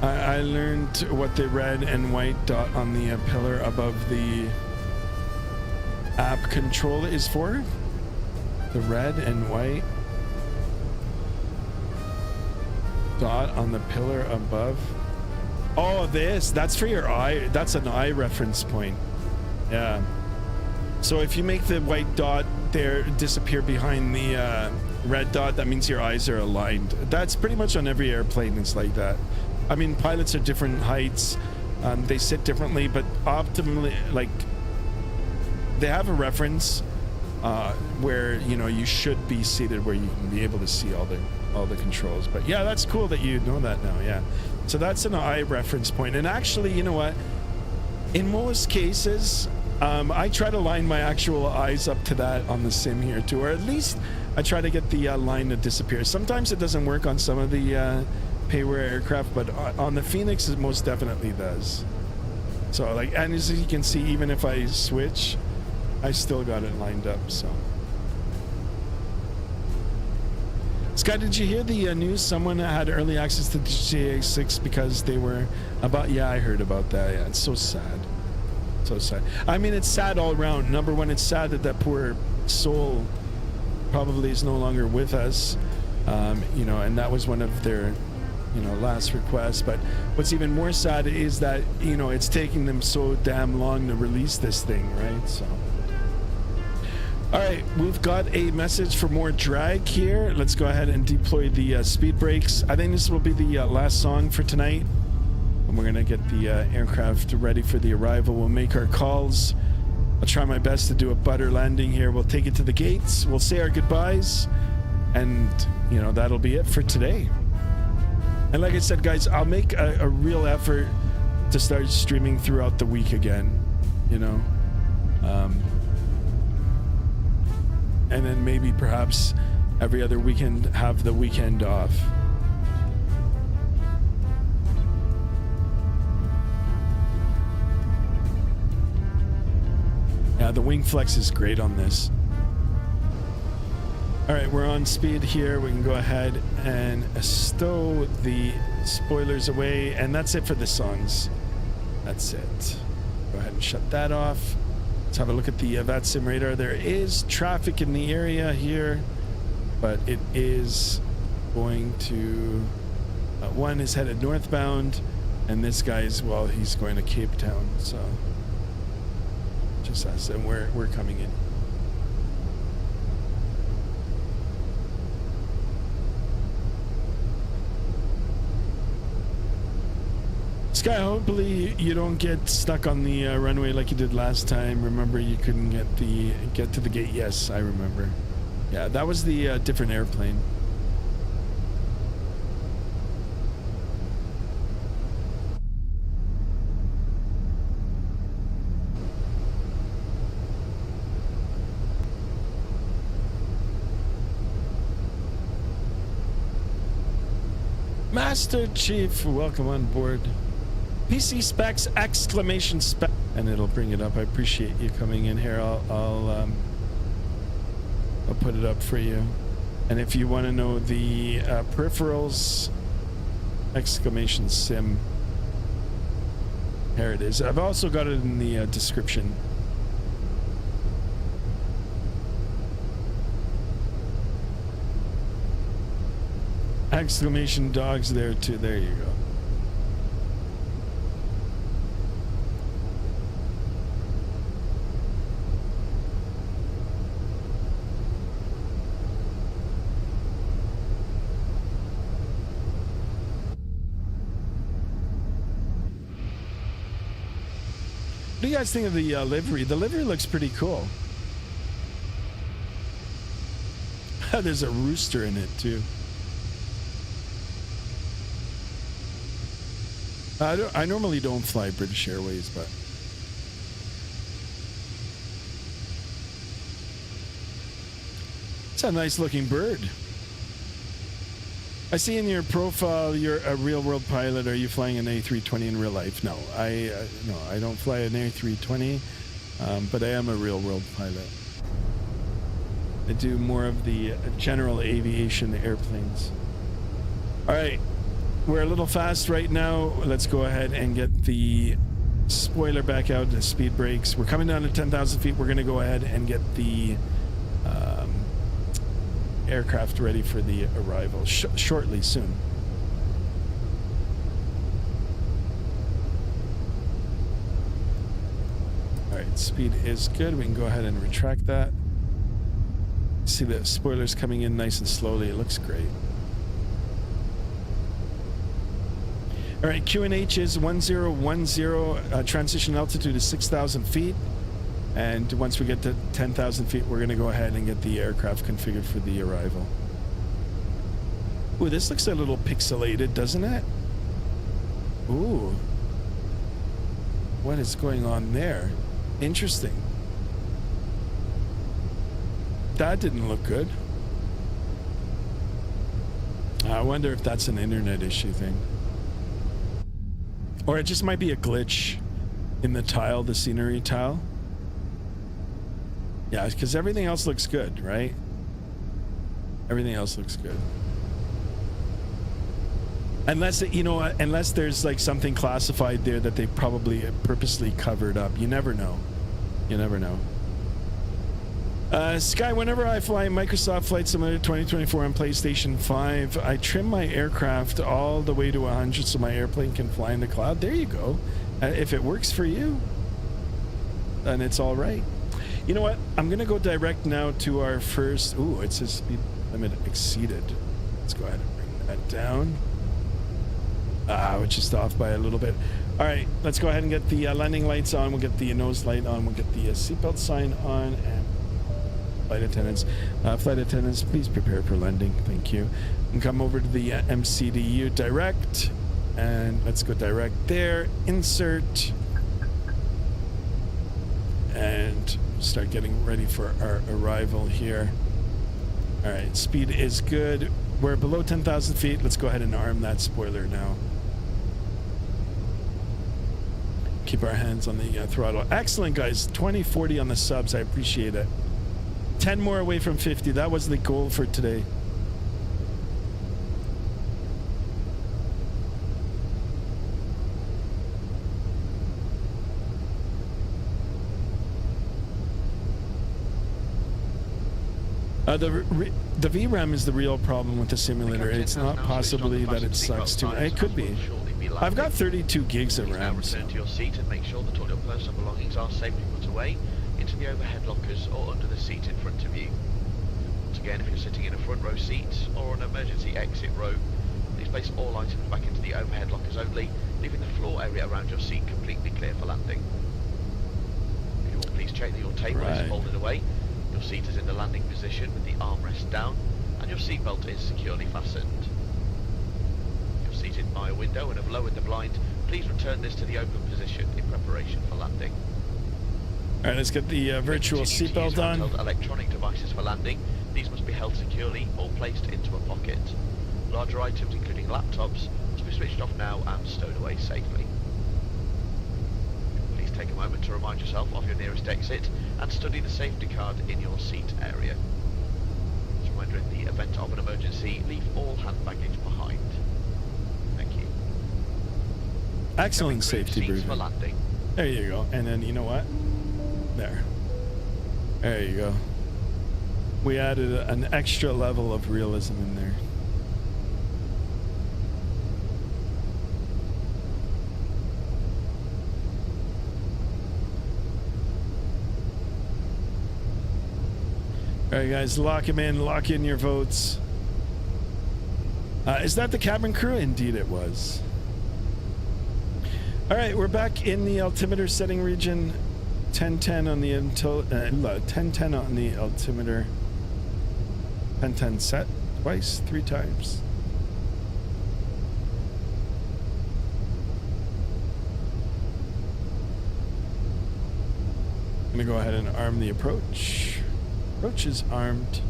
I learned what the red and white dot on the pillar above the app control is for. The red and white dot on the pillar above. Oh, that's for your eye. That's an eye reference point. Yeah. So if you make the white dot there disappear behind the red dot, that means your eyes are aligned. That's pretty much on every airplane. It's like that. I mean, pilots are different heights. They sit differently, but optimally, like, they have a reference where, you know, you should be seated where you can be able to see all the controls. But yeah, that's cool that you know that now. Yeah. So that's an eye reference point. And actually, you know what? In most cases, I try to line my actual eyes up to that on the sim here too, or at least I try to get the line to disappear. Sometimes it doesn't work on some of the payware aircraft, but on the Fenix it most definitely does. So like, and as you can see, even if I switch, I still got it lined up. So Sky, did you hear the news? Someone had early access to the GTA 6 because they were about, yeah, I heard about that. Yeah, it's so sad. So sad. I mean, it's sad all around. Number one, it's sad that that poor soul probably is no longer with us. You know, and that was one of their, you know, last requests. But what's even more sad is that, you know, it's taking them so damn long to release this thing, right? So, all right, we've got a message for more drag here. Let's go ahead and deploy the speed brakes. I think this will be the last song for tonight. And we're gonna get the aircraft ready for the arrival. We'll make our calls. I'll try my best to do a butter landing here. We'll take it to the gates. We'll say our goodbyes. And, you know, that'll be it for today. And like I said, guys, I'll make a real effort to start streaming throughout the week again, you know. And then maybe perhaps every other weekend have the weekend off. Yeah, the wing flex is great on this. All right, we're on speed here. We can go ahead and stow the spoilers away, and that's it for the songs. That's it. Go ahead and shut that off. Let's have a look at the Vatsim radar. There is traffic in the area here, but it is going to... one is headed northbound, and this guy is, well, he's going to Cape Town, so... just us, and we're coming in. Sky, hopefully you don't get stuck on the runway like you did last time. Remember, you couldn't get to the gate. Yes, I remember. Yeah, that was the different airplane. Master Chief, welcome on board. PC specs, exclamation spec, and it'll bring it up. I appreciate you coming in here. I'll put it up for you. And if you want to know the peripherals, exclamation sim, here it is. I've also got it in the description. Exclamation dogs there too. There you go. What do you guys think of the livery? The livery looks pretty cool. There's a rooster in it too. I normally don't fly British Airways, but it's a nice looking bird. I see in your profile you're a real world pilot. Are you flying an A320 in real life? No, I don't fly an A320, but I am a real world pilot. I do more of the general aviation airplanes. All right. we're a little fast right now. Let's go ahead and get the spoiler back out, the speed brakes. We're coming down to 10,000 feet. We're going to go ahead and get the aircraft ready for the arrival shortly, soon. All right, speed is good. We can go ahead and retract that. See the spoilers coming in nice and slowly. It looks great. All right, QNH is 1010. Transition altitude is 6,000 feet. And once we get to 10,000 feet, we're going to go ahead and get the aircraft configured for the arrival. Ooh, this looks a little pixelated, doesn't it? Ooh. What is going on there? Interesting. That didn't look good. I wonder if that's an internet issue thing. Or it just might be a glitch in the tile, the scenery tile. Yeah, because everything else looks good, right? Everything else looks good. Unless, you know, unless there's like something classified there that they probably purposely covered up. You never know. You never know. Sky, whenever I fly Microsoft Flight Simulator 2024 on PlayStation 5, I trim my aircraft all the way to 100 so my airplane can fly in the cloud. There you go. If it works for you, then it's all right. You know what? I'm going to go direct now to our first... Ooh, it says speed limit exceeded. Let's go ahead and bring that down. We're just off by a little bit. All right, let's go ahead and get the landing lights on. We'll get the nose light on. We'll get the seatbelt sign on. And flight attendants, please prepare for landing. Thank you. And come over to the MCDU direct. And let's go direct there. Insert. And start getting ready for our arrival here. All right, speed is good. We're below 10,000 feet. Let's go ahead and arm that spoiler now. Keep our hands on the throttle. Excellent, guys. 2040 on the subs. I appreciate it. 10 more away from 50. That was the goal for today. The VRAM is the real problem with the simulator. It's not possibly that it sucks too. It could be. I've got 32 gigs of RAM. Return to your seat and make sure that all your personal belongings are safely put away into the overhead lockers or under the seat in front of you. Once again, if you're sitting in a front row seat or an emergency exit row, please place all items back into the overhead lockers only, leaving the floor area around your seat completely clear for landing. If you will, please check that your table is folded away. Your seat is in the landing position with the armrest down, and your seatbelt is securely fastened. If you're seated by a window and have lowered the blind, please return this to the open position in preparation for landing. Alright, let's get the virtual seatbelt on. Electronic devices for landing. These must be held securely or placed into a pocket. Larger items, including laptops, must be switched off now and stowed away safely. Take a moment to remind yourself of your nearest exit and study the safety card in your seat area. As a reminder, in the event of an emergency, leave all hand baggage behind. Thank you. Excellent safety briefing. For landing. There you go. And then, you know what? There you go. We added an extra level of realism in there. All right, guys, lock him in. Lock in your votes. Is that the cabin crew? Indeed, it was. All right, we're back in the altimeter setting region. 1010 on the 1010 on the altimeter. 1010 set twice, 3 times. I'm gonna go ahead and arm the approach. Approach is armed.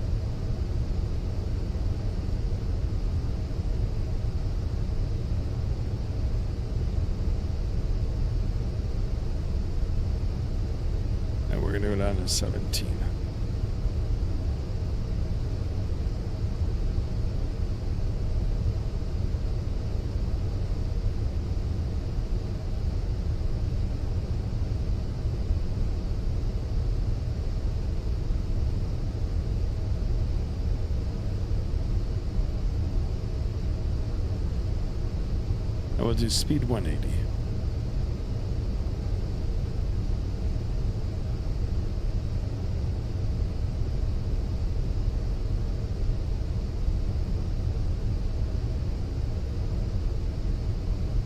And we're going to go down to 17. we'll do speed 180.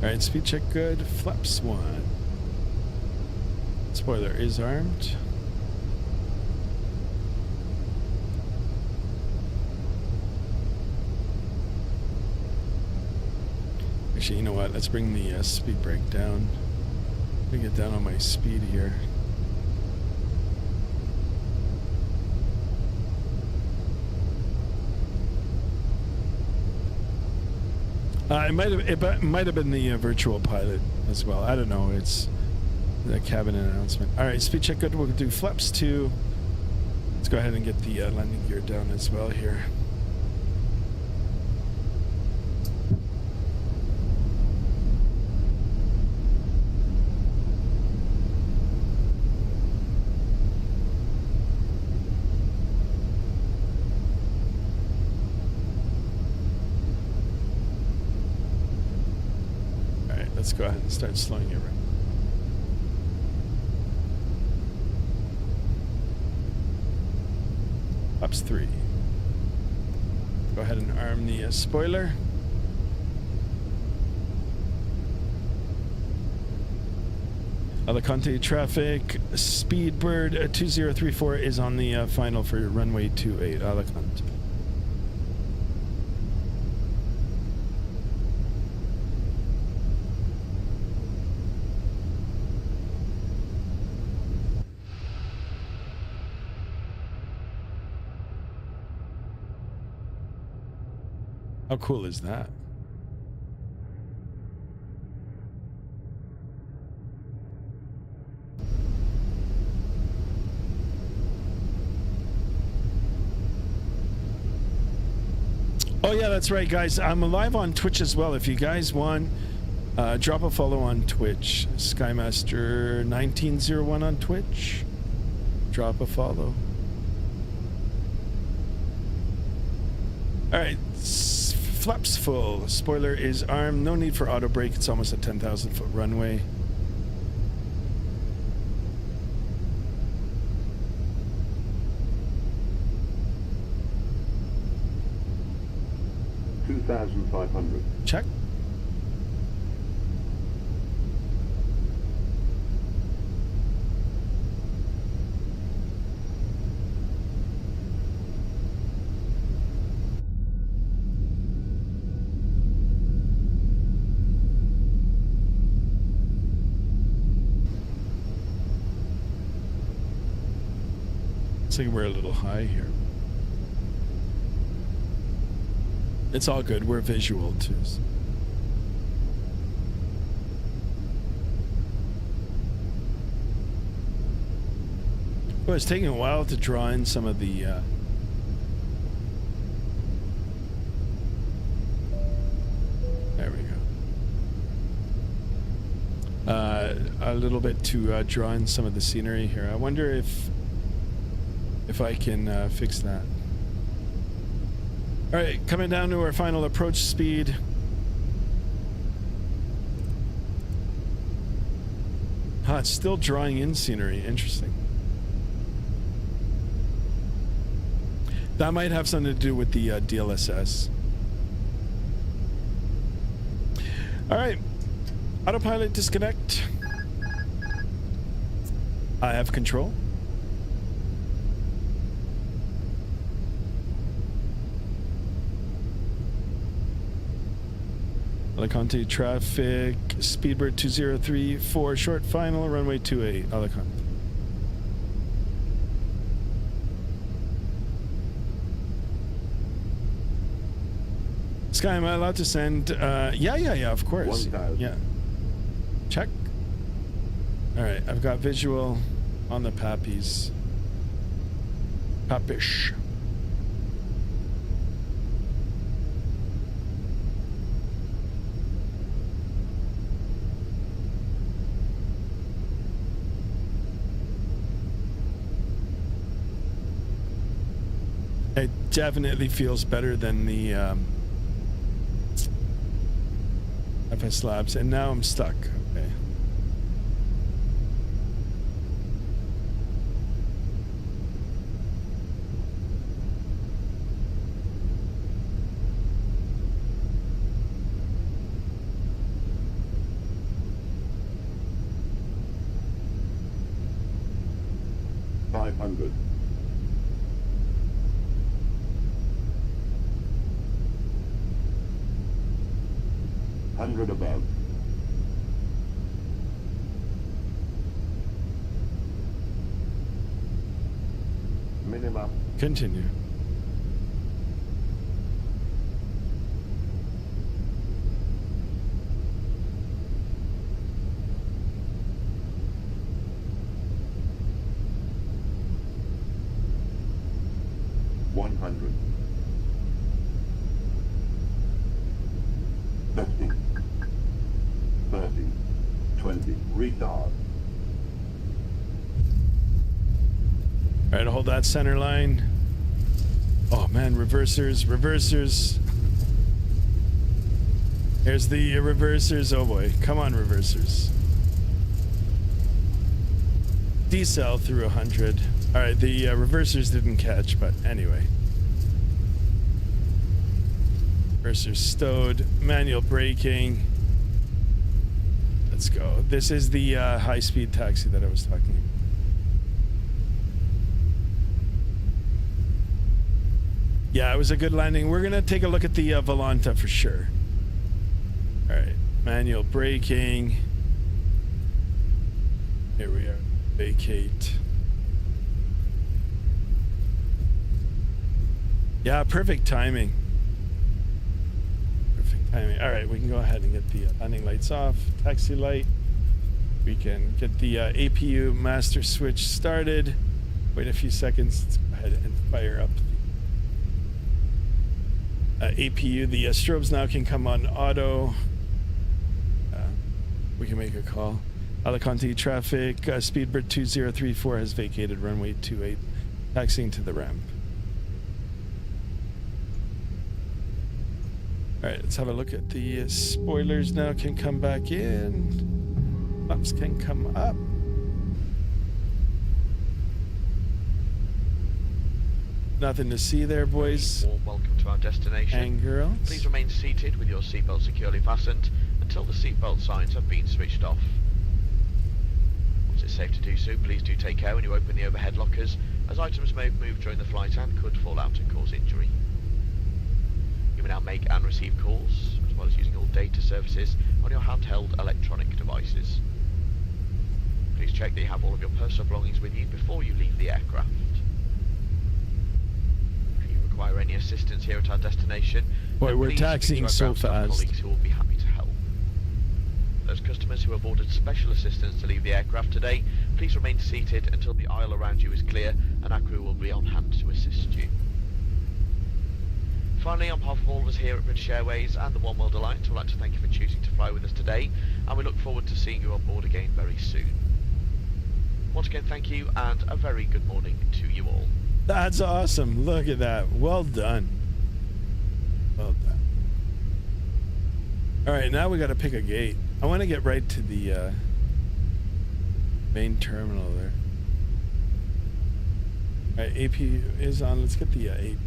All right, speed check good. Flaps 1. Spoiler is armed. Actually, you know what? Let's bring the speed brake down. Let me get down on my speed here. It might have been the virtual pilot as well. I don't know. It's the cabin announcement. All right, speed check good. We'll do flaps 2. Let's go ahead and get the landing gear down as well here. Let's go ahead and start slowing it right. Flaps 3. Go ahead and arm the spoiler. Alicante traffic, Speedbird 2034 is on the final for runway 28, Alicante. How cool is that? Oh yeah, that's right, guys. I'm live on Twitch as well. If you guys want, drop a follow on Twitch. Skymaster1901 on Twitch. Drop a follow. All right. Flaps full. Spoiler is armed. No need for auto brake. It's almost a 10,000 foot runway. $2,500. Check. I think we're a little high here. It's all good. We're visual too. Well, it's taking a while to draw in some of the there we go. A little bit to draw in some of the scenery here. I wonder if I can fix that. All right, coming down to our final approach speed. It's still drawing in scenery. Interesting. That might have something to do with the DLSS. All right, autopilot disconnect. I have control. Alicante traffic, Speedbird 2034, short final, runway 28, Alicante. Sky, am I allowed to send? Yeah, of course. 1,000. Yeah. Check. All right, I've got visual on the Pappies. Papish. It definitely feels better than the I've MSFS labs, and now I'm stuck. Okay. Above. Minimum. Continue. All right, hold that center line. Oh man, reversers. Here's the reversers. Oh boy, come on, reversers. Decel through 100. All right, the reversers didn't catch, but anyway. Reversers stowed. Manual braking. Let's go. This is the high-speed taxi that I was talking about. Yeah, it was a good landing. We're gonna take a look at the Volanta for sure. All right, manual braking. Here we are. Vacate. Yeah, perfect timing. Perfect timing. All right, we can go ahead and get the landing lights off. Taxi light. We can get the APU master switch started. Wait a few seconds. Let's go ahead and fire up the APU. The strobes now can come on auto. We can make a call. Alicante traffic, Speedbird 2034 has vacated runway 28, taxiing to the ramp. All right, let's have a look at the spoilers now. Can come back in. Flaps can come up. Nothing to see there, boys. Warm welcome to our destination. And girls. Please remain seated with your seatbelt securely fastened until the seatbelt signs have been switched off. Once it's safe to do so, please do take care when you open the overhead lockers, as items may move during the flight and could fall out and cause injury. You may now make and receive calls, as well as using all data services on your handheld electronic devices. Please check that you have all of your personal belongings with you before you leave the aircraft. If you require any assistance here at our destination, boy, we're taxiing so fast. Colleagues who will be happy to help. Those customers who have ordered special assistance to leave the aircraft today, please remain seated until the aisle around you is clear, and our crew will be on hand to assist you. Finally, on behalf of all of us here at British Airways and the One World Alliance, we'd like to thank you for choosing to fly with us today, and we look forward to seeing you on board again very soon. Once again, thank you, and a very good morning to you all. That's awesome. Look at that. Well done. Well done. All right, now we got to pick a gate. I want to get right to the main terminal there. All right, APU is on. Let's get the 8.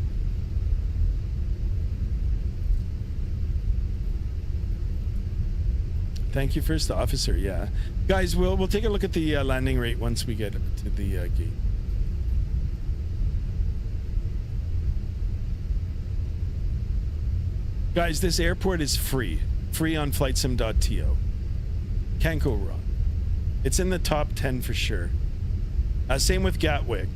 Thank you, first officer. Yeah, guys, we'll take a look at the landing rate once we get to the gate. Guys, this airport is free on flightsim.to. Can't go wrong. It's in the top 10 for sure. Same with Gatwick.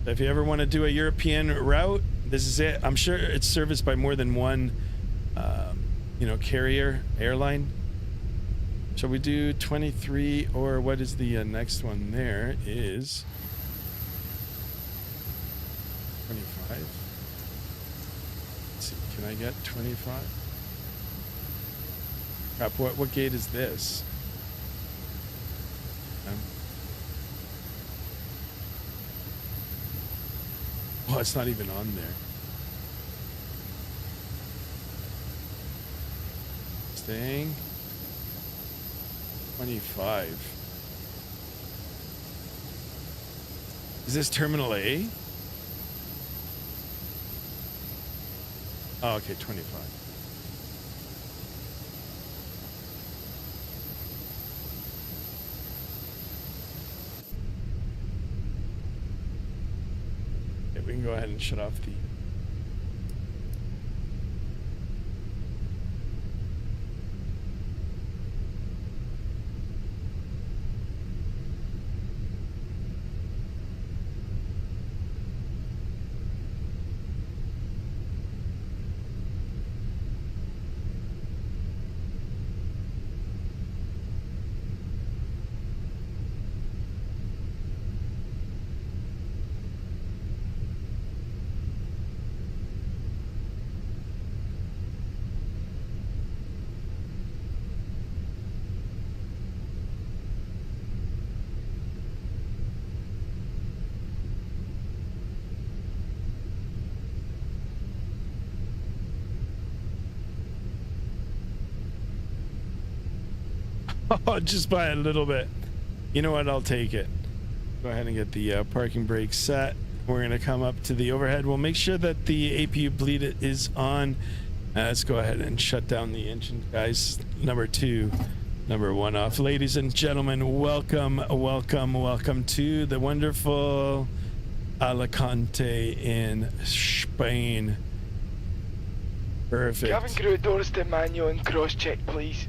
If you ever want to do a European route, this is it. I'm sure it's serviced by more than one carrier airline. Shall we do 23, or what is the next one? There is 25. Let's see, can I get 25? Crap, what gate is this? Oh, it's not even on there. Staying. 25. Is this Terminal A? Oh, okay, 25. Okay, we can go ahead and shut off the... Oh, just by a little bit. You know what? I'll take it. Go ahead and get the parking brake set. We're going to come up to the overhead. We'll make sure that the APU bleed is on. Let's go ahead and shut down the engine, guys. Number 2, number 1 off. Ladies and gentlemen, welcome to the wonderful Alicante in Spain. Perfect. Cabin crew doors to manual and cross-check, please.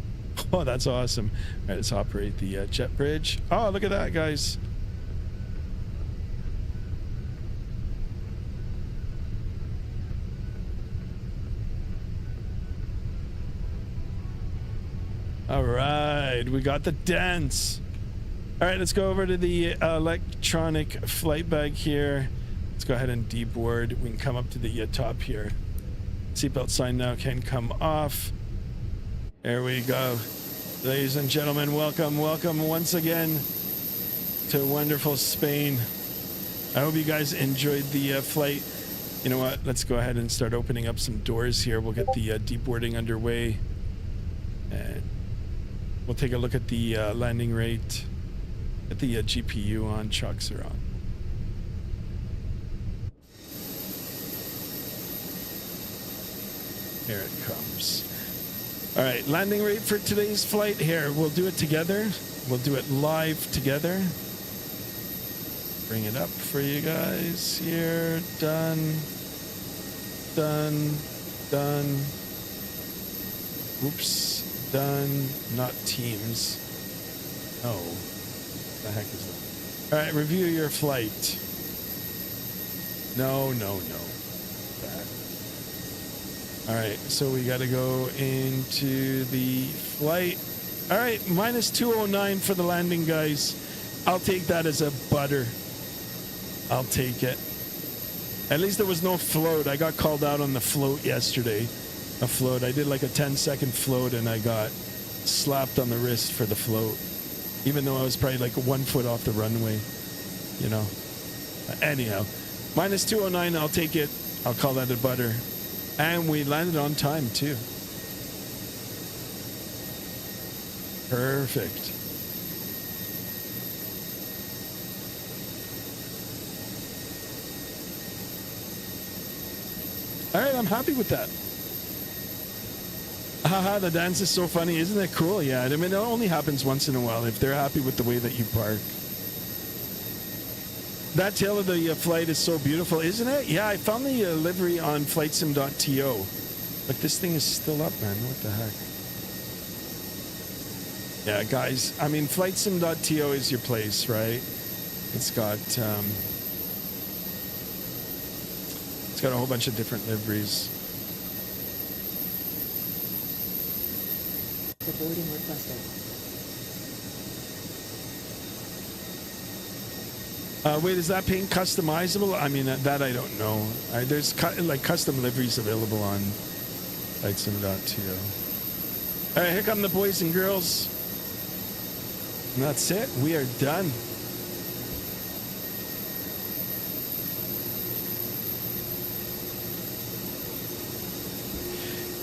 Oh, that's awesome. All right, let's operate the jet bridge. Oh, look at that, guys. All right, we got the dents. All right, let's go over to the electronic flight bag here. Let's go ahead and deboard. We can come up to the top here. Seatbelt sign now can come off. There we go. Ladies and gentlemen, welcome once again to wonderful Spain. I hope you guys enjoyed the flight. You know what? Let's go ahead and start opening up some doors here. We'll get the deboarding underway. And we'll take a look at the landing rate. Get the GPU on. Chocks are on. Here it comes. All right, landing rate for today's flight here. We'll do it together. We'll do it live together. Bring it up for you guys here. Done. Done. Done. Oops. Done. Not Teams. Oh. What the heck is that? All right, review your flight. No. All right, so we got to go into the flight. All right, minus 209 for the landing, guys. I'll take that as a butter. I'll take it. At least there was no float. I got called out on the float yesterday. A float. I did like a 10-second float, and I got slapped on the wrist for the float, even though I was probably like 1 foot off the runway, you know. Anyhow, minus 209, I'll take it. I'll call that a butter. And we landed on time, too. Perfect. All right, I'm happy with that. Haha, the dance is so funny. Isn't it cool? Yeah, I mean, it only happens once in a while if they're happy with the way that you park. That tail of the flight is so beautiful, isn't it? Yeah, I found the livery on flightsim.to. But this thing is still up, man. What the heck? Yeah, guys. I mean, flightsim.to is your place, right? It's got a whole bunch of different liveries. The boarding requested. Wait, is that paint customizable? I mean, that I don't know. There's like custom liveries available on flightsim.to. All right, here come the boys and girls. And that's it. We are done.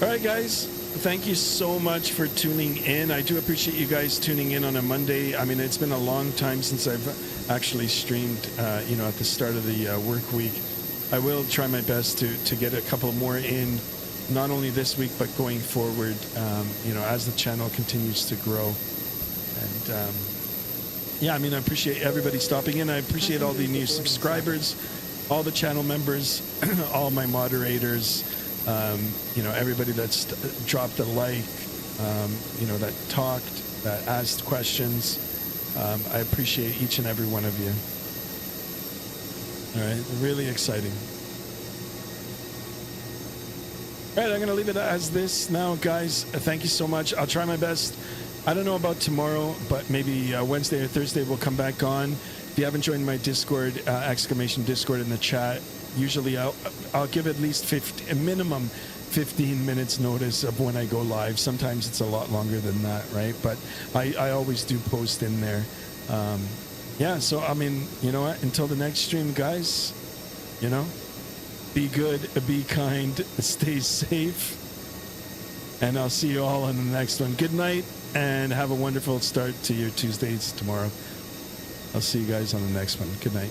All right, guys. thank you so much for tuning in. I do appreciate you guys tuning in on a Monday. I mean, it's been a long time since I've actually streamed, you know, at the start of the work week. I will try my best to get a couple more in, not only this week, but going forward, you know, as the channel continues to grow. And, yeah, I mean, I appreciate everybody stopping in. I appreciate all the new subscribers, all the channel members, all my moderators, you know, everybody that's dropped a like, you know, that talked, that asked questions. I appreciate each and every one of you. All right, really exciting. All right, I'm going to leave it as this now, guys. Thank you so much. I'll try my best. I don't know about tomorrow, but maybe Wednesday or Thursday we'll come back on. If you haven't joined my Discord, exclamation Discord in the chat, usually I'll give at least a minimum 15 minutes notice of when I go live. Sometimes it's a lot longer than that, right? But I always do post in there. Yeah, so I mean, you know what? Until the next stream, guys, you know, be good, be kind, stay safe, and I'll see you all on the next one. Good night, and have a wonderful start to your Tuesdays tomorrow. I'll see you guys on the next one. Good night.